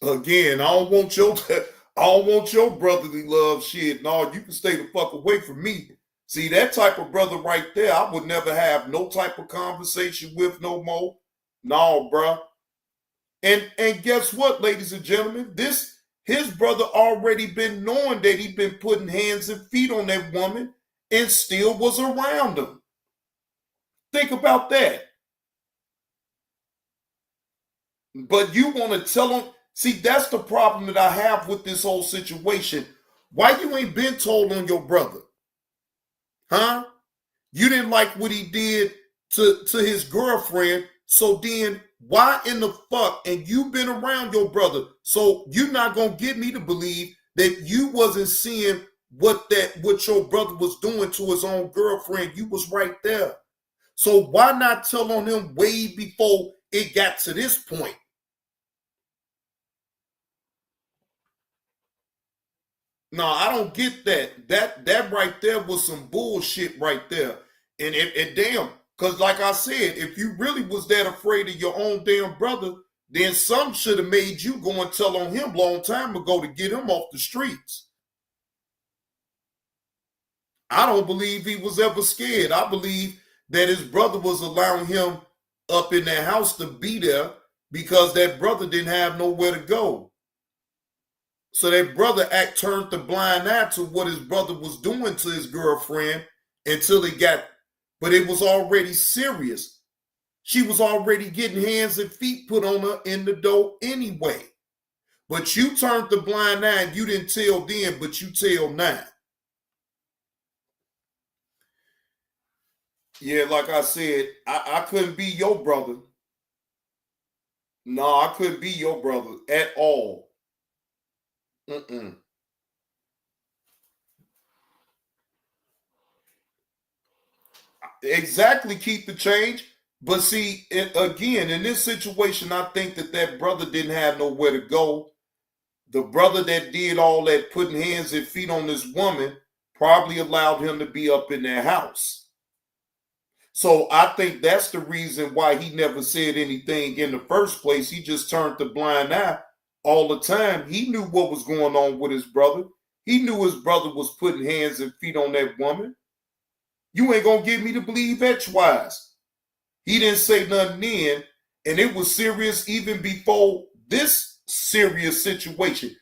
Again, I don't want your brotherly love shit. No, you can stay the fuck away from me. See, that type of brother right there, I would never have no type of conversation with no more. No, bruh. And guess what, ladies and gentlemen? His brother already been knowing that he been putting hands and feet on that woman and still was around him. Think about that. But you want to tell him. See, that's the problem that I have with this whole situation. Why you ain't been told on your brother? Huh? You didn't like what he did to his girlfriend. So then why in the fuck? And you've been around your brother. So you're not going to get me to believe that you wasn't seeing what your brother was doing to his own girlfriend. You was right there. So why not tell on him way before it got to this point? No, I don't get that. That right there was some bullshit right there. And damn, because like I said, if you really was that afraid of your own damn brother, then some should have made you go and tell on him a long time ago to get him off the streets. I don't believe he was ever scared. I believe that his brother was allowing him up in that house to be there because that brother didn't have nowhere to go. So that brother turned the blind eye to what his brother was doing to his girlfriend until it got, but it was already serious. She was already getting hands and feet put on her in the door anyway. But you turned the blind eye and you didn't tell then, but you tell now. Yeah, like I said, I couldn't be your brother. No, I couldn't be your brother at all. Exactly, keep the change. But see, again, in this situation, I think that brother didn't have nowhere to go. The brother that did all that putting hands and feet on this woman probably allowed him to be up in their house. So I think that's the reason why he never said anything in the first place. He just turned the blind eye all the time. He knew what was going on with his brother. He knew his brother was putting hands and feet on that woman. You ain't gonna get me to believe H-wise. He didn't say nothing then, and it was serious even before this serious situation.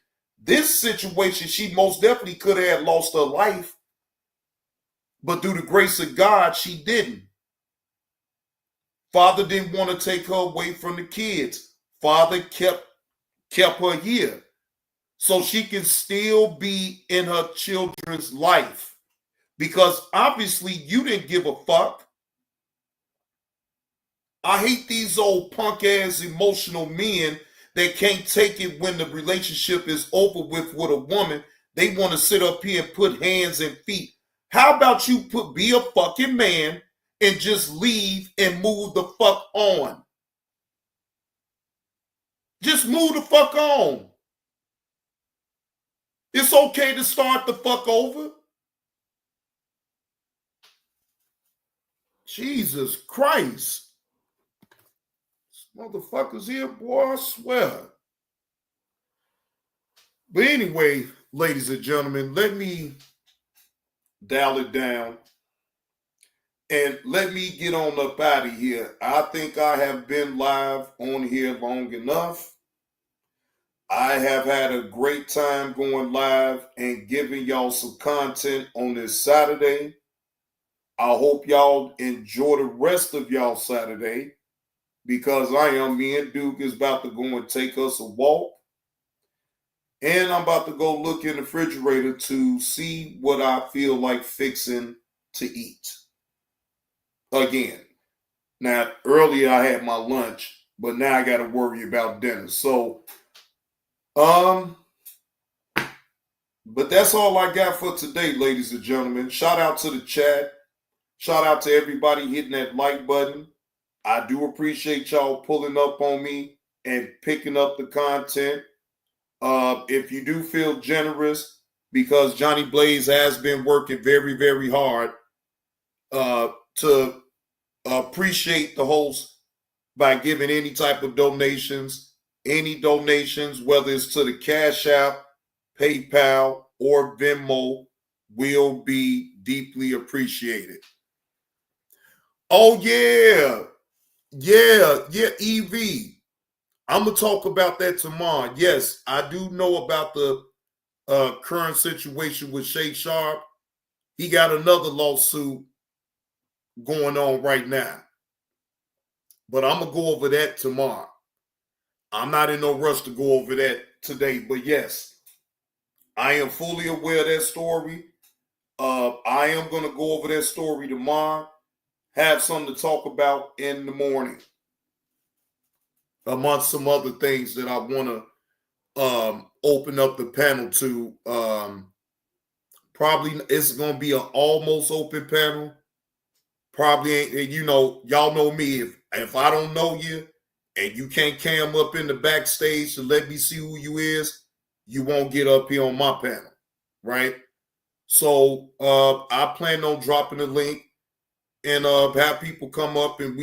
This situation, she most definitely could have lost her life, but through the grace of God, she didn't. Father didn't want to take her away from the kids. Father kept her here so she can still be in her children's life, because obviously you didn't give a fuck. I hate these old punk ass emotional men that can't take it when the relationship is over with a woman. They want to sit up here and put hands and feet. How about you be a fucking man and just leave and move the fuck on? Just move the fuck on. It's okay to start the fuck over. Jesus Christ. This motherfuckers here, boy, I swear. But anyway, ladies and gentlemen, let me dial it down and let me get on up out of here. I think I have been live on here long enough. I have had a great time going live and giving y'all some content on this Saturday. I hope y'all enjoy the rest of y'all Saturday, because me and Duke is about to go and take us a walk. And I'm about to go look in the refrigerator to see what I feel like fixing to eat. Again. Now, earlier I had my lunch, but now I got to worry about dinner. So, but that's all I got for today, ladies and gentlemen. Shout out to the chat. Shout out to everybody hitting that like button. I do appreciate y'all pulling up on me and picking up the content. If you do feel generous, because Johnny Blaze has been working very, very hard to appreciate the host by giving any type of donations. Any donations, whether it's to the Cash App, PayPal, or Venmo, will be deeply appreciated. Oh, yeah, EV. I'm going to talk about that tomorrow. Yes, I do know about the current situation with Shay Sharp. He got another lawsuit going on right now. But I'm going to go over that tomorrow. I'm not in no rush to go over that today, but yes, I am fully aware of that story. I am going to go over that story tomorrow, have something to talk about in the morning, amongst some other things that I want to open up the panel to. Probably it's going to be an almost open panel. Probably ain't, y'all know me. If I don't know you and you can't cam up in the backstage to let me see who you is, you won't get up here on my panel, right? So I plan on dropping a link and have people come up and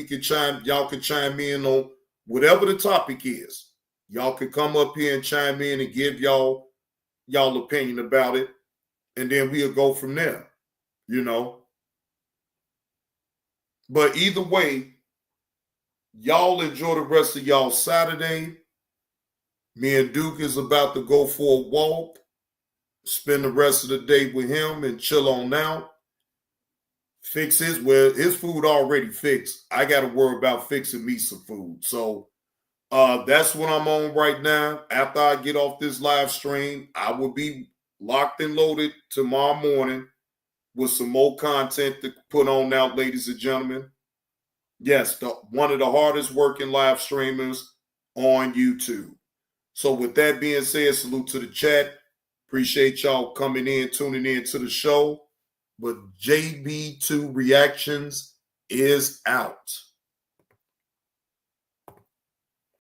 y'all can chime in on whatever the topic is. Y'all can come up here and chime in and give y'all opinion about it. And then we'll go from there, But either way, y'all enjoy the rest of y'all Saturday. Me and Duke is about to go for a walk, spend the rest of the day with him and chill on out. Fix his food already fixed. I got to worry about fixing me some food. So that's what I'm on right now. After I get off this live stream, I will be locked and loaded tomorrow morning with some more content to put on now, ladies and gentlemen. Yes, one of the hardest working live streamers on YouTube. So with that being said, salute to the chat. Appreciate y'all coming in, tuning in to the show. But JB2 Reactions is out.